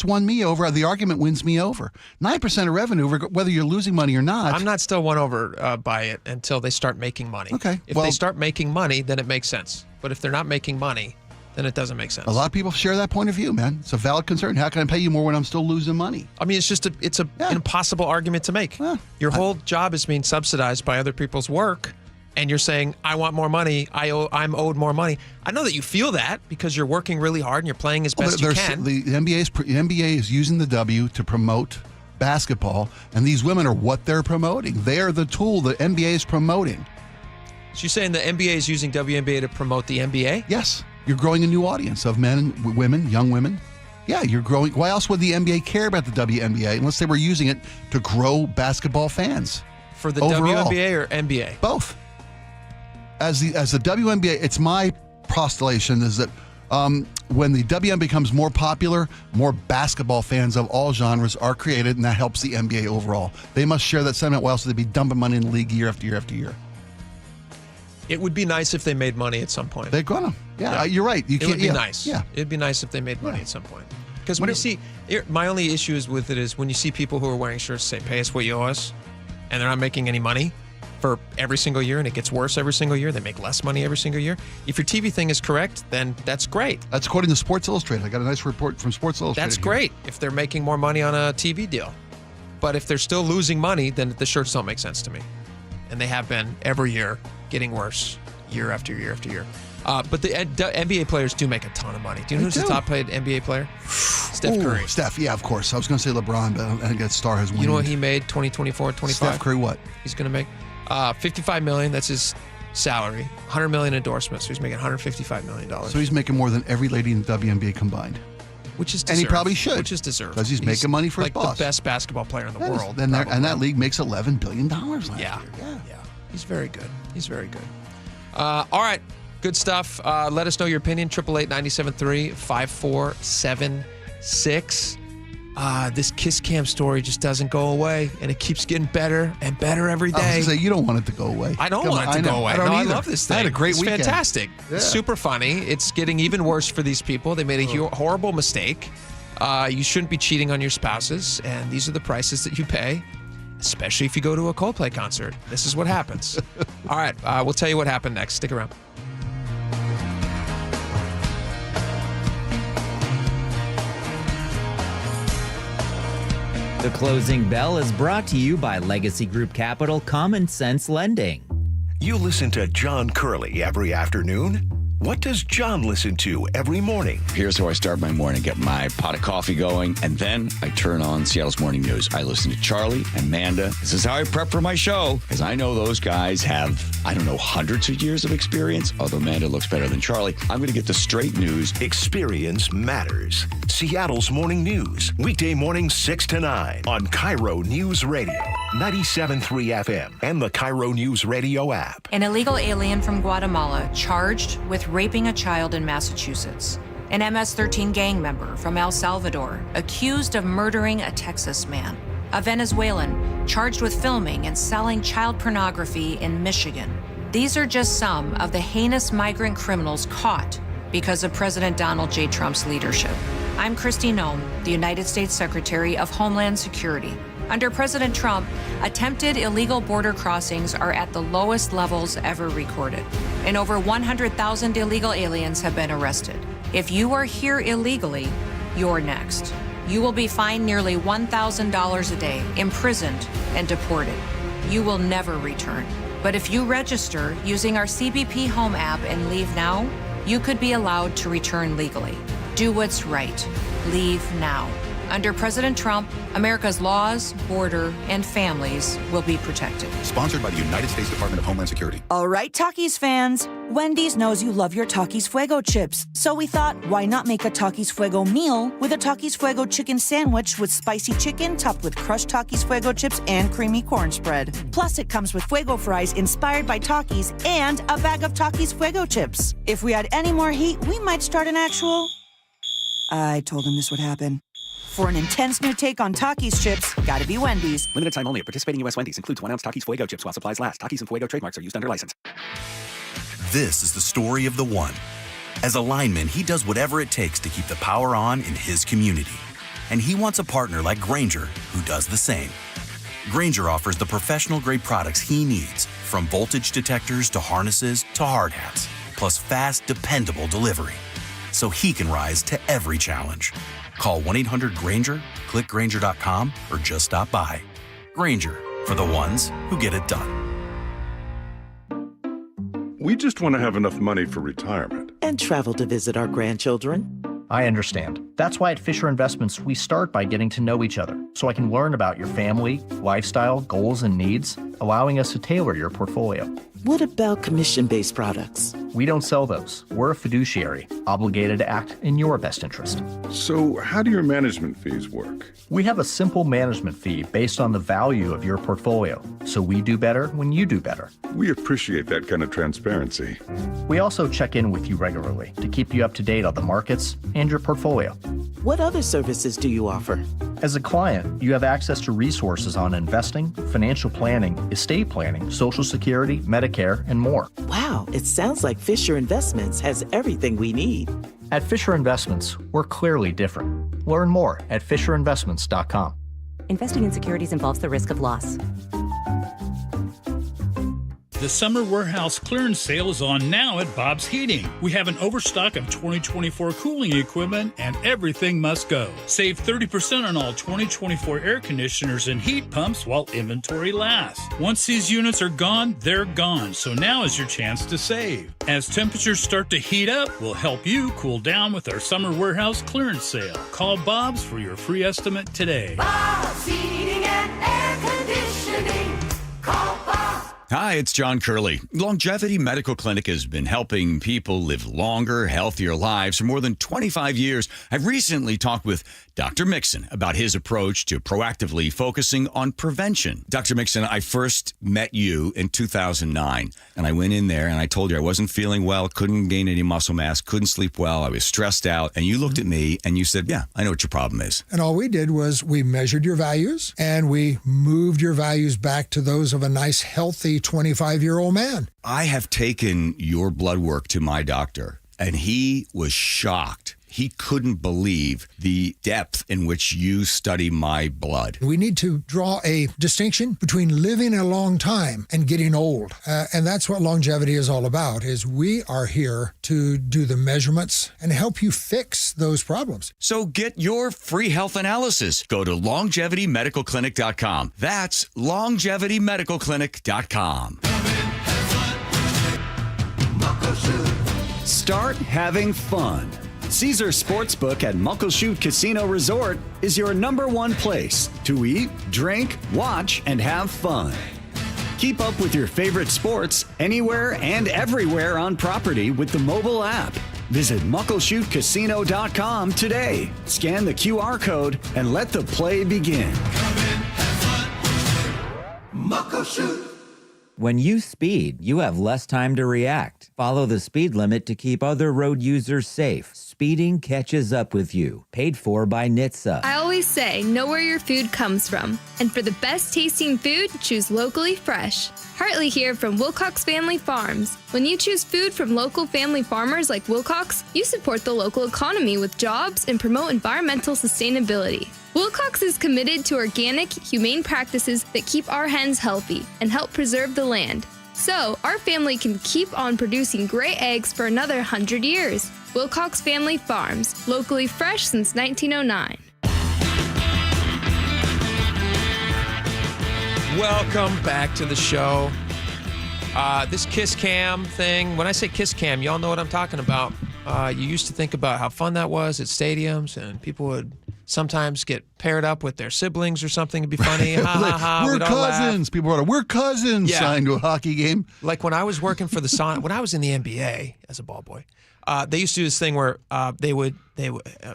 won me over. The argument wins me over. 9% of revenue, whether you're losing money or not. I'm not still won over by it until they start making money. Okay. If they start making money, then it makes sense. But if they're not making money, then it doesn't make sense. A lot of people share that point of view, man. It's a valid concern. How can I pay you more when I'm still losing money? I mean, it's an impossible argument to make. Your whole job is being subsidized by other people's work. And you're saying, I want more money, I'm owed more money. I know that you feel that because you're working really hard and you're playing as best you can. The NBA is using the W to promote basketball, and these women are what they're promoting. They are the tool the NBA is promoting. So you're saying the NBA is using WNBA to promote the NBA? Yes. You're growing a new audience of men and women, young women. Yeah, you're growing. Why else would the NBA care about the WNBA unless they were using it to grow basketball fans? For the overall. WNBA or NBA? Both. As the WNBA, it's my postulation is that when the WNBA becomes more popular, more basketball fans of all genres are created, and that helps the NBA overall. They must share that sentiment. Why else would they be dumping money in the league year after year after year? It would be nice if they made money at some point. They're gonna. Yeah, you're right. It would be nice. Yeah, it'd be nice if they made money at some point. Because when you see, my only issue is with it is when you see people who are wearing shirts say, "Pay us what you owe us," and they're not making any money for every single year, and it gets worse every single year. They make less money every single year. If your TV thing is correct, then that's great. That's according to Sports Illustrated. I got a nice report from Sports Illustrated. That's great if they're making more money on a TV deal. But if they're still losing money, then the shirts don't make sense to me. And they have been every year, getting worse year after year after year. But the NBA players do make a ton of money. Do you know who's the top paid NBA player? Steph Curry. Steph, yeah, of course. I was going to say LeBron, but I think that star has won. You know what he made 2024, 25? Steph Curry what? He's going to make $55 million. That's his salary. $100 million endorsements. So he's making $155 million. So he's making more than every lady in the WNBA combined. Which is deserved. And he probably should. Which is deserved. Because he's making money for his boss. Like the best basketball player in the world. And that league makes $11 billion last year. Yeah. He's very good. He's very good. All right. Good stuff. Let us know your opinion. 888-973-5476. This Kiss Cam story just doesn't go away, and it keeps getting better and better every day. I was going to say, you don't want it to go away. I don't want it to go away. I love this thing. I had a great weekend. It's fantastic. Yeah. It's super funny. It's getting even worse for these people. They made a horrible mistake. You shouldn't be cheating on your spouses, and these are the prices that you pay, especially if you go to a Coldplay concert. This is what happens. All right. We'll tell you what happened next. Stick around. The Closing Bell is brought to you by Legacy Group Capital Common Sense Lending. You listen to John Curley every afternoon. What does John listen to every morning? Here's how I start my morning. Get my pot of coffee going, and then I turn on Seattle's Morning News. I listen to Charlie and Amanda. This is how I prep for my show, because I know those guys have, hundreds of years of experience, although Amanda looks better than Charlie. I'm going to get the straight news. Experience matters. Seattle's Morning News, weekday mornings 6 to 9 on KIRO Newsradio, 97.3 FM, and the KIRO Newsradio app. An illegal alien from Guatemala charged with raping a child in Massachusetts. An MS-13 gang member from El Salvador accused of murdering a Texas man. A Venezuelan charged with filming and selling child pornography in Michigan. These are just some of the heinous migrant criminals caught because of President Donald J. Trump's leadership. I'm Kristi Noem, the United States Secretary of Homeland Security. Under President Trump, attempted illegal border crossings are at the lowest levels ever recorded, and over 100,000 illegal aliens have been arrested. If you are here illegally, you're next. You will be fined nearly $1,000 a day, imprisoned, and deported. You will never return. But if you register using our CBP Home app and leave now, you could be allowed to return legally. Do what's right. Leave now. Under President Trump, America's laws, border, and families will be protected. Sponsored by the United States Department of Homeland Security. All right, Takis fans. Wendy's knows you love your Takis Fuego chips. So we thought, why not make a Takis Fuego meal with a Takis Fuego chicken sandwich with spicy chicken topped with crushed Takis Fuego chips and creamy corn spread. Plus, it comes with Fuego fries inspired by Takis and a bag of Takis Fuego chips. If we had any more heat, we might start an actual... I told him this would happen. For an intense new take on Takis chips, gotta be Wendy's. Limited time only at participating U.S. Wendy's. Includes 1 ounce Takis Fuego chips while supplies last. Takis and Fuego trademarks are used under license. This is the story of the one. As a lineman, he does whatever it takes to keep the power on in his community. And he wants a partner like Grainger who does the same. Grainger offers the professional-grade products he needs, from voltage detectors to harnesses to hard hats, plus fast, dependable delivery, so he can rise to every challenge. Call 1-800-GRAINGER, click Grainger.com, or just stop by. Grainger, for the ones who get it done. We just want to have enough money for retirement. And travel to visit our grandchildren. I understand. That's why at Fisher Investments, we start by getting to know each other, so I can learn about your family, lifestyle, goals, and needs, allowing us to tailor your portfolio. What about commission-based products? We don't sell those. We're a fiduciary, obligated to act in your best interest. So how do your management fees work? We have a simple management fee based on the value of your portfolio, so we do better when you do better. We appreciate that kind of transparency. We also check in with you regularly to keep you up to date on the markets and your portfolio. What other services do you offer? As a client, you have access to resources on investing, financial planning, estate planning, Social Security, Medicare, and more. Wow, it sounds like Fisher Investments has everything we need. At Fisher Investments, we're clearly different. Learn more at FisherInvestments.com. Investing in securities involves the risk of loss. The summer warehouse clearance sale is on now at Bob's Heating. We have an overstock of 2024 cooling equipment and everything must go. Save 30% on all 2024 air conditioners and heat pumps while inventory lasts. Once these units are gone, they're gone. So now is your chance to save. As temperatures start to heat up, we'll help you cool down with our summer warehouse clearance sale. Call Bob's for your free estimate today. Bob's Heating and Air Conditioning. Call Bob. Hi, it's John Curley. Longevity Medical Clinic has been helping people live longer, healthier lives for more than 25 years. I've recently talked with Dr. Mixon about his approach to proactively focusing on prevention. Dr. Mixon, I first met you in 2009, and I went in there and I told you I wasn't feeling well, couldn't gain any muscle mass, couldn't sleep well, I was stressed out, and you looked at me and you said, yeah, I know what your problem is. And all we did was we measured your values and we moved your values back to those of a nice, healthy 25-year-old man. I have taken your blood work to my doctor, and he was shocked. He couldn't believe the depth in which you study my blood. We need to draw a distinction between living a long time and getting old. And that's what longevity is all about, is we are here to do the measurements and help you fix those problems. So get your free health analysis. Go to longevitymedicalclinic.com. That's longevitymedicalclinic.com. Start having fun. Caesars Sportsbook at Muckleshoot Casino Resort is your #1 place to eat, drink, watch, and have fun. Keep up with your favorite sports anywhere and everywhere on property with the mobile app. Visit muckleshootcasino.com today. Scan the QR code and let the play begin. Muckleshoot. When you speed, you have less time to react. Follow the speed limit to keep other road users safe. Speeding catches up with you. Paid for by NHTSA. I always say, know where your food comes from. And for the best tasting food, choose locally fresh. Hartley here from Wilcox Family Farms. When you choose food from local family farmers like Wilcox, you support the local economy with jobs and promote environmental sustainability. Wilcox is committed to organic, humane practices that keep our hens healthy and help preserve the land. So, our family can keep on producing great eggs for another 100 years. Wilcox Family Farms, locally fresh since 1909. Welcome back to the show. This kiss cam thing, when I say kiss cam, y'all know what I'm talking about. You used to think about how fun that was at stadiums, and people would sometimes get paired up with their siblings or something. It'd be funny. We're cousins. People wrote, "We're cousins," signed to a hockey game. Like when I was working for the when I was in the NBA as a ball boy, they used to do this thing where they would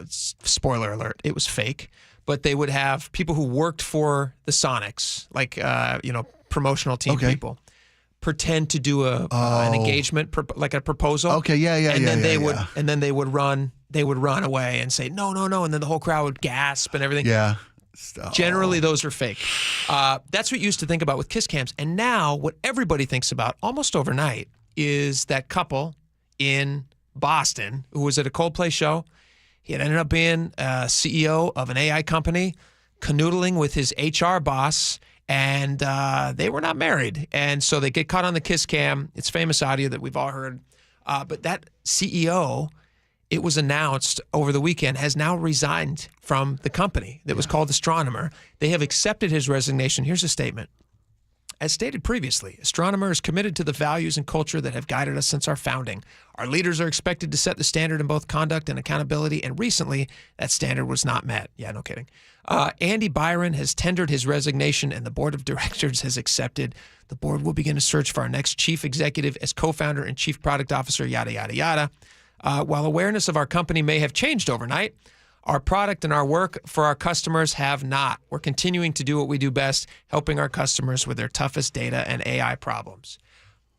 spoiler alert, it was fake, but they would have people who worked for the Sonics, like promotional team people, pretend to do an engagement, like a proposal. Okay, and then they would run away and say no, and then the whole crowd would gasp and everything. Yeah. Generally, those are fake. That's what you used to think about with kiss cams. And now what everybody thinks about almost overnight is that couple in Boston who was at a Coldplay show. He had ended up being CEO of an AI company, canoodling with his HR boss, and they were not married. And so they get caught on the kiss cam. It's famous audio that we've all heard. But that CEO, it was announced over the weekend, has now resigned from the company that was called Astronomer. They have accepted his resignation. Here's a statement. As stated previously, Astronomer is committed to the values and culture that have guided us since our founding. Our leaders are expected to set the standard in both conduct and accountability, and recently that standard was not met. Yeah, no kidding. Andy Byron has tendered his resignation, and the board of directors has accepted. The board will begin a search for our next chief executive as co-founder and chief product officer, yada, yada, yada. While awareness of our company may have changed overnight, our product and our work for our customers have not. We're continuing to do what we do best, helping our customers with their toughest data and AI problems.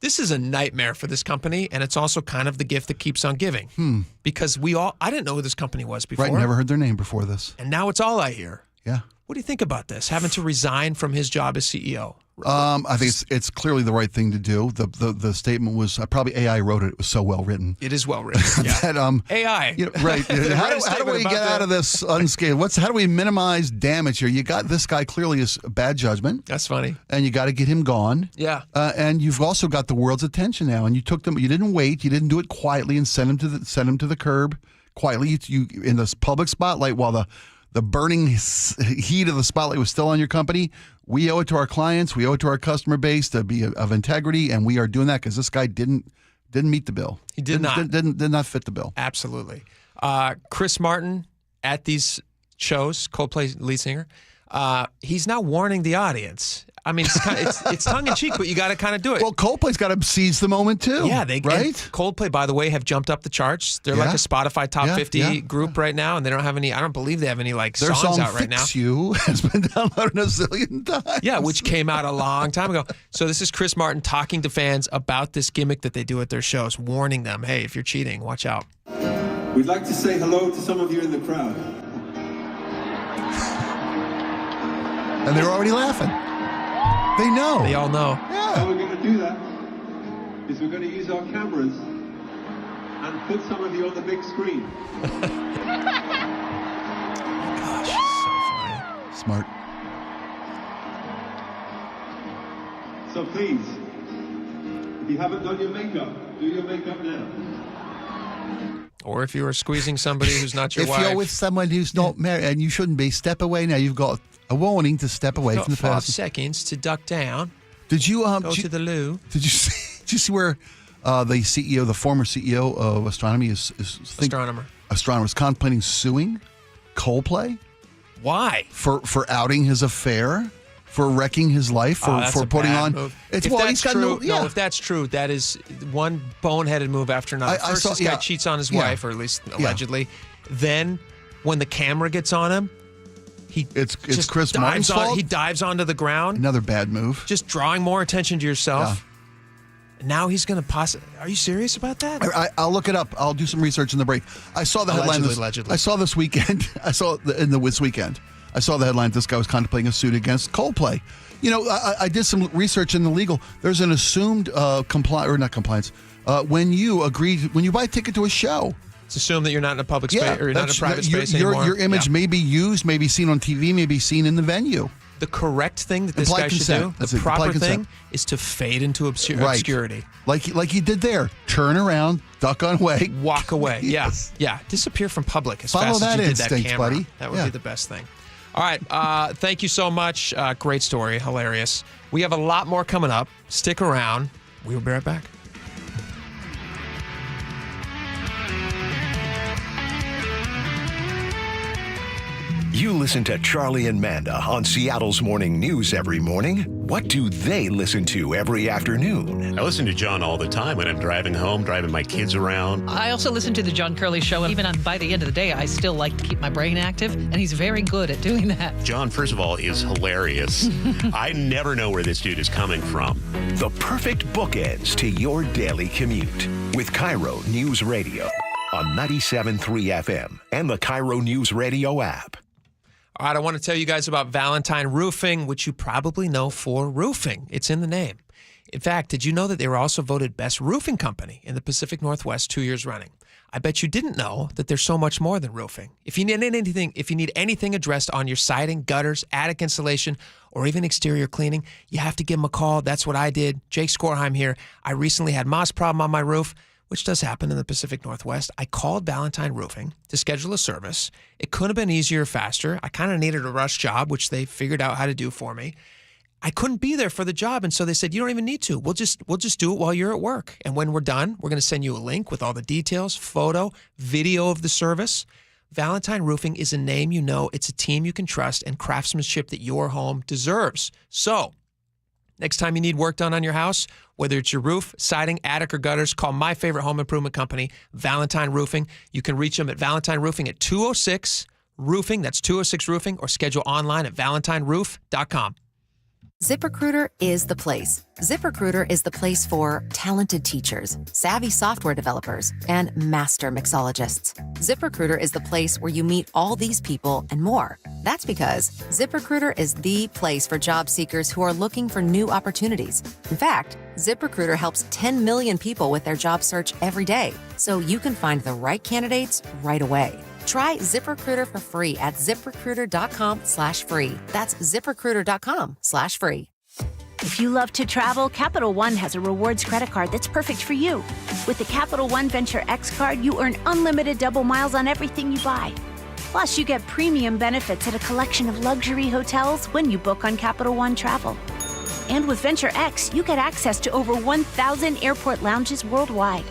This is a nightmare for this company, and it's also kind of the gift that keeps on giving. Because I didn't know who this company was before. Right, never heard their name before this. And now it's all I hear. Yeah. What do you think about this, having to resign from his job as CEO? I think it's clearly the right thing to do. The statement was probably AI wrote it. It was so well written. It is well written. Yeah. that, AI. Right. how do we get out of this unscathed? How do we minimize damage here? You got this guy clearly is bad judgment. That's funny. And you got to get him gone. Yeah. And you've also got the world's attention now. And you took them. You didn't wait. You didn't do it quietly and send him to the curb quietly. You in this public spotlight while the burning heat of the spotlight was still on your company. We owe it to our clients. We owe it to our customer base to be of integrity, and we are doing that because this guy didn't meet the bill. He did not fit the bill. Absolutely. Chris Martin at these shows, Coldplay lead singer, he's now warning the audience. I mean, it's tongue in cheek, but you got to kind of do it. Well, Coldplay's got to seize the moment too. Yeah, right. Coldplay, by the way, have jumped up the charts. They're like a Spotify top 50 group right now, and they don't have any. I don't believe they have any Their songs song out right now. "Fix You" has been downloaded a zillion times. Yeah, which came out a long time ago. So this is Chris Martin talking to fans about this gimmick that they do at their shows, warning them, "Hey, if you're cheating, watch out." We'd like to say hello to some of you in the crowd. And they're already laughing. They know. They all know. Yeah. How we're going to do that is we're going to use our cameras and put some of you on the big screen. Gosh, so funny. Smart. So please, if you haven't done your makeup, do your makeup now. Or if you were squeezing somebody who's not your wife. If you're with someone who's not married and you shouldn't be, step away now. You've got a warning to step away from the 5 person. seconds to duck down. Did you go to the loo? Did you see where the former CEO of Astronomy Astronomer is contemplating suing Coldplay? Why? For outing his affair, for wrecking his life, for putting on. Move. If that's true, that is one boneheaded move after another. First, this guy cheats on his wife, or at least allegedly. Then, when the camera gets on him, it's Chris Martin's fault. He dives onto the ground. Another bad move. Just drawing more attention to yourself. Yeah. Now he's going to possibly. Are you serious about that? I'll look it up. I'll do some research in the break. I saw the headline. Allegedly. I saw this weekend. This weekend. I saw the headline. This guy was contemplating a suit against Coldplay. You know, I did some research in the legal. There's an assumed compliance. When you buy a ticket to a show. It's assumed that you're not in a public space or you're not in a private space anymore. Your image may be used, may be seen on TV, may be seen in the venue. The correct thing that this guy should do, the proper thing, is to fade into obscurity. Like he did there. Turn around, duck on away. Walk away. Yes. Yeah. Disappear from public as Follow fast as you did instinct, that camera. buddy. That would be the best thing. All right. Thank you so much. Great story. Hilarious. We have a lot more coming up. Stick around. We will be right back. You listen to Charlie and Manda on Seattle's Morning News every morning. What do they listen to every afternoon? I listen to John all the time when I'm driving home, driving my kids around. I also listen to the John Curley Show. Even by the end of the day, I still like to keep my brain active, and he's very good at doing that. John, first of all, is hilarious. I never know where this dude is coming from. The perfect bookends to your daily commute with KIRO News Radio on 97.3 FM and the KIRO Newsradio app. All right, I want to tell you guys about Valentine Roofing, which you probably know for roofing. It's in the name. In fact, did you know that they were also voted best roofing company in the Pacific Northwest 2 years running? I bet you didn't know that there's so much more than roofing. If you need anything addressed on your siding, gutters, attic insulation, or even exterior cleaning, you have to give them a call. That's what I did. Jake Skorheim here. I recently had moss problem on my roof, which does happen in the Pacific Northwest. I called Valentine Roofing to schedule a service. It couldn't have been easier or faster. I kind of needed a rush job, which they figured out how to do for me. I couldn't be there for the job, and so they said, you don't even need to. We'll just do it while you're at work. And when we're done, we're going to send you a link with all the details, photo, video of the service. Valentine Roofing is a name you know. It's a team you can trust and craftsmanship that your home deserves. So, next time you need work done on your house, whether it's your roof, siding, attic, or gutters, call my favorite home improvement company, Valentine Roofing. You can reach them at Valentine Roofing at 206-ROOFING. That's 206-ROOFING, or schedule online at valentineroof.com. ZipRecruiter is the place. ZipRecruiter is the place for talented teachers, savvy software developers, and master mixologists. ZipRecruiter is the place where you meet all these people and more. That's because ZipRecruiter is the place for job seekers who are looking for new opportunities. In fact, ZipRecruiter helps 10 million people with their job search every day, so you can find the right candidates right away. Try ZipRecruiter for free at ZipRecruiter.com/free. That's ZipRecruiter.com/free. If you love to travel, Capital One has a rewards credit card that's perfect for you. With the Capital One Venture X card, you earn unlimited double miles on everything you buy. Plus, you get premium benefits at a collection of luxury hotels when you book on Capital One Travel. And with Venture X, you get access to over 1,000 airport lounges worldwide.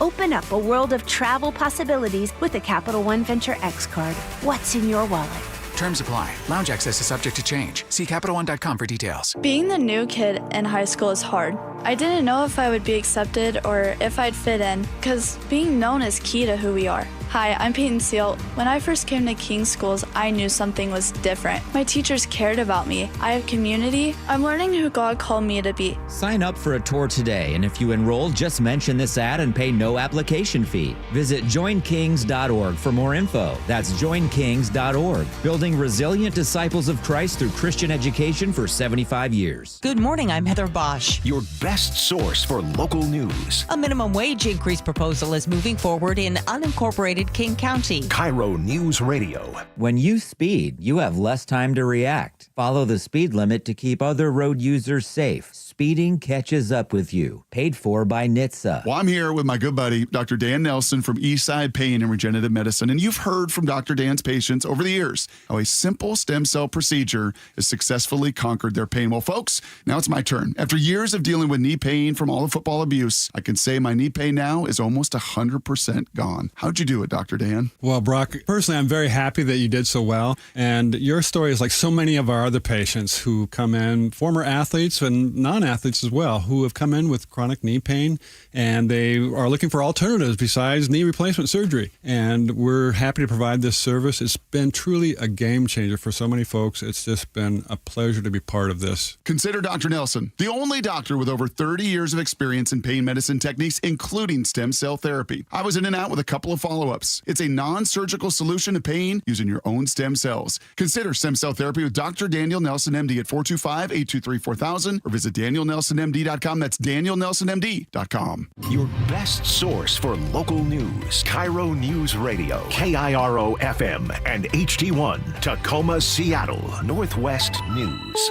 Open up a world of travel possibilities with the Capital One Venture X card. What's in your wallet? Terms apply. Lounge access is subject to change. See CapitalOne.com for details. Being the new kid in high school is hard. I didn't know if I would be accepted or if I'd fit in, because being known is key to who we are. Hi, I'm Peyton Seal. When I first came to King Schools, I knew something was different. My teachers cared about me. I have community. I'm learning who God called me to be. Sign up for a tour today, and if you enroll, just mention this ad and pay no application fee. Visit joinkings.org for more info. That's joinkings.org, building resilient disciples of Christ through Christian education for 75 years. Good morning, I'm Heather Bosch. Your best source for local news. A minimum wage increase proposal is moving forward in unincorporated King County. KIRO News Radio. When you speed, you have less time to react. Follow the speed limit to keep other road users safe. Speeding catches up with you. Paid for by NHTSA. Well, I'm here with my good buddy, Dr. Dan Nelson from Eastside Pain and Regenerative Medicine. And you've heard from Dr. Dan's patients over the years how a simple stem cell procedure has successfully conquered their pain. Well, folks, now it's my turn. After years of dealing with knee pain from all the football abuse, I can say my knee pain now is almost 100% gone. How'd you do it, Dr. Dan? Well, Brock, personally, I'm very happy that you did so well. And your story is like so many of our other patients who come in, former athletes and non-athletes as well, who have come in with chronic knee pain, and they are looking for alternatives besides knee replacement surgery. And we're happy to provide this service. It's been truly a game changer for so many folks. It's just been a pleasure to be part of this. Consider Dr. Nelson, the only doctor with over 30 years of experience in pain medicine techniques, including stem cell therapy. I was in and out with a couple of follow-ups. It's a non-surgical solution to pain using your own stem cells. Consider stem cell therapy with Dr. Daniel Nelson, MD at 425-823-4000 or visit DanielNelsonMD.com. That's DanielNelsonMD.com. Your best source for local news. KIRO News Radio. KIRO FM and HD1. Tacoma, Seattle. Northwest News.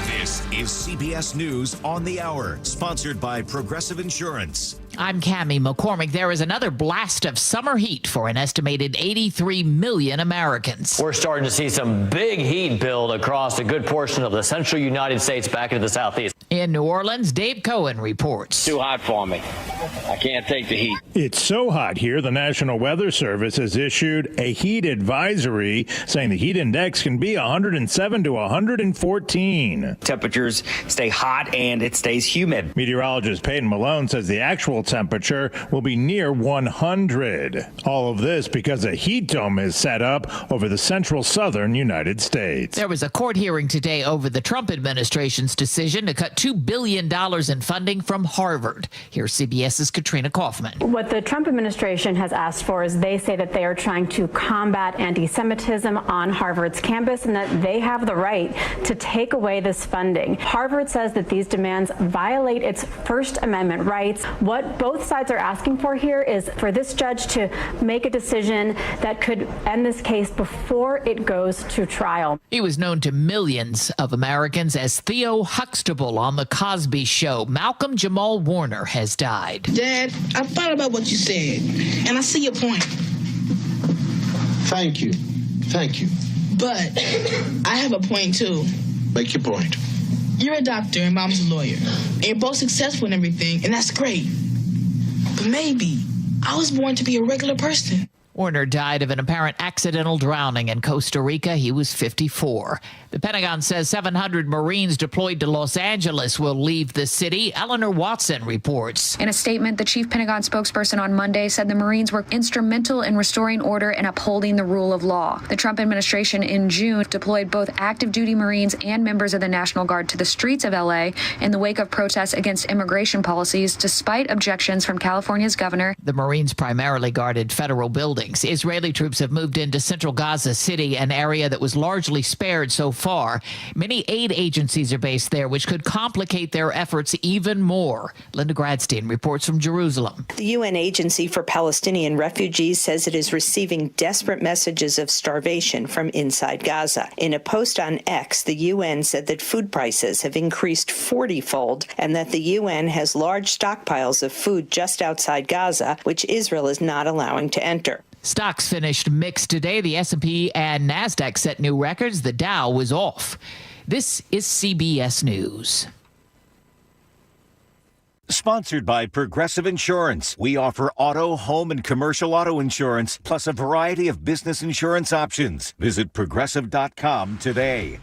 This is CBS News on the Hour, sponsored by Progressive Insurance. I'm Cammie McCormick. There is another blast of summer heat for an estimated 83 million Americans. We're starting to see some big heat build across a good portion of the central United States back into the southeast. In New Orleans, Dave Cohen reports. Too hot for me. I can't take the heat. It's so hot here, the National Weather Service has issued a heat advisory saying the heat index can be 107 to 114. Temperatures stay hot and it stays humid. Meteorologist Peyton Malone says the actual temperature will be near 100. All of this because a heat dome is set up over the central southern United States. There was a court hearing today over the Trump administration's decision to cut $2 billion in funding from Harvard. Here's CBS's Katrina Kaufman. What the Trump administration has asked for is they say that they are trying to combat anti-Semitism on Harvard's campus and that they have the right to take away this funding. Harvard says that these demands violate its First Amendment rights. What both sides are asking for here is for this judge to make a decision that could end this case before it goes to trial. He was known to millions of Americans as Theo Huxtable on The Cosby Show. Malcolm Jamal Warner has died. Dad, I thought about what you said, and I see your point. Thank you. Thank you. But I have a point, too. Make your point. You're a doctor and Mom's a lawyer, and you're both successful in everything, and that's great. But maybe I was born to be a regular person. Warner died of an apparent accidental drowning in Costa Rica. He was 54. The Pentagon says 700 Marines deployed to Los Angeles will leave the city. Eleanor Watson reports. In a statement, the chief Pentagon spokesperson on Monday said the Marines were instrumental in restoring order and upholding the rule of law. The Trump administration in June deployed both active duty Marines and members of the National Guard to the streets of L.A. in the wake of protests against immigration policies, despite objections from California's governor. The Marines primarily guarded federal buildings. Israeli troops have moved into central Gaza City, an area that was largely spared so far. Many aid agencies are based there, which could complicate their efforts even more. Linda Gradstein reports from Jerusalem. The UN Agency for Palestinian Refugees says it is receiving desperate messages of starvation from inside Gaza. In a post on X, the UN said that food prices have increased 40-fold and that the UN has large stockpiles of food just outside Gaza, which Israel is not allowing to enter. Stocks finished mixed today. The S&P and NASDAQ set new records. The Dow was off. This is CBS News. Sponsored by Progressive Insurance. We offer auto, home, and commercial auto insurance, plus a variety of business insurance options. Visit Progressive.com today.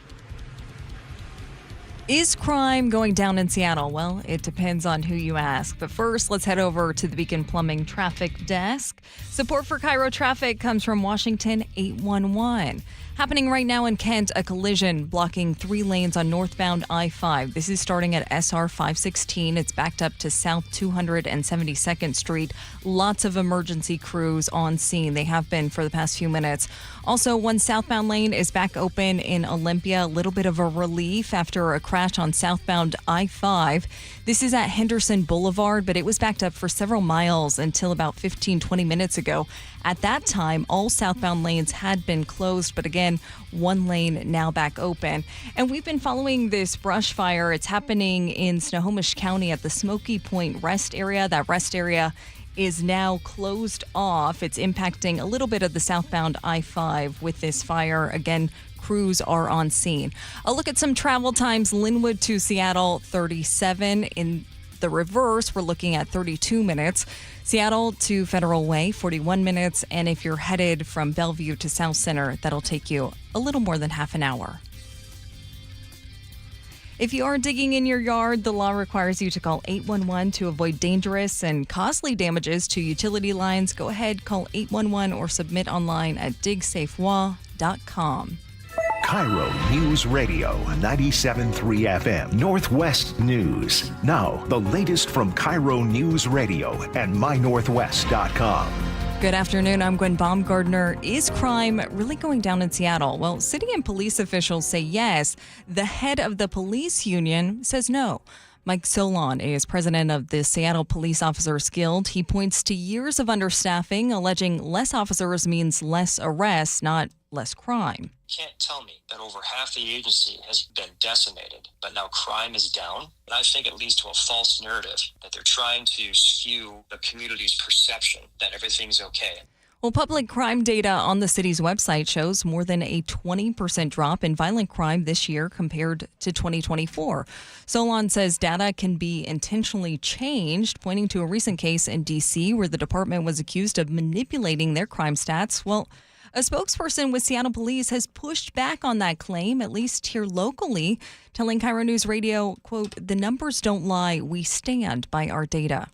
Is crime going down in Seattle? Well, it depends on who you ask. But first, let's head over to the Beacon Plumbing Traffic Desk. Support for KIRO Traffic comes from Washington 811. Happening right now in Kent, a collision blocking 3 lanes on northbound I-5. This is starting at SR 516. It's backed up to South 272nd Street. Lots of emergency crews on scene. They have been for the past few minutes. Also, one southbound lane is back open in Olympia. A little bit of a relief after a crash on southbound I-5. This is at Henderson Boulevard, but it was backed up for several miles until about 15-20 minutes ago. At that time, all southbound lanes had been closed, but again, one lane now back open. And we've been following this brush fire. It's happening in Snohomish County at the Smoky Point rest area. That rest area is now closed off. It's impacting a little bit of the southbound I-5 with this fire. Again, crews are on scene. A look at some travel times. Linwood to Seattle, 37. In the reverse, we're looking at 32 minutes. Seattle to Federal Way, 41 minutes. And if you're headed from Bellevue to South Center, that'll take you a little more than half an hour. If you are digging in your yard, the law requires you to call 811 to avoid dangerous and costly damages to utility lines. Go ahead, call 811 or submit online at digsafewa.com. KIRO Newsradio 97.3 FM Northwest News. Now, the latest from KIRO Newsradio and mynorthwest.com. Good afternoon. I'm Gwen Baumgardner. Is crime really going down in Seattle? Well, city and police officials say yes. The head of the police union says no. Mike Solon is president of the Seattle Police Officers Guild. He points to years of understaffing, alleging less officers means less arrests, not less crime. Can't tell me that over half the agency has been decimated, but now crime is down. And I think it leads to a false narrative that they're trying to skew the community's perception that everything's okay. Well, public crime data on the city's website shows more than a 20% drop in violent crime this year compared to 2024. Solon says data can be intentionally changed, pointing to a recent case in D.C. where the department was accused of manipulating their crime stats. Well, a spokesperson with Seattle Police has pushed back on that claim, at least here locally, telling KIRO News Radio, quote, "The numbers don't lie. We stand by our data."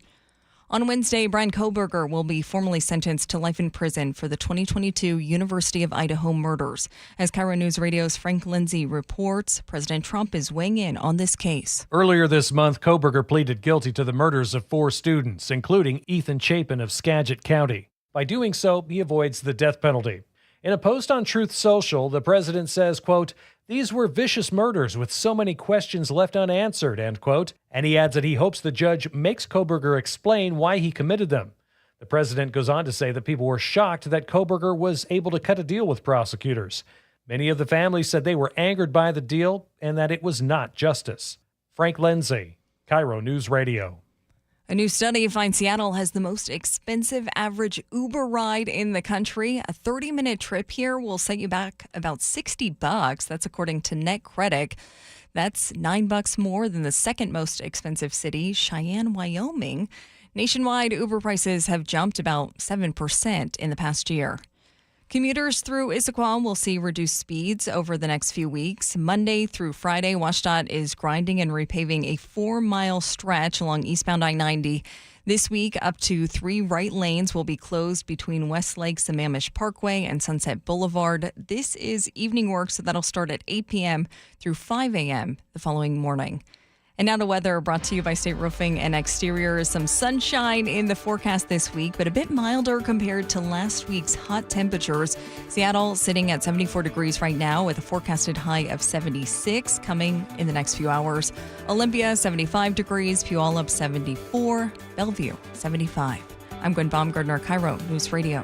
On Wednesday, Brian Kohberger will be formally sentenced to life in prison for the 2022 University of Idaho murders. As KIRO News Radio's Frank Lindsay reports, President Trump is weighing in on this case. Earlier this month, Kohberger pleaded guilty to the murders of 4 students, including Ethan Chapin of Skagit County. By doing so, he avoids the death penalty. In a post on Truth Social, the president says, quote, "These were vicious murders with so many questions left unanswered," end quote. And he adds that he hopes the judge makes Kohberger explain why he committed them. The president goes on to say that people were shocked that Kohberger was able to cut a deal with prosecutors. Many of the families said they were angered by the deal and that it was not justice. Frank Lindsay, KIRO News Radio. A new study finds Seattle has the most expensive average Uber ride in the country. A 30-minute trip here will set you back about $60. That's according to NetCredit. That's $9 more than the second most expensive city, Cheyenne, Wyoming. Nationwide, Uber prices have jumped about 7% in the past year. Commuters through Issaquah will see reduced speeds over the next few weeks. Monday through Friday, WashDOT is grinding and repaving a 4-mile stretch along eastbound I-90. This week, up to 3 right lanes will be closed between Westlake, Sammamish Parkway, and Sunset Boulevard. This is evening work, so that'll start at 8 p.m. through 5 a.m. the following morning. And now the weather brought to you by State Roofing and Exteriors. Some sunshine in the forecast this week, but a bit milder compared to last week's hot temperatures. Seattle sitting at 74 degrees right now with a forecasted high of 76 coming in the next few hours. Olympia, 75 degrees. Puyallup, 74. Bellevue, 75. I'm Gwen Baumgartner, KIRO News Radio.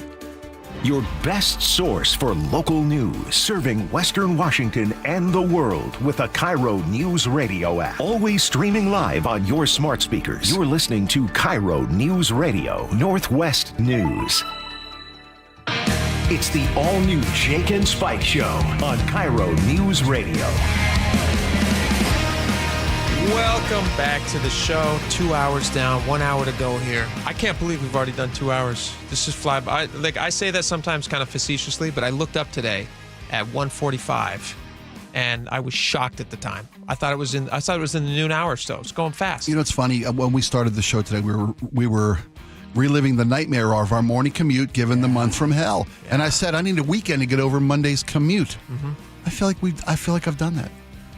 Your best source for local news, serving Western Washington and the world with a KIRO News Radio app. Always streaming live on your smart speakers. You're listening to KIRO News Radio, Northwest News. It's the all-new Jake and Spike Show on KIRO News Radio. Welcome back to the show. 2 hours down, 1 hour to go here. I can't believe we've already done 2 hours. This is fly by. I say that sometimes kind of facetiously, but I looked up today at 1:45, and I was shocked at the time. I thought it was in the noon hour, so it's going fast. You know, it's funny. When we started the show today, we were reliving the nightmare of our morning commute, given the month from hell. Yeah. And I said, I need a weekend to get over Monday's commute. Mm-hmm. I feel like I've done that.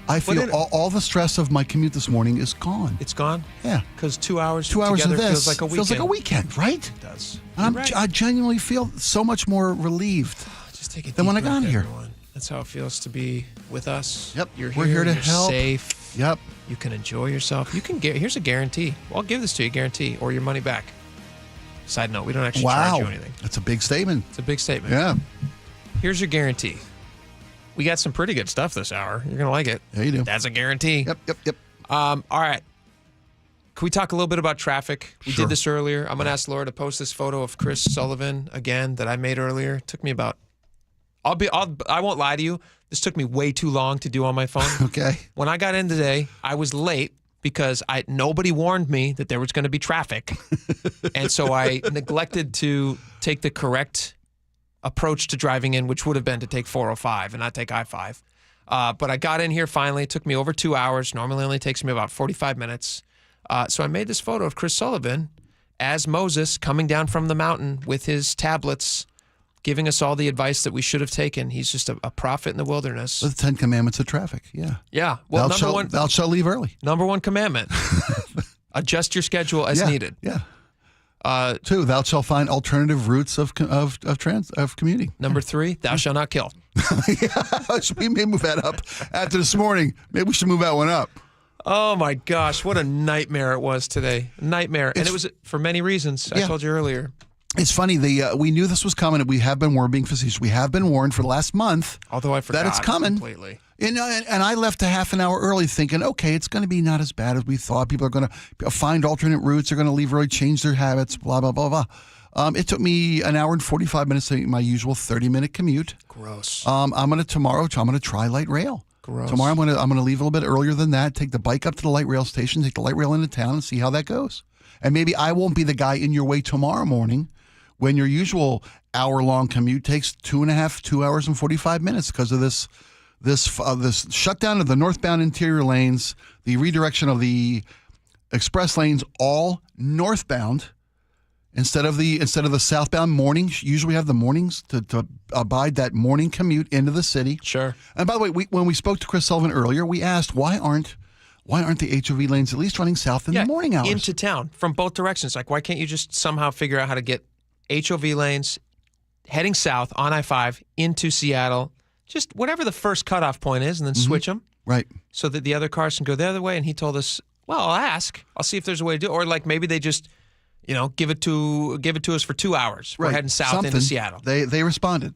I feel all the stress of my commute this morning is gone. It's gone? Yeah. Because 2 hours together of this feels like a weekend. Feels like a weekend, right? It does. I genuinely feel so much more relieved Just take a than when I got here. Everyone. That's how it feels to be with us. Yep. We're here to help. Safe. Yep. You can enjoy yourself. Here's a guarantee. Well, I'll give this to you, guarantee, or your money back. Side note, we don't actually charge you anything. That's a big statement. It's a big statement. Yeah. Here's your guarantee. We got some pretty good stuff this hour. You're going to like it. Yeah, you do. That's a guarantee. Yep. All right. Can we talk a little bit about traffic? We Sure. did this earlier. I'm going to ask Laura to post this photo of Chris Sullivan again that I made earlier. It took me about, I won't lie to you. This took me way too long to do on my phone. Okay. When I got in today, I was late because nobody warned me that there was going to be traffic. And so I neglected to take the correct approach to driving in, which would have been to take 405 and not take I-5. But I got in here finally. It took me over 2 hours. Normally only takes me about 45 minutes. So I made this photo of Chris Sullivan as Moses coming down from the mountain with his tablets, giving us all the advice that we should have taken. He's just a prophet in the wilderness. The 10 Commandments of traffic, yeah. Yeah. Well, thou shalt leave early. Number 1 commandment, adjust your schedule as needed. Yeah. 2, thou shalt find alternative routes of commuting. Number 3, thou shalt not kill. We may move that up after this morning. Maybe we should move that one up. Oh my gosh, what a nightmare it was today. Nightmare. And it was for many reasons. I told you earlier. It's funny. We knew this was coming. We have been warned, being facetious. We have been warned for the last month. Although I forgot that it's coming completely. And I left a half an hour early thinking, okay, it's going to be not as bad as we thought. People are going to find alternate routes. They're going to leave early, change their habits, blah, blah, blah, blah. It took me an hour and 45 minutes to make my usual 30-minute commute. Gross. I'm going to try light rail. Gross. Tomorrow I'm going to leave a little bit earlier than that, take the bike up to the light rail station, take the light rail into town and see how that goes. And maybe I won't be the guy in your way tomorrow morning when your usual hour-long commute takes 2 hours and 45 minutes because of this shutdown of the northbound interior lanes, the redirection of the express lanes all northbound instead of the southbound mornings. Usually we have the mornings to abide that morning commute into the city. Sure. And by the way, when we spoke to Chris Sullivan earlier, we asked why aren't the HOV lanes at least running south in the morning hours? Into town from both directions. Like, why can't you just somehow figure out how to get HOV lanes heading south on I-5 into Seattle, just whatever the first cutoff point is, and then switch them? Right. So that the other cars can go the other way. And he told us, well, I'll ask. I'll see if there's a way to do it. Or like maybe they just, give it to us for 2 hours. Right. We're heading south into Seattle. They responded.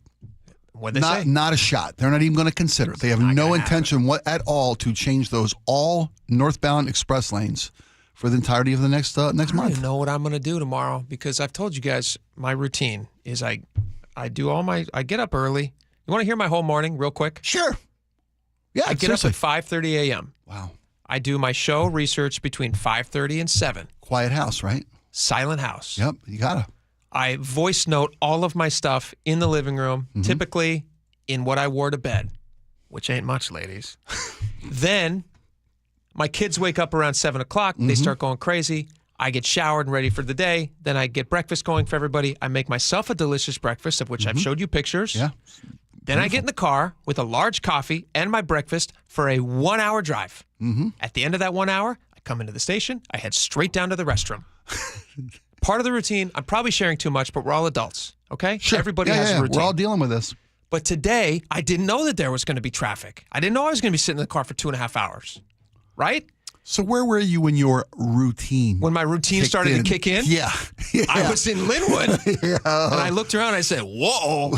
What'd they say? Not a shot. They're not even going to consider it. They have no intention at all to change those all northbound express lanes for the entirety of the next month. I don't know what I'm going to do tomorrow because I've told you guys my routine is I get up early. You want to hear my whole morning real quick? Sure. Yeah, I get up at 5:30 a.m. Wow. I do my show research between 5:30 and 7. Quiet house, right? Silent house. Yep, you gotta. I voice note all of my stuff in the living room, typically in what I wore to bed, which ain't much, ladies. Then my kids wake up around 7 o'clock. They start going crazy. I get showered and ready for the day. Then I get breakfast going for everybody. I make myself a delicious breakfast, of which I've showed you pictures. Yeah. Then I get in the car with a large coffee and my breakfast for a 1-hour drive. At the end of that 1 hour, I come into the station. I head straight down to the restroom. Part of the routine, I'm probably sharing too much, but we're all adults, okay? Sure. Everybody has a routine. We're all dealing with this. But today, I didn't know that there was going to be traffic. I didn't know I was going to be sitting in the car for 2.5 hours, right? So where were you when your routine? When my routine started to kick in? Yeah. I was in Linwood. And I looked around and I said, whoa,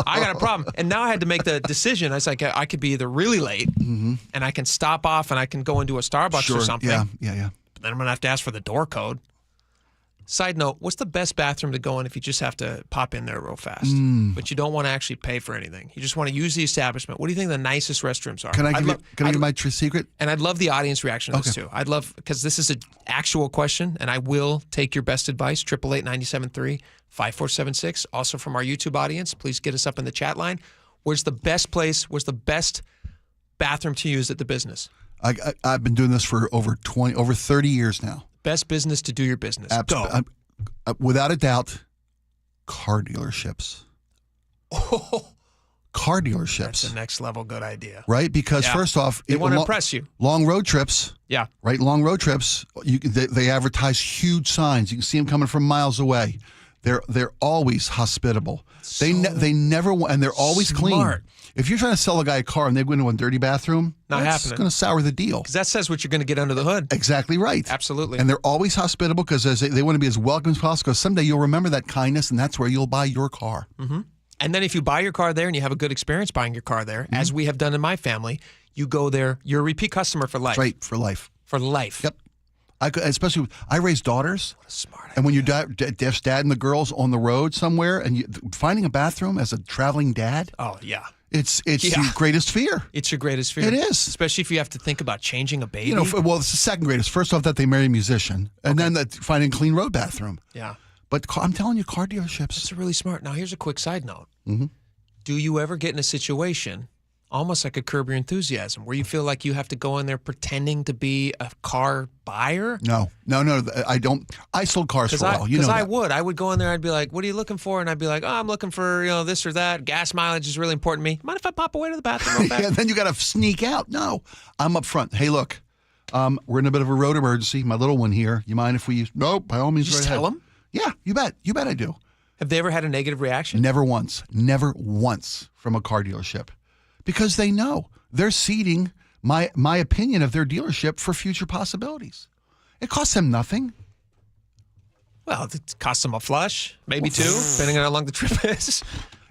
I got a problem. And now I had to make the decision. I was like, I could be either really late and I can stop off and I can go into a Starbucks or something. Yeah. But then I'm going to have to ask for the door code. Side note, what's the best bathroom to go in if you just have to pop in there real fast, but you don't want to actually pay for anything? You just want to use the establishment. What do you think the nicest restrooms are? Can I give you my true secret? And I'd love the audience reaction to this too. I'd love, because this is an actual question, and I will take your best advice, 888-973-5476. Also from our YouTube audience, please get us up in the chat line. Where's the best place, where's the best bathroom to use at the business? I've been doing this for over 30 years now. Best business to do your business. Absolutely. Without a doubt, car dealerships. Car dealerships. That's the next level good idea. Right? Because first off, they want to impress you. Long road trips. Yeah. Right? Long road trips, they advertise huge signs. You can see them coming from miles away. They're always hospitable. They never and they're always clean. If you're trying to sell a guy a car and they go into a dirty bathroom, Not that's happening. going to sour the deal. Because that says what you're going to get under the hood. Exactly right. Absolutely. And they're always hospitable because they want to be as welcome as possible. Because someday you'll remember that kindness, and that's where you'll buy your car. And then if you buy your car there and you have a good experience buying your car there, as we have done in my family, you go there, you're a repeat customer for life. Right, for life. For life. Yep. Especially, I raise daughters. What a smart idea. And when your dad and the girls on the road somewhere, and finding a bathroom as a traveling dad. Oh, yeah. It's your greatest fear. It's your greatest fear. It is. Especially if you have to think about changing a baby. Well, it's the second greatest. First off, that they marry a musician, and then that finding a clean road bathroom. Yeah. But I'm telling you, car dealerships. That's really smart. Now, here's a quick side note. Do you ever get in a situation, almost like a Curb Your Enthusiasm, where you feel like you have to go in there pretending to be a car buyer? No, I don't. I sold cars for a while. Because I would go in there. I'd be like, "What are you looking for?" And I'd be like, "Oh, I'm looking for this or that. Gas mileage is really important to me. Mind if I pop away to the bathroom real fast?" Yeah, then you got to sneak out. No, I'm up front. Hey, look, we're in a bit of a road emergency. My little one here. You mind if we use? Nope. By all means, You just right tell ahead. them? Yeah, you bet. You bet I do. Have they ever had a negative reaction? Never once from a car dealership, because they know they're seeding my opinion of their dealership for future possibilities. It costs them nothing. Well, it costs them a flush, maybe two, depending on how long the trip is.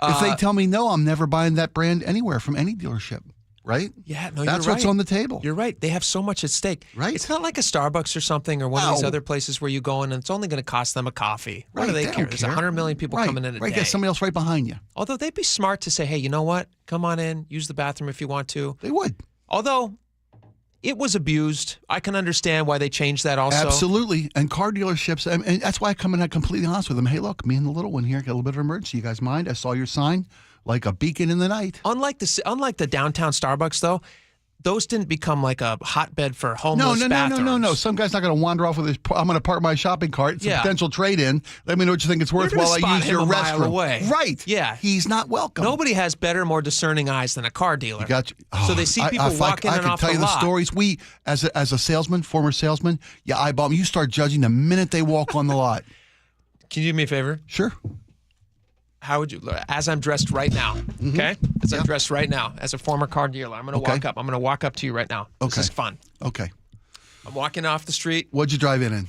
If they tell me no, I'm never buying that brand anywhere from any dealership. right? Yeah, no, That's you're what's right. on the table. You're right. They have so much at stake. Right. It's not like a Starbucks or something or one of these other places where you go in and it's only going to cost them a coffee. What do they care? There's 100 million people coming in a day. Right, get somebody else right behind you. Although they'd be smart to say, hey, you know what? Come on in, use the bathroom if you want to. They would. Although it was abused. I can understand why they changed that also. Absolutely. And car dealerships, and that's why I come in and I'm completely honest with them. Hey, look, me and the little one here got a little bit of an emergency. You guys mind? I saw your sign like a beacon in the night. Unlike the downtown Starbucks, though, those didn't become like a hotbed for homeless bathrooms. No. Some guy's not going to wander off with his, I'm going to park my shopping cart. It's a potential trade-in. Let me know what you think it's worth while I use your restroom. Away. Right. Yeah. He's not welcome. Nobody has better, more discerning eyes than a car dealer. You got you. So they see people walk in and off the lot. I can tell you the stories. We, as a salesman, former salesman, you eyeball them. You start judging the minute they walk on the lot. Can you do me a favor? Sure. How would you, as I'm dressed right now, okay? As I'm dressed right now, as a former car dealer, I'm going to walk up. I'm going to walk up to you right now. This is fun. Okay. I'm walking off the street. What'd you drive in?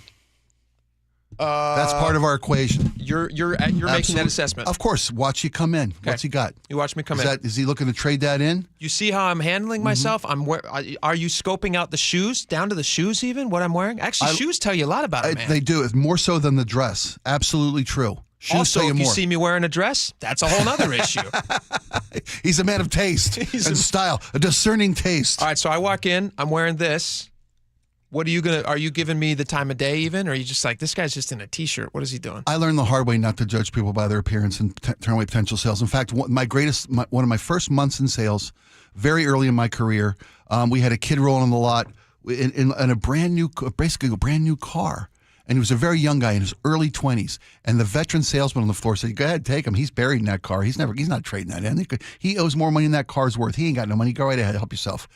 That's part of our equation. You're making that assessment. Of course. Watch you come in. Okay. What's he got? You watch me come in. Is he looking to trade that in? You see how I'm handling myself? Are you scoping out the shoes, down to the shoes even, what I'm wearing? Actually, shoes tell you a lot about a man. They do. It's more so than the dress. Absolutely true. Shoes also, tell you if you more. see me wearing a dress, that's a whole other issue. He's a man of taste and style, a discerning taste. All right, so I walk in, I'm wearing this. What are you giving me the time of day even? Or are you just like, this guy's just in a t-shirt. What is he doing? I learned the hard way not to judge people by their appearance and turn away potential sales. In fact, one of my first months in sales, very early in my career, we had a kid rolling on the lot in a basically a brand new car. And he was a very young guy in his early 20s. And the veteran salesman on the floor said, go ahead, take him. He's buried in that car. He's not trading that in. He owes more money than that car's worth. He ain't got no money. Go right ahead. Help yourself.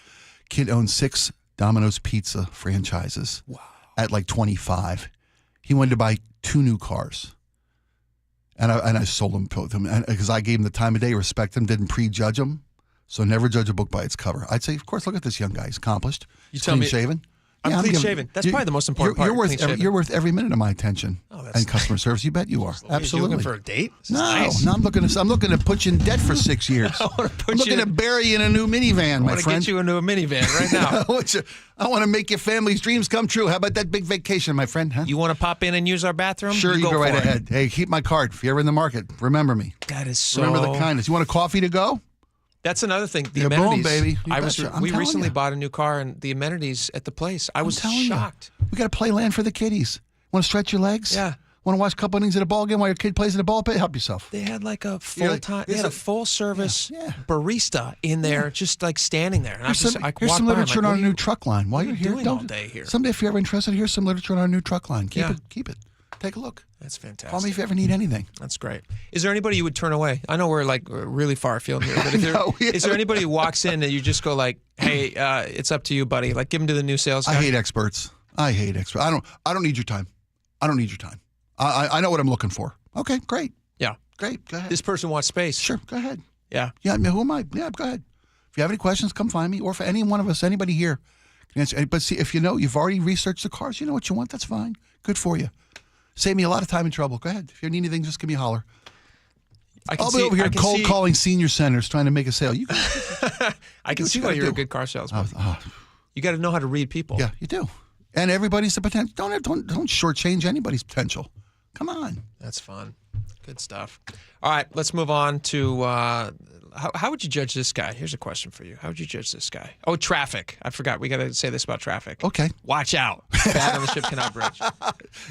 Kid owns 6 Domino's Pizza franchises. Wow. At like 25. He wanted to buy 2 new cars. And I sold him to him because I gave him the time of day, respect him, didn't prejudge him. So never judge a book by its cover. I'd say, of course, look at this young guy. He's accomplished. He's clean-shaven. I'm clean-shaven. That's probably the most important part. You're worth every minute of my attention and customer service. You bet you are. Absolutely. You looking for a date? No, nice. I'm looking to put you in debt for 6 years. I'm looking to bury you in a new minivan, my friend. I want to get you into a minivan right now. I want to make your family's dreams come true. How about that big vacation, my friend? Huh? You want to pop in and use our bathroom? Sure, you go right ahead. Hey, keep my card. If you're ever in the market, remember me. That is so. Remember the kindness. You want a coffee to go? That's another thing. The amenities, boom, baby. We recently bought a new car, and the amenities at the place, I was shocked. We got to play land for the kiddies. Want to stretch your legs? Yeah. Want to watch a couple innings at a ball game while your kid plays in a ball pit? Help yourself. They had like a full-time, they had a full-service barista in there, just like standing there. And Here's some literature on our new truck line. While you're here, doing all day here? Someday, if you're ever interested, here's some literature on our new truck line. Keep it. Take a look. That's fantastic. Call me if you ever need anything. That's great. Is there anybody you would turn away? I know we're like really far afield here, but is there anybody who walks in and you just go like, "Hey, it's up to you, buddy." Like, give them to the new sales guy. I hate experts. I don't need your time. I don't need your time. I know what I'm looking for. Okay, great. Yeah, great. Go ahead. This person wants space. Sure, go ahead. Yeah. Yeah. I mean, who am I? Yeah, go ahead. If you have any questions, come find me, or for any one of us, anybody here can answer. But see, if you've already researched the cars, you know what you want. That's fine. Good for you. Save me a lot of time and trouble. Go ahead. If you need anything, just give me a holler. I'll be over here cold calling senior centers trying to make a sale. I can see why you're a good car salesman. You got to know how to read people. Yeah, you do. And everybody's the potential. Don't shortchange anybody's potential. Come on. That's fun. Good stuff. All right, let's move on to how would you judge this guy? Here's a question for you. How would you judge this guy? Oh, traffic. I forgot. We got to say this about traffic. Okay. Watch out. Bad on the Ship Canal Bridge.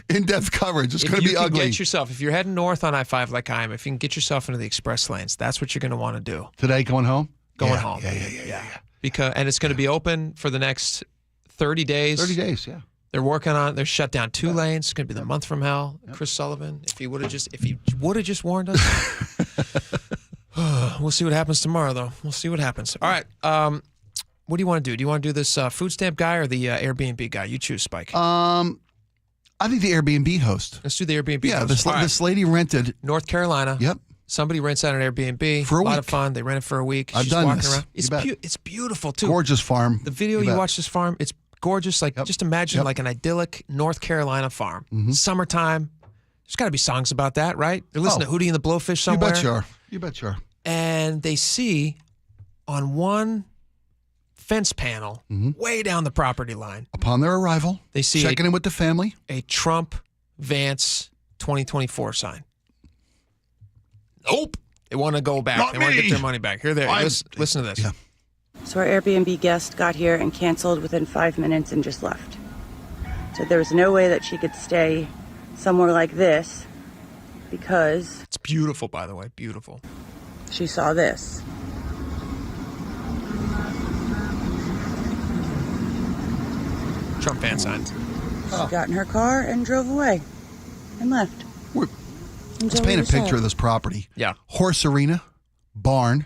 In-depth coverage. It's going to be ugly. If you're heading north on I-5 like I am, if you can get yourself into the express lanes, that's what you're going to want to do. Today, going home? Going home. Yeah. And it's going to be open for the next 30 days. 30 days, yeah. They're shut down 2 lanes. It's going to be the month from hell. Yep. Chris Sullivan, if he would have just warned us. We'll see what happens tomorrow, though. We'll see what happens. All right. What do you want to do? Do you want to do this food stamp guy or the Airbnb guy? You choose, Spike. I think the Airbnb host. Let's do the Airbnb host. Yeah, this lady rented. North Carolina. Yep. Somebody rents out an Airbnb. For a week. A lot of fun. They rent it for a week. I've She's done walking this. around. It's beautiful, too. Gorgeous farm. The video you watch this farm, it's gorgeous. Like, just imagine like an idyllic North Carolina farm. Mm-hmm. Summertime. There's got to be songs about that, right? They're listening to Hootie and the Blowfish somewhere. You bet you are. And they see on one fence panel way down the property line. Upon their arrival, they see checking in with the family. A Trump Vance 2024 sign. Nope. They want to go back. They want to get their money back. Here, there. Listen to this. Yeah. So our Airbnb guest got here and canceled within 5 minutes and just left. So there was no way that she could stay somewhere like this because... It's beautiful, by the way. Beautiful. She saw this. Trump fan signs. She got in her car and drove away and left. Let's paint a picture of this property. Yeah. Horse arena, barn.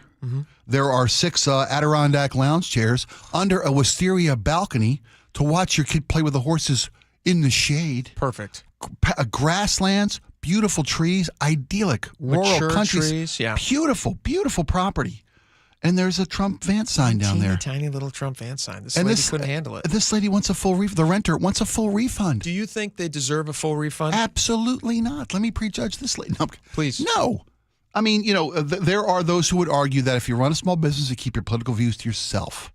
There are 6 Adirondack lounge chairs under a wisteria balcony to watch your kid play with the horses in the shade. Perfect. Grasslands, beautiful trees, idyllic rural Mature country. trees, yeah. Beautiful, beautiful property. And there's a Trump Vance sign down there. Tiny little Trump Vance sign. This lady couldn't handle it. This lady wants a full refund. The renter wants a full refund. Do you think they deserve a full refund? Absolutely not. Let me prejudge this lady. No, please. No. I mean, there are those who would argue that if you run a small business, you keep your political views to yourself.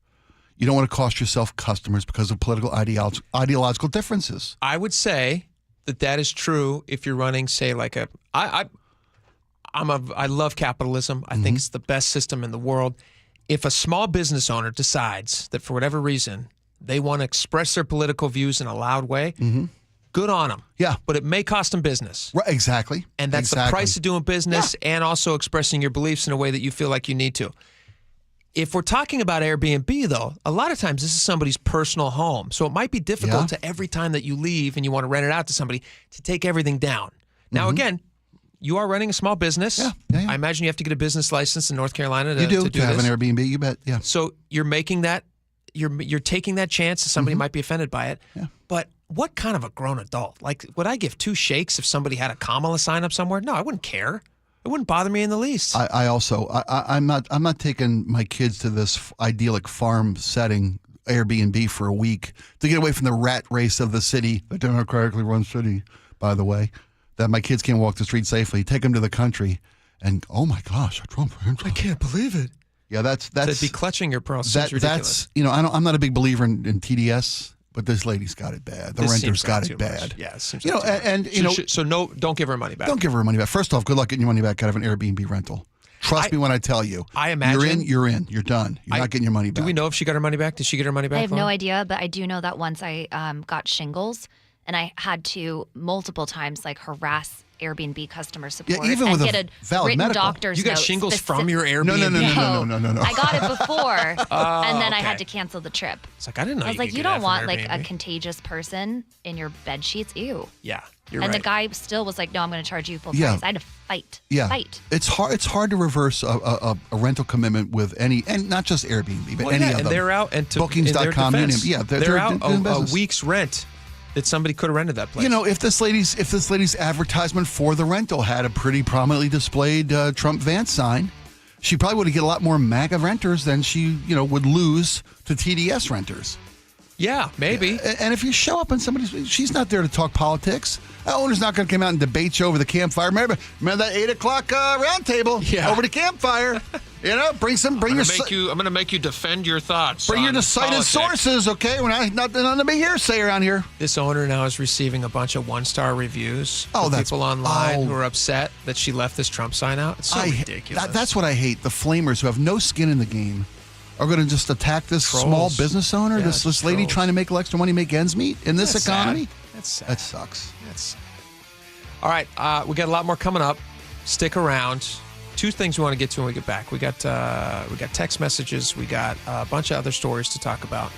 You don't want to cost yourself customers because of political ideological differences. I would say that is true if you're running, say, like I love capitalism. I think it's the best system in the world. If a small business owner decides that for whatever reason they want to express their political views in a loud way, good on them. Yeah. But it may cost them business. Right, exactly. And that's the price of doing business and also expressing your beliefs in a way that you feel like you need to. If we're talking about Airbnb, though, a lot of times this is somebody's personal home. So it might be difficult to every time that you leave and you want to rent it out to somebody to take everything down. Now, again, you are running a small business. Yeah. I imagine you have to get a business license in North Carolina to do have this. an Airbnb, you bet. Yeah. So you're making that, you're taking that chance that somebody might be offended by it. Yeah. But what kind of a grown adult? Like, would I give 2 shakes if somebody had a Kamala sign up somewhere? No, I wouldn't care. It wouldn't bother me in the least. I'm not taking my kids to this idyllic farm setting Airbnb for a week to get away from the rat race of the city, the democratically run city, by the way, that my kids can't walk the street safely. Take them to the country, and oh my gosh, a Trump! I can't believe it. Yeah, that's to be clutching your pearls. That's ridiculous. I'm not a big believer in TDS. But this lady's got it bad. The renter's got it bad. Much. Yeah, it seems so no, don't give her money back. Don't give her money back. First off, good luck getting your money back out of an Airbnb rental. Trust me when I tell you. I imagine you're in. You're done. You're not getting your money back. Do we know if she got her money back? Did she get her money back? I have no idea, but I do know that once I got shingles, and I had to multiple times harass Airbnb customer support even and with get a valid written medical. doctor's You got note shingles from your Airbnb? No. I got it before, and then I had to cancel the trip. It's like I didn't know. I was like, you you could don't get want that from a Airbnb." contagious person in your bed sheets. Ew. Yeah, you're and right. the guy still was like, no, I'm going to charge you full price. I had to fight. Yeah, fight. It's hard to reverse a rental commitment with any, and not just Airbnb, but any other. And they're out and bookings.com. They're out a week's rent that somebody could have rented that place. If this lady's advertisement for the rental had a pretty prominently displayed Trump Vance sign, she probably would get a lot more MAGA renters than she would lose to TDS renters. Yeah, maybe. And if you show up on she's not there to talk politics. That owner's not going to come out and debate you over the campfire. Remember that 8 o'clock round table over the campfire. Bring I'm going to make you defend your thoughts. Bring your decided sources, okay? We're not to be hearsay around here. This owner now is receiving a bunch of 1-star reviews. That's people online who are upset that she left this Trump sign out. It's so ridiculous. That's what I hate. The flamers who have no skin in the game are going to just attack this small business owner, this lady trying to make a little extra money, make ends meet in this economy. That's sad. That sucks. All right, we got a lot more coming up. Stick around. 2 things we want to get to when we get back. We got text messages. We got a bunch of other stories to talk about.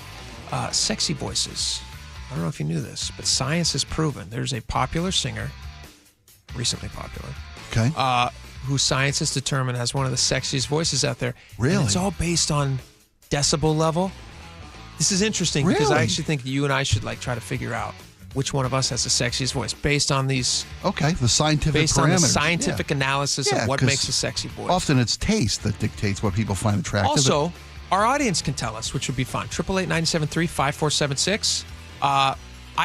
Sexy voices. I don't know if you knew this, but science has proven there's a popular singer, recently popular, who science has determined has one of the sexiest voices out there. Really? And it's all based on decibel level. This is interesting because I actually think you and I should try to figure out which one of us has the sexiest voice based on these. Okay, the scientific based parameters. on the scientific analysis of what makes a sexy voice. Often it's taste that dictates what people find attractive. Also, our audience can tell us, which would be fun. 888-973-5476. I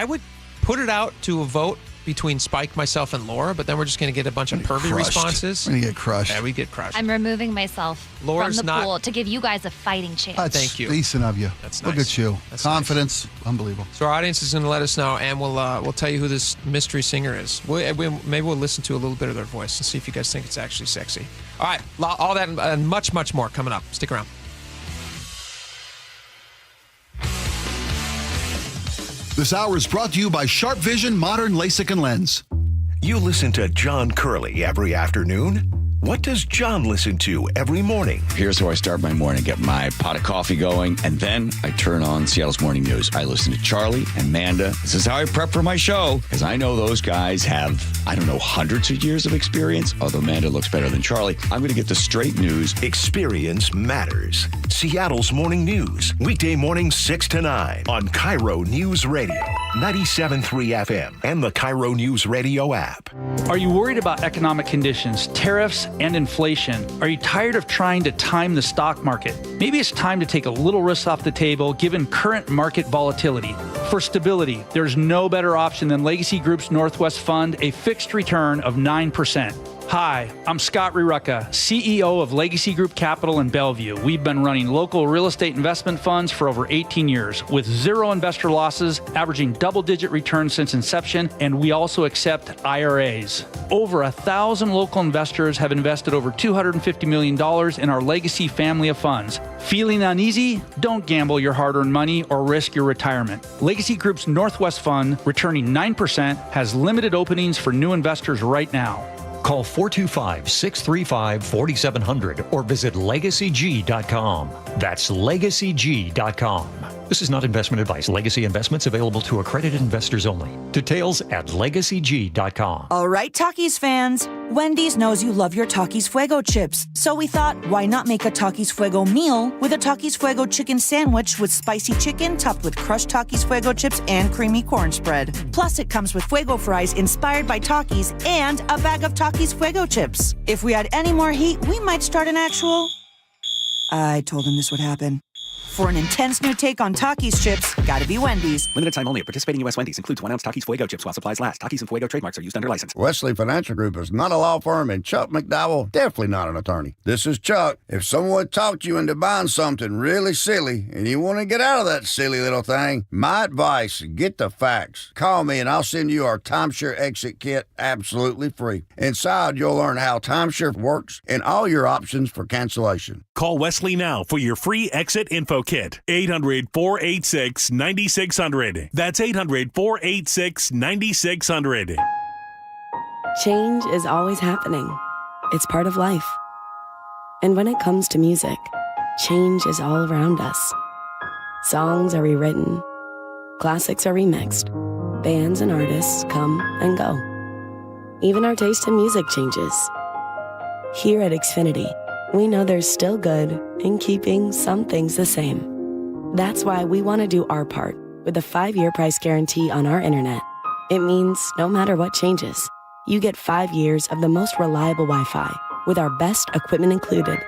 would put it out to a vote between Spike, myself, and Laura, but then we're just going to get a bunch of pervy responses. We're going to get crushed. Yeah, we get crushed. I'm removing myself Laura's from the not- pool to give you guys a fighting chance. That's Thank you. decent of you. That's Look nice. at you. That's Confidence. Unbelievable. So our audience is going to let us know, and we'll tell you who this mystery singer is. Maybe we'll listen to a little bit of their voice and see if you guys think it's actually sexy. All right, all that and much, much more coming up. Stick around. This hour is brought to you by Sharp Vision Modern LASIK and Lens. You listen to John Curley every afternoon. What does John listen to every morning? Here's how I start my morning. Get my pot of coffee going, and then I turn on Seattle's Morning News. I listen to Charlie and Amanda. This is how I prep for my show, because I know those guys have, hundreds of years of experience, although Amanda looks better than Charlie. I'm going to get the straight news. Experience matters. Seattle's Morning News. Weekday mornings 6 to 9 on KIRO News Radio, 97.3 FM, and the KIRO News Radio app. Are you worried about economic conditions, tariffs, and inflation? Are you tired of trying to time the stock market? Maybe it's time to take a little risk off the table given current market volatility. For stability, there's no better option than Legacy Group's Northwest Fund, a fixed return of 9%. Hi, I'm Scott Rirucka, CEO of Legacy Group Capital in Bellevue. We've been running local real estate investment funds for over 18 years with zero investor losses, averaging double-digit returns since inception, and we also accept IRAs. Over 1,000 local investors have invested over $250 million in our Legacy family of funds. Feeling uneasy? Don't gamble your hard-earned money or risk your retirement. Legacy Group's Northwest Fund, returning 9%, has limited openings for new investors right now. Call 425-635-4700 or visit LegacyG.com. That's LegacyG.com. This is not investment advice. Legacy investments available to accredited investors only. Details at LegacyG.com. All right, Takis fans. Wendy's knows you love your Takis Fuego chips. So we thought, why not make a Takis Fuego meal with a Takis Fuego chicken sandwich with spicy chicken topped with crushed Takis Fuego chips and creamy corn spread. Plus, it comes with Fuego fries inspired by Takis and a bag of Takis Fuego chips. If we had any more heat, we might start an actual... I told him this would happen. For an intense new take on Takis chips, gotta be Wendy's. Limited time only at participating U.S. Wendy's. Includes 1 ounce Takis Fuego chips while supplies last. Takis and Fuego trademarks are used under license. Wesley Financial Group is not a law firm, and Chuck McDowell definitely not an attorney. This is Chuck. If someone talked you into buying something really silly and you want to get out of that silly little thing, my advice, get the facts. Call me and I'll send you our timeshare exit kit absolutely free. Inside, you'll learn how timeshare works and all your options for cancellation. Call Wesley now for your free exit info kit. 800-486-9600. That's 800-486-9600. Change is always happening. It's part of life. And when it comes to music, change is all around us. Songs are rewritten. Classics are remixed. Bands and artists come and go. Even our taste in music changes. Here at Xfinity, we know there's still good in keeping some things the same. That's why we want to do our part with a 5-year price guarantee on our internet. It means no matter what changes, you get 5 years of the most reliable Wi-Fi with our best equipment included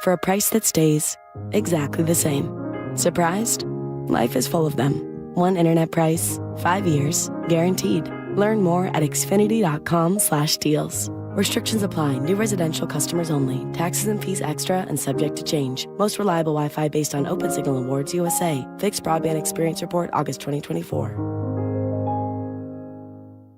for a price that stays exactly the same. Surprised? Life is full of them. One internet price, 5 years, guaranteed. Learn more at Xfinity.com/deals. Restrictions apply. New residential customers only. Taxes and fees extra and subject to change. Most reliable Wi-Fi based on Open Signal Awards USA. Fixed Broadband Experience Report, August 2024.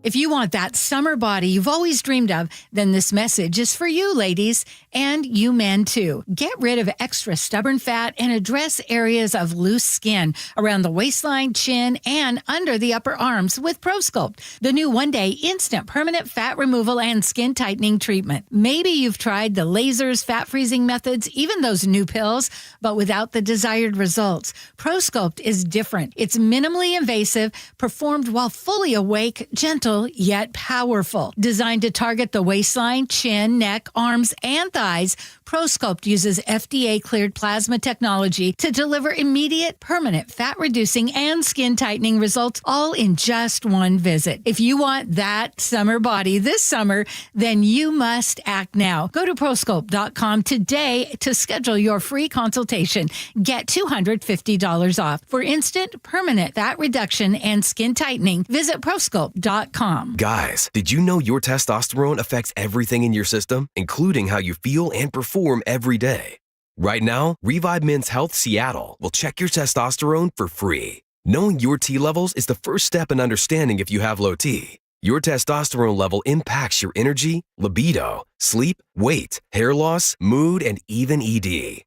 If you want that summer body you've always dreamed of, then this message is for you, ladies, and you men too. Get rid of extra stubborn fat and address areas of loose skin around the waistline, chin, and under the upper arms with ProSculpt, the new one-day instant permanent fat removal and skin tightening treatment. Maybe you've tried the lasers, fat freezing methods, even those new pills, but without the desired results. ProSculpt is different. It's minimally invasive, performed while fully awake, gentle, yet powerful. Designed to target the waistline, chin, neck, arms, and thighs, ProSculpt uses FDA-cleared plasma technology to deliver immediate, permanent fat-reducing and skin-tightening results, all in just one visit. If you want that summer body this summer, then you must act now. Go to ProSculpt.com today to schedule your free consultation. Get $250 off. For instant, permanent fat reduction and skin tightening, visit ProSculpt.com KIRONewsradio.com. Guys, did you know your testosterone affects everything in your system, including how you feel and perform every day? Right now, Revive Men's Health Seattle will check your testosterone for free. Knowing your T levels is the first step in understanding if you have low T. Your testosterone level impacts your energy, libido, sleep, weight, hair loss, mood, and even ED.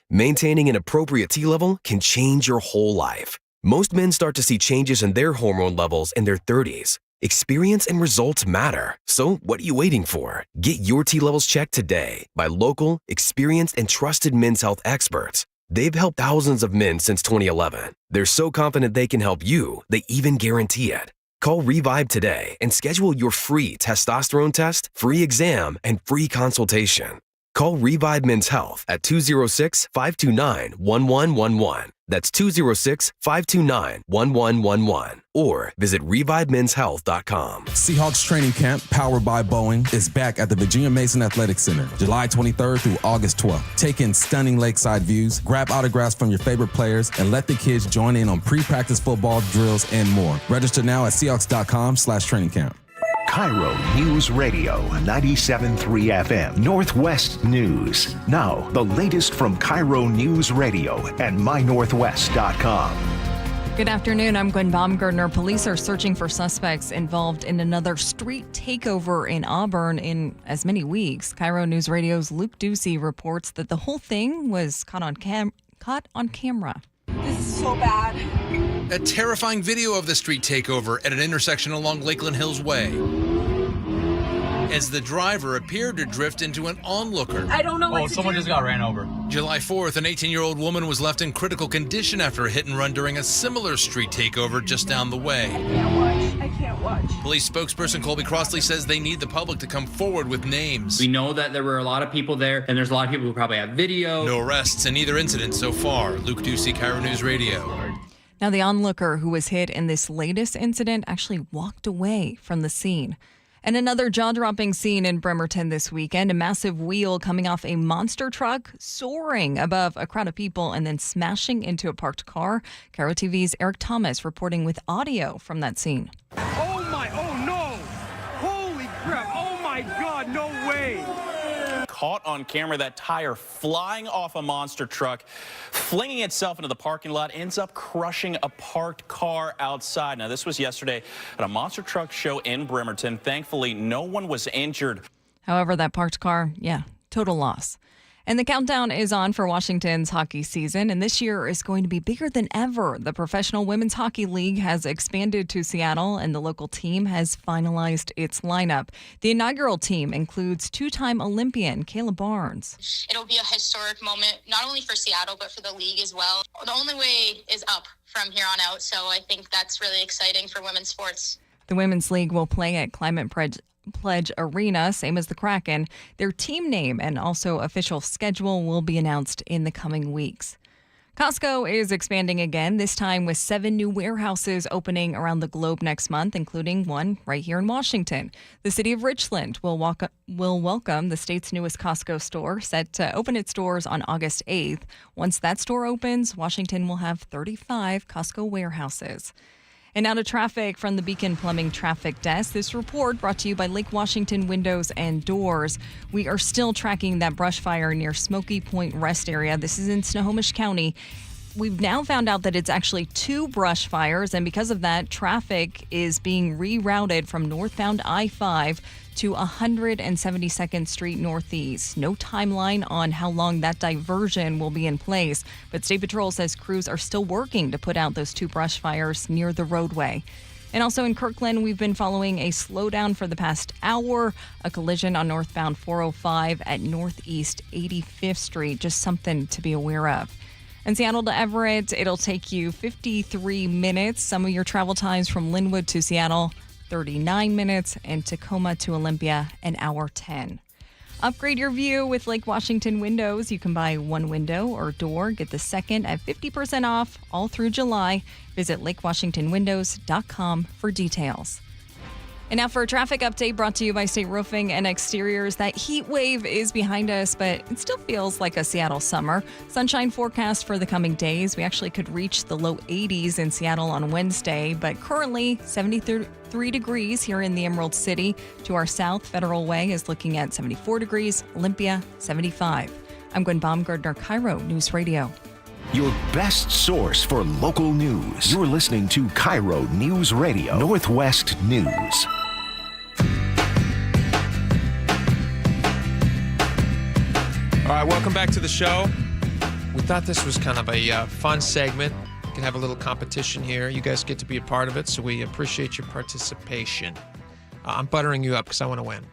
Maintaining an appropriate T level can change your whole life. Most men start to see changes in their hormone levels in their 30s. Experience and results matter. So what are you waiting for? Get your T levels checked today by local, experienced, and trusted men's health experts. They've helped thousands of men since 2011. They're so confident they can help you, they even guarantee it. Call Revive today and schedule your free testosterone test, free exam, and free consultation. Call Revive Men's Health at 206-529-1111. That's 206-529-1111. Or visit ReviveMen'sHealth.com. Seahawks training camp, powered by Boeing, is back at the Virginia Mason Athletic Center, July 23rd through August 12th. Take in stunning lakeside views, grab autographs from your favorite players, and let the kids join in on pre-practice football drills and more. Register now at Seahawks.com/training camp. KIRO Newsradio 97.3 FM Northwest News. Now, the latest from KIRO Newsradio and mynorthwest.com. Good afternoon. I'm Gwen Baumgartner. Police are searching for suspects involved in another street takeover in Auburn in as many weeks. KIRO News Radio's Luke Ducey reports that the whole thing was caught on camera. This is so bad. A terrifying video of the street takeover at an intersection along Lakeland Hills Way, as the driver appeared to drift into an onlooker. I don't know what to someone do. just got ran over. July 4th, an 18-year-old woman was left in critical condition after a hit and run during a similar street takeover just down the way. I can't watch. Police spokesperson Colby Crossley says they need the public to come forward with names. We know that there were a lot of people there, and there's a lot of people who probably have video. No arrests in either incident so far. Luke Ducey, KIRO News Radio. Now, the onlooker who was hit in this latest incident actually walked away from the scene. And another jaw-dropping scene in Bremerton this weekend, a massive wheel coming off a monster truck, soaring above a crowd of people and then smashing into a parked car. KIRO TV's Eric Thomas reporting with audio from that scene. Oh no! Holy crap! Oh my God, no way! Caught on camera, that tire flying off a monster truck, flinging itself into the parking lot, ends up crushing a parked car outside. Now, this was yesterday at a monster truck show in Bremerton. Thankfully, no one was injured. However, that parked car, total loss. And the countdown is on for Washington's hockey season, and this year is going to be bigger than ever. The Professional Women's Hockey League has expanded to Seattle, and the local team has finalized its lineup. The inaugural team includes two-time Olympian Kayla Barnes. It'll be a historic moment, not only for Seattle, but for the league as well. The only way is up from here on out, so I think that's really exciting for women's sports. The Women's League will play at Climate Pledge Arena, same as the Kraken. Their team name and also official schedule will be announced in the coming weeks. Costco is expanding again, this time with 7 new warehouses opening around the globe next month, including one right here in Washington. The city of Richland will welcome the state's newest Costco store, set to open its doors on August 8th. Once that store opens, Washington will have 35 Costco warehouses. And now to traffic from the Beacon Plumbing Traffic Desk. This report brought to you by Lake Washington Windows and Doors. We are still tracking that brush fire near Smoky Point Rest area. This is in Snohomish County. We've now found out that it's actually 2 brush fires, and because of that, traffic is being rerouted from northbound I-5 to 172nd Street Northeast. No timeline on how long that diversion will be in place, but State Patrol says crews are still working to put out those 2 brush fires near the roadway. And also in Kirkland, we've been following a slowdown for the past hour, a collision on northbound 405 at Northeast 85th Street, just something to be aware of. In Seattle to Everett, it'll take you 53 minutes. Some of your travel times from Linwood to Seattle, 39 minutes, and Tacoma to Olympia, an hour 10. Upgrade your view with Lake Washington Windows. You can buy 1 window or door, get the second at 50% off all through July. Visit lakewashingtonwindows.com for details. And now for a traffic update brought to you by State Roofing and Exteriors. That heat wave is behind us, but it still feels like a Seattle summer. Sunshine forecast for the coming days. We actually could reach the low 80s in Seattle on Wednesday, but currently 73 degrees here in the Emerald City. To our south, Federal Way is looking at 74 degrees, Olympia 75. I'm Gwen Baumgartner, KIRO News Radio. Your best source for local news. You're listening to KIRO News Radio, Northwest News. All right, welcome back to the show. We thought this was kind of a fun segment. We can have a little competition here. You guys get to be a part of it, so we appreciate your participation. I'm buttering you up because I want to win.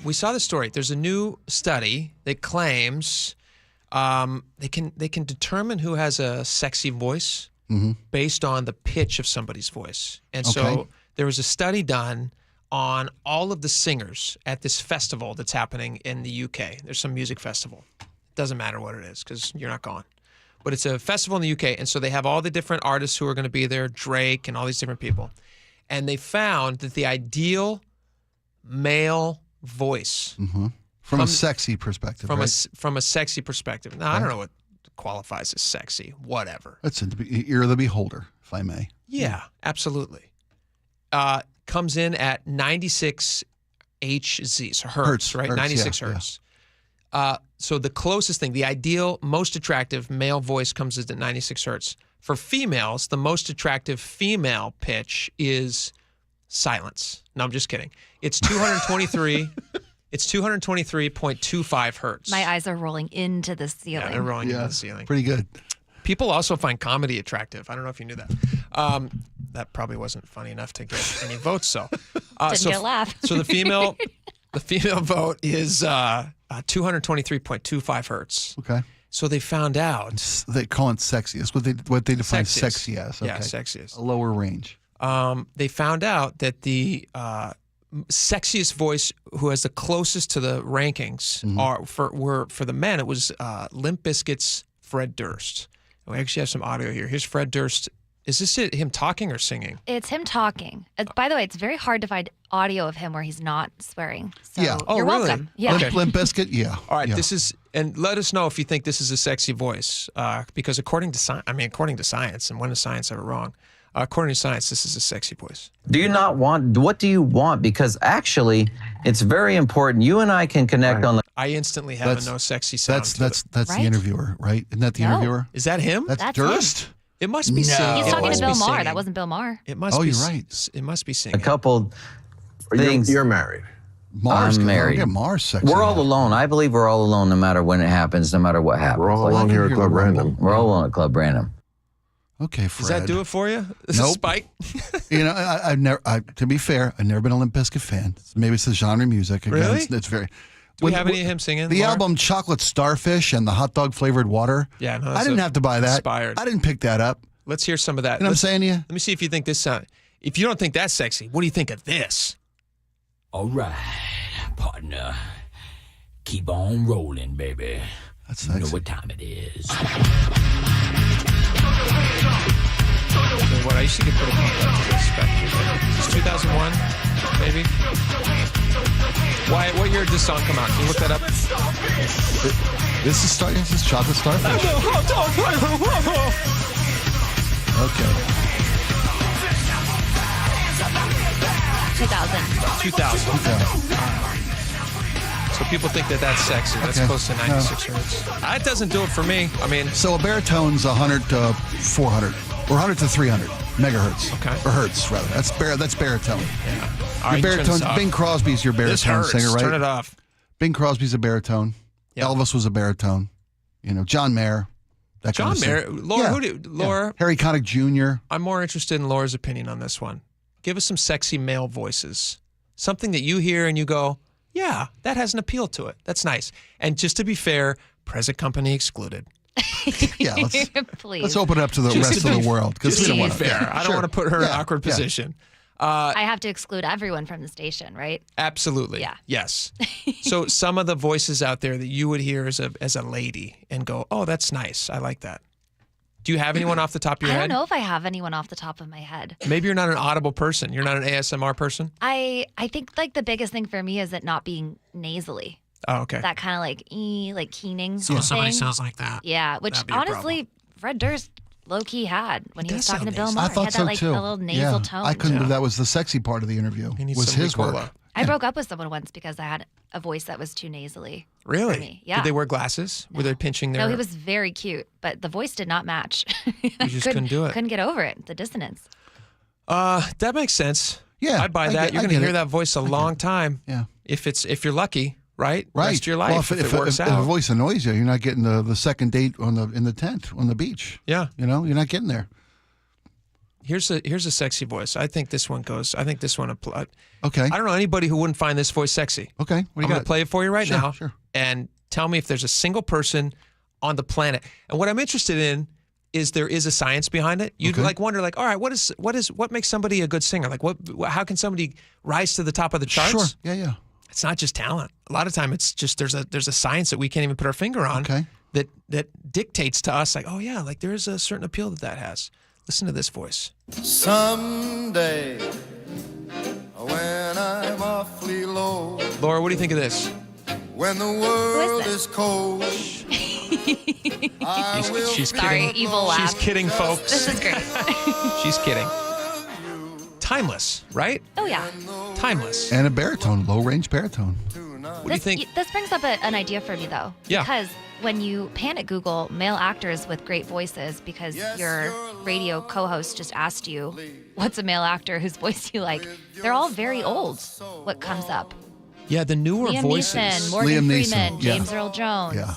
We saw the story. There's a new study that claims they can determine who has a sexy voice based on the pitch of somebody's voice. And so there was a study done on all of the singers at this festival that's happening in the UK. There's some music festival. Doesn't matter what it is because you're not gone. But it's a festival in the UK, and so they have all the different artists who are going to be there, Drake and all these different people. And they found that the ideal male voice from a sexy perspective, from a sexy perspective. Now, I don't know what qualifies as sexy. Whatever. That's the ear of the beholder, if I may. Yeah, absolutely. Comes in at 96 hertz, right? 96 hertz. So the closest thing, the ideal, most attractive male voice comes in at 96 hertz. For females, the most attractive female pitch is silence. No, I'm just kidding. It's 223. It's 223.25 hertz. My eyes are rolling into the ceiling. Yeah, they're rolling into the ceiling. Pretty good. People also find comedy attractive. I don't know if you knew that. That probably wasn't funny enough to get any votes. So, Didn't get a laugh. So the female vote is 223.25 hertz. Okay. So they found out they call it sexy. That's what they define sexy as. Okay. Yeah, sexiest. A lower range. They found out that the sexiest voice who has the closest to the rankings were for the men. It was Limp Bizkit's Fred Durst. We actually have some audio here. Here's Fred Durst. Is this him talking or singing? It's him talking. By the way, it's very hard to find audio of him where he's not swearing. So yeah. You're welcome. Yeah. Limp Bizkit, yeah. All right, yeah. this is, and let us know if you think this is a sexy voice, because according to science, and when is science ever wrong? According to science, this is a sexy voice. What do you want? Because actually, it's very important. You and I can connect on the. I instantly have a no sexy sound. That's the interviewer, right? Isn't that the interviewer? Is that him? That's Durst? Him. It must be singing. He's talking to Bill Maher. That wasn't Bill Maher. It must be. You're right. It must be singing. A couple things. You're married. I'm married. Mars sexy. We're all alone. I believe we're all alone no matter when it happens, no matter what happens. We're all alone here at Club Random. We're all alone at Club Random. Okay, Fred. Does that do it for you? Nope. Spike? You know, I've never. To be fair, I've never been a Limp Bizkit fan. Maybe it's the genre of music. Again, really? It's very. Do we have any of him singing? The Laura? album Chocolate Starfish and the hot dog flavored water. Yeah, no, I didn't have to buy that. Inspired. I didn't pick that up. Let's hear some of that. You know what I'm saying to you? Let me see if you think this sound. If you don't think that's sexy, what do you think of this? All right, partner. Keep on rolling, baby. That's sexy. sexy. You know what time it is. What I used to get pretty pumped up to this spec. Is this 2001, maybe? Why? What year did this song come out? Can you look that up? This is Chocolate Starfish. Okay. 2000. So people think that that's sexy. That's close to 96 hertz. That doesn't do it for me. I mean, so a baritone's 100 to 400, or 100 to 300 megahertz. Okay. Or hertz rather. That's baritone. Yeah. Your All right, baritone. Bing Crosby's your baritone singer, right? Turn it off. Bing Crosby's a baritone. Yep. Elvis was a baritone. You know, John Mayer. That John kind of Mayer. Laura, Laura. Harry Connick Jr. I'm more interested in Laura's opinion on this one. Give us some sexy male voices. Something that you hear and you go, yeah, that has an appeal to it. That's nice. And just to be fair, present company excluded. Yeah, Please. let's open it up to the rest of the world. Just we to don't be want fair. I don't want to put her in an awkward position. I have to exclude everyone from the station, right? Absolutely. Yeah. Yes. So some of the voices out there that you would hear as a lady and go, oh, that's nice. I like that. Do you have anyone off the top of your I head? don't know if I have anyone off the top of my head. Maybe you're not an audible person. You're not an ASMR person? I think like the biggest thing for me is it not being nasally. Oh, okay. That kind of like keening So if somebody thing. sounds like that. Yeah, which that'd be a problem. honestly, Fred Durst low-key had when he was talking to Bill I Maher. He thought had so that like too. a little nasal yeah. tone. I couldn't believe that was the sexy part of the interview. needs Was some his Ricola. work. I broke up with someone once because I had a voice that was too nasally. Really? For me. Yeah. Did they wear glasses? Were they pinching their... No, he was very cute, but the voice did not match. You just couldn't do it. Couldn't get over it, the dissonance. That makes sense. Yeah, I buy I that. get- You're I going to get hear it. that voice a long time. Yeah. If you're lucky, right? Right. Rest of your life. Well, if it works if out. a voice annoys you, you're not getting the second date in the tent on the beach. Yeah. You know, you're not getting there. Here's a sexy voice. I think this one goes. I think this one. Okay. I don't know anybody who wouldn't find this voice sexy. Okay. What do you I'm going got? to play it for you right Sure, now. sure. And tell me if there's a single person on the planet. And what I'm interested in is there is a science behind it. You'd Okay. wonder all right, what makes somebody a good singer? Like how can somebody rise to the top of the charts? Sure. Yeah, yeah. It's not just talent. A lot of time it's just there's a science that we can't even put our finger on. Okay. That dictates to us like, oh yeah, like there is a certain appeal that has. Listen to this voice. Someday, when I'm awfully low, Laura, what do you think of this? when the world is cold, She's Sorry, kidding. evil laugh. She's kidding, folks. This is great. She's kidding. Timeless, right? Oh yeah. Timeless. And a baritone, low range baritone. What do you think? This brings up an idea for me though. Yeah. Because when you panic Google male actors with great voices because your radio co-host just asked you what's a male actor whose voice you like, they're all very old. What comes up? Yeah, the newer Liam voices. Neeson, Morgan Liam Neeson, Freeman, yeah. James Earl Jones, Yeah.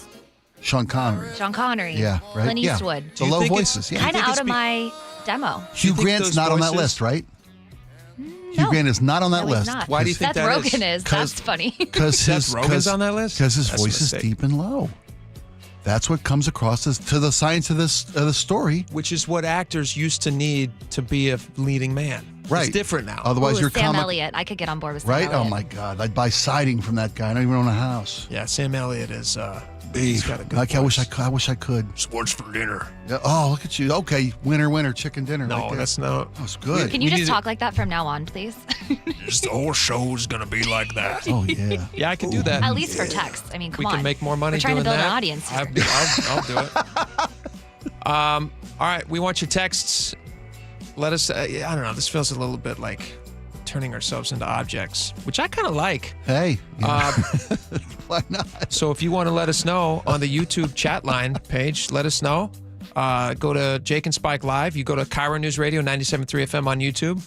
Sean Connery. Sean Connery, Yeah, right. Clint Yeah. Eastwood. The low voices. Yeah. Kind of out of my demo. Hugh Grant's not on that list, right? Hugh Grant is not on that No, he's list. not. Why do you think Seth that Rogen is? That's funny. Because Seth Rogen's on that list? Because his That's a voice is mistake. deep and low. That's what comes across as to the science of the story. Which is what actors used to need to be a leading man. Right. It's different now. Otherwise, Ooh, you're Sam comic. Elliott. I could get on board with Sam Right? Elliott. Oh my God! I'd buy siding from that guy. I don't even own a house. Yeah, Sam Elliott is. He's got a good I wish voice. I wish I could. Sports for dinner. Yeah, oh, look at you. Okay, winner, chicken dinner. No, right there. that's not. That's good. Can you just talk like that from now on, please? The whole show's gonna be like that. Oh yeah. Yeah, I can do that. At least for text. I mean, come we on. can make more money We're trying doing to build that. an audience here. I'll do it. All right, we want your texts. Let us. I don't know. This feels a little bit like turning ourselves into objects, which I kind of like. Hey. Why not? So if you want to let us know on the YouTube chat line page, let us know. Go to Jake and Spike Live. You go to KIRO News Radio 97.3 FM on YouTube.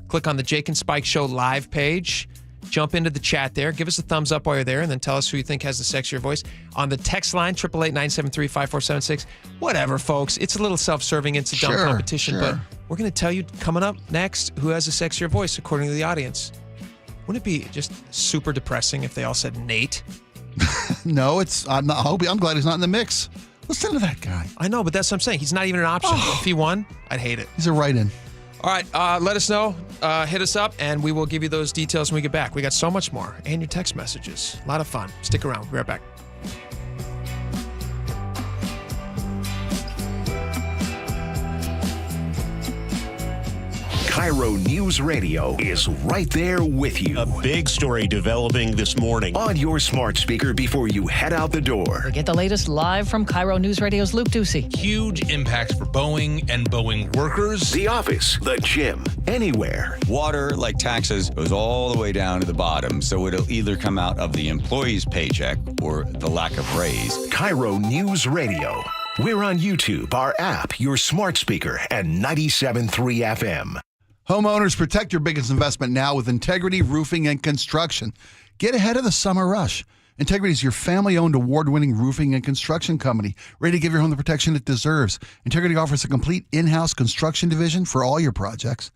Click on the Jake and Spike Show live page. Jump into the chat there. Give us a thumbs up while you're there, and then tell us who you think has the sexier voice. On the text line, 888-973-5476. Whatever, folks. It's a little self-serving. It's a dumb Sure, competition, sure. but we're going to tell you coming up next who has a sexier voice according to the audience. Wouldn't it be just super depressing if they all said Nate? No, it's. I'm glad he's not in the mix. Listen to that guy. I know, but that's what I'm saying. He's not even an option. If he won, I'd hate it. He's a write-in. All right, let us know. Hit us up, and we will give you those details when we get back. We got so much more, and your text messages. A lot of fun. Stick around. We'll be right back. KIRO News Radio is right there with you. A big story developing this morning. On your smart speaker before you head out the door. Get the latest live from KIRO News Radio's Luke Ducey. Huge impacts for Boeing and Boeing workers. The office, the gym, anywhere. Water, like taxes, goes all the way down to the bottom, so it'll either come out of the employee's paycheck or the lack of raise. KIRO News Radio. We're on YouTube, our app, your smart speaker, and 97.3 FM. Homeowners, protect your biggest investment now with Integrity Roofing and Construction. Get ahead of the summer rush. Integrity is your family-owned, award-winning roofing and construction company, ready to give your home the protection it deserves. Integrity offers a complete in-house construction division for all your projects.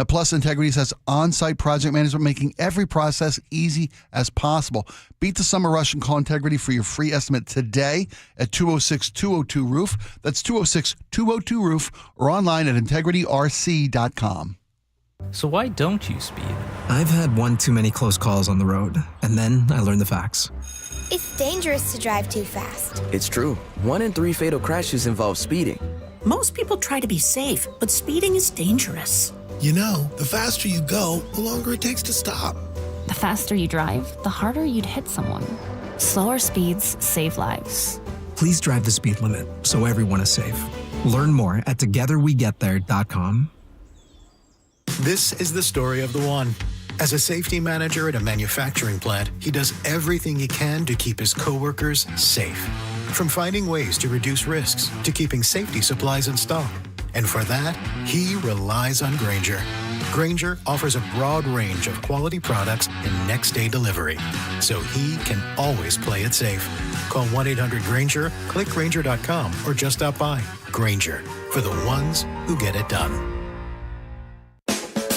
Plus, Integrity has on-site project management, making every process easy as possible. Beat the summer rush and call Integrity for your free estimate today at 206-202-ROOF. That's 206-202-ROOF, or online at integrityrc.com. So why don't you speed? I've had one too many close calls on the road, and then I learned the facts. It's dangerous to drive too fast. It's true. 1 in 3 fatal crashes involve speeding. Most people try to be safe, but speeding is dangerous. You know, the faster you go, the longer it takes to stop. The faster you drive, the harder you'd hit someone. Slower speeds save lives. Please drive the speed limit so everyone is safe. Learn more at togetherwegetthere.com. This is the story of the one. As a safety manager at a manufacturing plant, he does everything he can to keep his coworkers safe. From finding ways to reduce risks to keeping safety supplies in stock. And for that, he relies on Grainger. Grainger offers a broad range of quality products and next-day delivery, so he can always play it safe. Call 1-800-GRAINGER, click Grainger.com, or just stop by. Grainger, for the ones who get it done.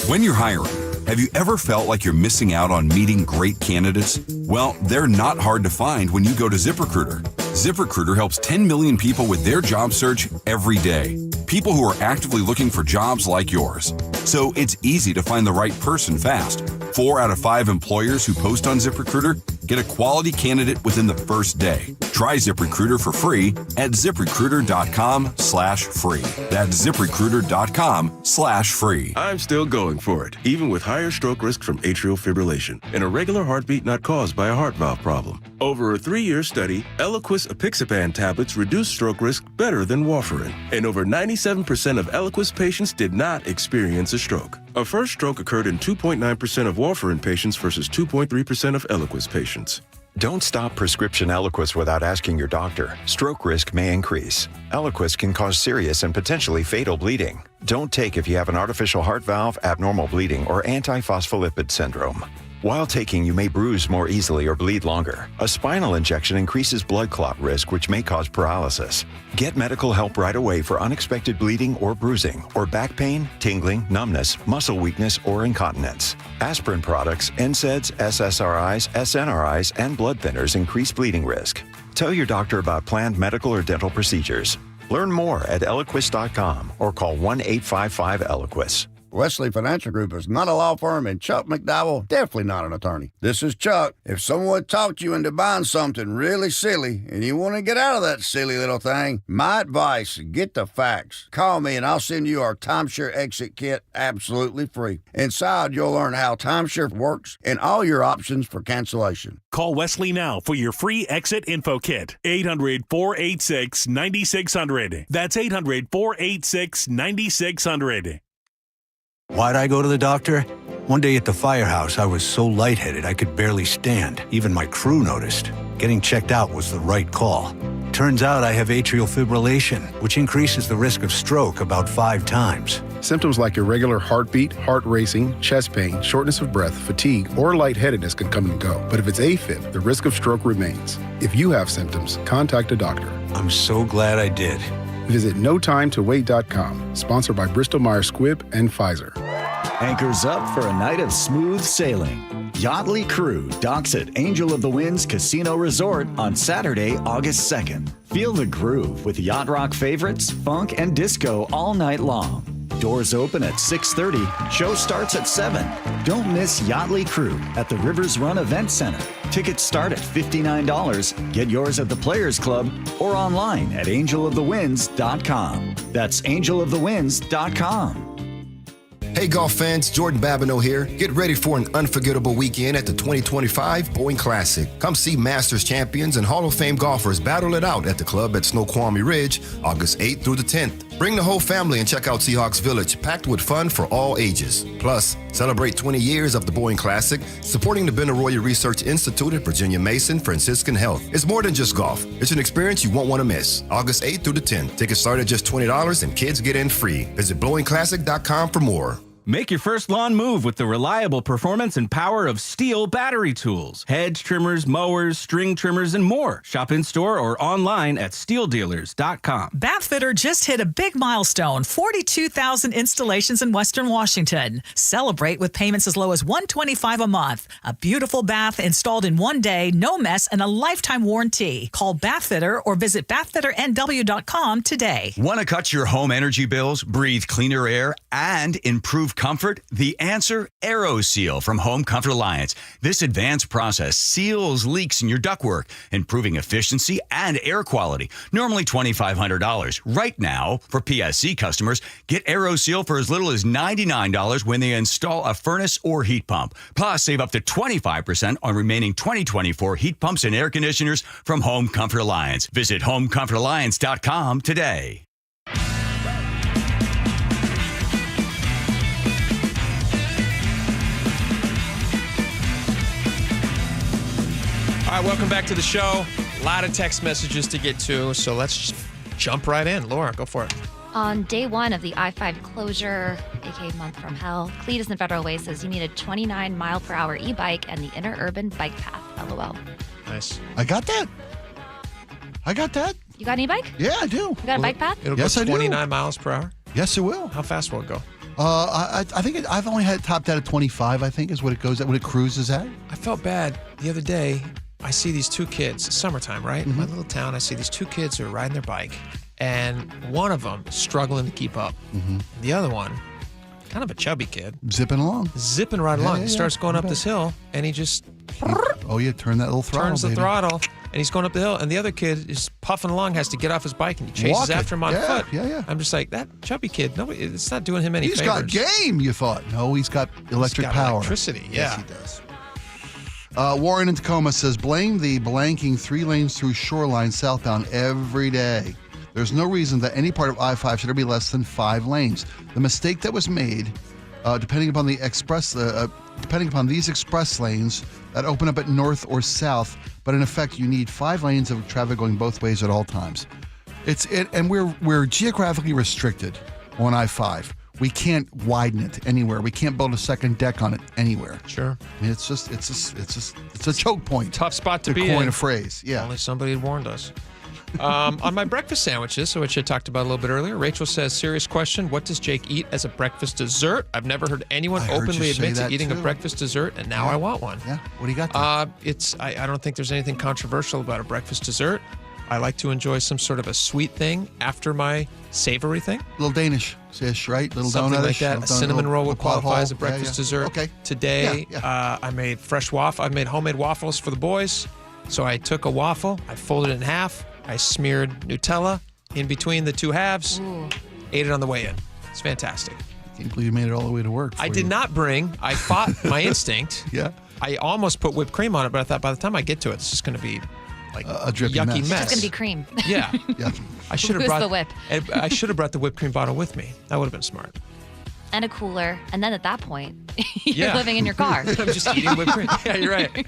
When you're hiring, have you ever felt like you're missing out on meeting great candidates? Well, they're not hard to find when you go to ZipRecruiter. ZipRecruiter helps 10 million people with their job search every day. People who are actively looking for jobs like yours. So it's easy to find the right person fast. 4 out of 5 employers who post on ZipRecruiter get a quality candidate within the first day. Try ZipRecruiter for free at ZipRecruiter.com/free. That's ZipRecruiter.com/free. I'm still going for it, even with higher stroke risk from atrial fibrillation and a regular heartbeat not caused by a heart valve problem. Over a 3-year study, Eliquis apixaban tablets reduced stroke risk better than warfarin, and over 97% of Eliquis patients did not experience a stroke. A first stroke occurred in 2.9% of warfarin patients versus 2.3% of Eliquis patients. Don't stop prescription Eliquis without asking your doctor. Stroke risk may increase. Eliquis can cause serious and potentially fatal bleeding. Don't take if you have an artificial heart valve, abnormal bleeding, or antiphospholipid syndrome. While taking, you may bruise more easily or bleed longer. A spinal injection increases blood clot risk, which may cause paralysis. Get medical help right away for unexpected bleeding or bruising, or back pain, tingling, numbness, muscle weakness, or incontinence. Aspirin products, NSAIDs, SSRIs, SNRIs, and blood thinners increase bleeding risk. Tell your doctor about planned medical or dental procedures. Learn more at Eliquis.com or call 1-855-ELIQUIS. Wesley Financial Group is not a law firm, and Chuck McDowell definitely not an attorney. This is Chuck. If someone talked you into buying something really silly and you want to get out of that silly little thing, my advice, get the facts. Call me and I'll send you our timeshare exit kit absolutely free. Inside, you'll learn how timeshare works and all your options for cancellation. Call Wesley now for your free exit info kit. 800-486-9600. That's 800-486-9600. Why'd I go to the doctor? One day at the firehouse, I was so lightheaded I could barely stand. Even my crew noticed. Getting checked out was the right call. Turns out I have atrial fibrillation, which increases the risk of stroke about 5 times. Symptoms like irregular heartbeat, heart racing, chest pain, shortness of breath, fatigue, or lightheadedness can come and go. But if it's AFib, the risk of stroke remains. If you have symptoms, contact a doctor. I'm so glad I did. Visit NoTimeToWait.com, sponsored by Bristol-Myers Squibb and Pfizer. Anchors up for a night of smooth sailing. Yachtly Crew docks at Angel of the Winds Casino Resort on Saturday, August 2nd. Feel the groove with yacht rock favorites, funk, and disco all night long. Doors open at 6:30. Show starts at 7. Don't miss Yachtly Crew at the Rivers Run Event Center. Tickets start at $59. Get yours at the Players Club or online at angelofthewinds.com. That's angelofthewinds.com. Hey golf fans, Jordan Babineau here. Get ready for an unforgettable weekend at the 2025 Boeing Classic. Come see Masters champions and Hall of Fame golfers battle it out at the club at Snoqualmie Ridge, August 8th through the 10th. Bring the whole family and check out Seahawks Village, packed with fun for all ages. Plus, celebrate 20 years of the Boeing Classic, supporting the Benaroya Research Institute at Virginia Mason Franciscan Health. It's more than just golf. It's an experience you won't want to miss. August 8th through the 10th. Tickets start at just $20 and kids get in free. Visit BlowingClassic.com for more. Make your first lawn move with the reliable performance and power of Steel battery tools. Hedge trimmers, mowers, string trimmers, and more. Shop in-store or online at steeldealers.com. Bathfitter just hit a big milestone, 42,000 installations in Western Washington. Celebrate with payments as low as $125 a month. A beautiful bath installed in one day, no mess, and a lifetime warranty. Call Bathfitter or visit bathfitternw.com today. Want to cut your home energy bills, breathe cleaner air, and improve comfort? The answer, AeroSeal from Home Comfort Alliance. This advanced process seals leaks in your ductwork, improving efficiency and air quality. Normally $2,500. Right now, for PSC customers, get AeroSeal for as little as $99 when they install a furnace or heat pump. Plus, save up to 25% on remaining 2024 heat pumps and air conditioners from Home Comfort Alliance. Visit homecomfortalliance.com today. All right, welcome back to the show. A lot of text messages to get to, so let's just jump right in. Laura, go for it. On day one of the I-5 closure, aka month from hell, Cletus and Federal Way says you need a 29-mile-per-hour e-bike and the interurban bike path. LOL. Nice. I got that. You got an e-bike? Yeah, I do. You got a bike path? It'll go 29 miles per hour? Yes, it will. How fast will it go? I think I've only had it topped out at 25, I think, is what it goes at, what it cruises at. I felt bad the other day. I see these two kids, it's summertime, right? In my little town, I see these two kids who are riding their bike, and one of them is struggling to keep up. And the other one, kind of a chubby kid. Zipping along. Zipping right along. He starts going up this hill, and he just... Oh, yeah, turn that little throttle, turns the throttle, and he's going up the hill, and the other kid is puffing along, has to get off his bike, and he chases after him on foot. Yeah. I'm just like, that chubby kid, nobody, it's not doing him any He's favors. got game, you thought. No, he's got electric power. Electricity, yeah. Yes, he does. Warren in Tacoma says, blame the blanking 3 lanes through Shoreline southbound every day. There's no reason that any part of I-5 should ever be less than 5 lanes. The mistake that was made, depending upon these express lanes that open up at north or south, but in effect, you need 5 lanes of traffic going both ways at all times. And we're geographically restricted on I-5. We can't widen it anywhere. We can't build a second deck on it anywhere. Sure. I mean, it's a choke point. Tough spot to be in. To coin a phrase. Yeah. Only somebody had warned us. On my breakfast sandwiches, which I talked about a little bit earlier, Rachel says, serious question, what does Jake eat as a breakfast dessert? I've never heard anyone openly admit to eating a breakfast dessert, and now I want one. Yeah. What do you got there? I don't think there's anything controversial about a breakfast dessert. I like to enjoy some sort of a sweet thing after my savory thing. Little Danish-ish, right? Little Something like that. A cinnamon roll would qualify as a Yeah, breakfast dessert. Okay. Today, I made I made homemade waffles for the boys. So I took a waffle, I folded it in half, I smeared Nutella in between the two halves, ate it on the way in. It's fantastic. I can't believe you made it all the way to work. I fought my instinct. Yeah. I almost put whipped cream on it, but I thought by the time I get to it, it's just going to be like a drippy yucky mess. It's going to be cream. Yeah. Yeah. I should have Who's brought the whip? I should have brought the whipped cream bottle with me. That would have been smart. And a cooler. And then at that point, you're Yeah. living in your car. I'm just eating whipped cream. Yeah, you're right.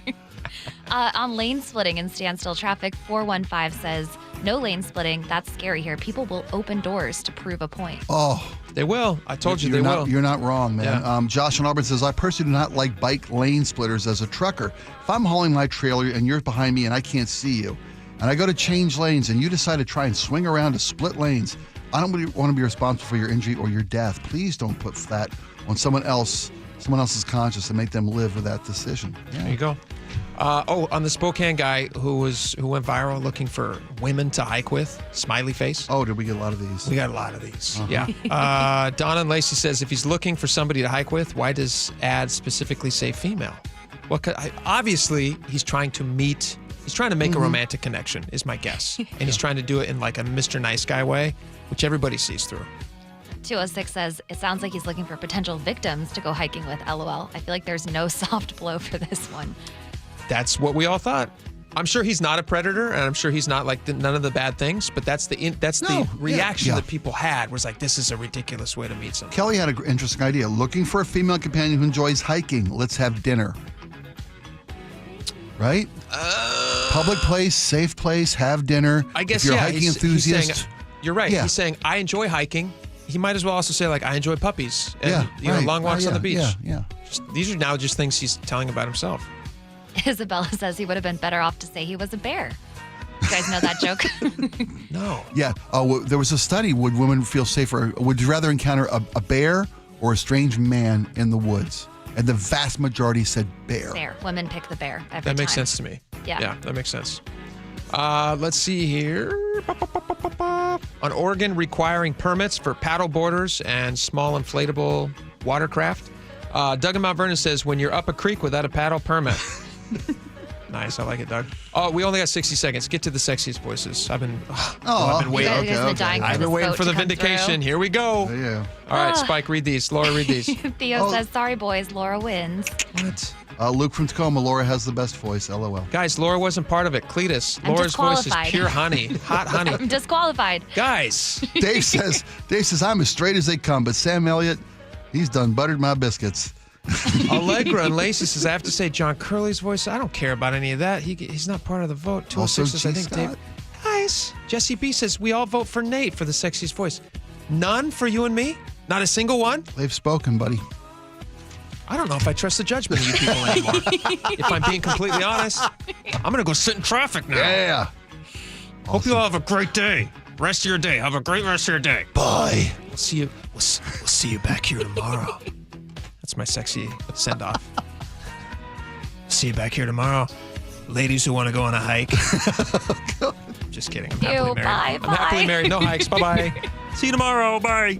On lane splitting and standstill traffic, 415 says, no lane splitting. That's scary here. People will open doors to prove a point. Oh. They will. I told you You're they not, will. You're not wrong, man. Yeah. Josh in Auburn says, I personally do not like bike lane splitters as a trucker. If I'm hauling my trailer and you're behind me and I can't see you, and I go to change lanes and you decide to try and swing around to split lanes, I don't really want to be responsible for your injury or your death. Please don't put that on someone else's conscience and make them live with that decision. Yeah. There you go. On the Spokane guy who went viral looking for women to hike with, smiley face. Oh, did we get a lot of these? We got a lot of these. Yeah. Donna and Lacey says, if he's looking for somebody to hike with, why does ad specifically say female? Well, obviously he's trying to make a romantic connection, is my guess. And he's trying to do it in like a Mr. Nice Guy way, which everybody sees through. 206 says, it sounds like he's looking for potential victims to go hiking with. LOL. I feel like there's no soft blow for this one. That's what we all thought. I'm sure he's not a predator, and I'm sure he's not like none of the bad things. But that's the reaction that people had was like, "This is a ridiculous way to meet someone." Kelly had an interesting idea. Looking for a female companion who enjoys hiking. Let's have dinner. Right? Public place, safe place, have dinner. I guess if you're a hiking enthusiast. He's saying, you're right. Yeah. He's saying, I enjoy hiking. He might as well also say, like, I enjoy puppies and long walks on the beach. Yeah. These are now just things he's telling about himself. Isabella says he would have been better off to say he was a bear. You guys know that joke? No. Yeah. There was a study. Would women feel safer? Would you rather encounter a bear or a strange man in the woods? And the vast majority said bear. Bear. Women pick the bear every time. That makes sense to me. Yeah, that makes sense. Let's see here. On Oregon requiring permits for paddle boarders and small inflatable watercraft. Doug in Mount Vernon says, when you're up a creek without a paddle, permit. Nice. I like it, Doug. Oh, we only got 60 seconds. Get to the sexiest voices. I've been waiting. I've been waiting for the vindication. Here we go. Yeah. All right, Spike, read these. Laura, read these. Theo says, sorry, boys. Laura wins. What? Luke from Tacoma, Laura has the best voice. LOL. Guys, Laura wasn't part of it. Cletus, I'm Laura's voice is disqualified. pure honey. Hot honey. I'm disqualified. Guys. Dave says, I'm as straight as they come, but Sam Elliott, he's done buttered my biscuits. Allegra and Lacey says, I have to say, John Curley's voice, I don't care about any of that. He's not part of the vote. 206 says, I think Dave. Guys, Jesse B says, we all vote for Nate for the sexiest voice. None for you and me? Not a single one? They've spoken, buddy. I don't know if I trust the judgment of you people anymore. If I'm being completely honest, I'm going to go sit in traffic now. Yeah. Hope you all have a great day. Rest of your day. Have a great rest of your day. Bye. We'll see you. We'll see you back here tomorrow. That's my sexy send off. See you back here tomorrow, ladies who want to go on a hike. Just kidding. I'm happily married. Bye. I'm happily married. No hikes. Bye bye. See you tomorrow. Bye.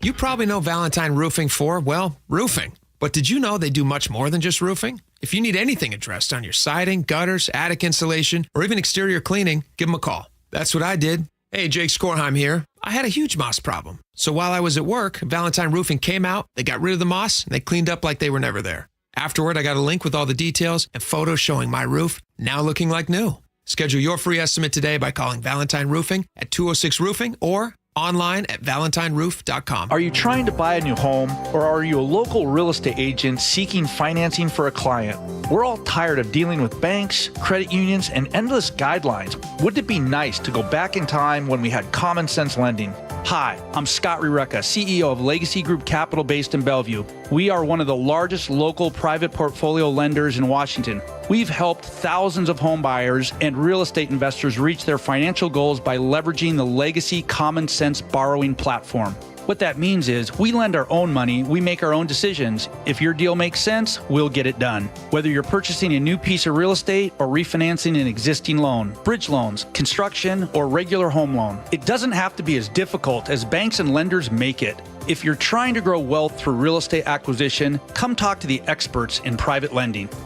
You probably know Valentine Roofing for, well, roofing. But did you know they do much more than just roofing? If you need anything addressed on your siding, gutters, attic insulation, or even exterior cleaning, give them a call. That's what I did. Hey, Jake Skorheim here. I had a huge moss problem. So while I was at work, Valentine Roofing came out, they got rid of the moss, and they cleaned up like they were never there. Afterward, I got a link with all the details and photos showing my roof now looking like new. Schedule your free estimate today by calling Valentine Roofing at 206-ROOFING or online at valentineroof.com. Are you trying to buy a new home, or are you a local real estate agent seeking financing for a client? We're all tired of dealing with banks, credit unions, and endless guidelines. Wouldn't it be nice to go back in time when we had common sense lending? Hi, I'm Scott Rireka, CEO of Legacy Group Capital based in Bellevue. We are one of the largest local private portfolio lenders in Washington. We've helped thousands of home buyers and real estate investors reach their financial goals by leveraging the Legacy Common Sense borrowing platform. What that means is we lend our own money, we make our own decisions. If your deal makes sense, we'll get it done. Whether you're purchasing a new piece of real estate or refinancing an existing loan, bridge loans, construction, or regular home loan, it doesn't have to be as difficult as banks and lenders make it. If you're trying to grow wealth through real estate acquisition, come talk to the experts in private lending.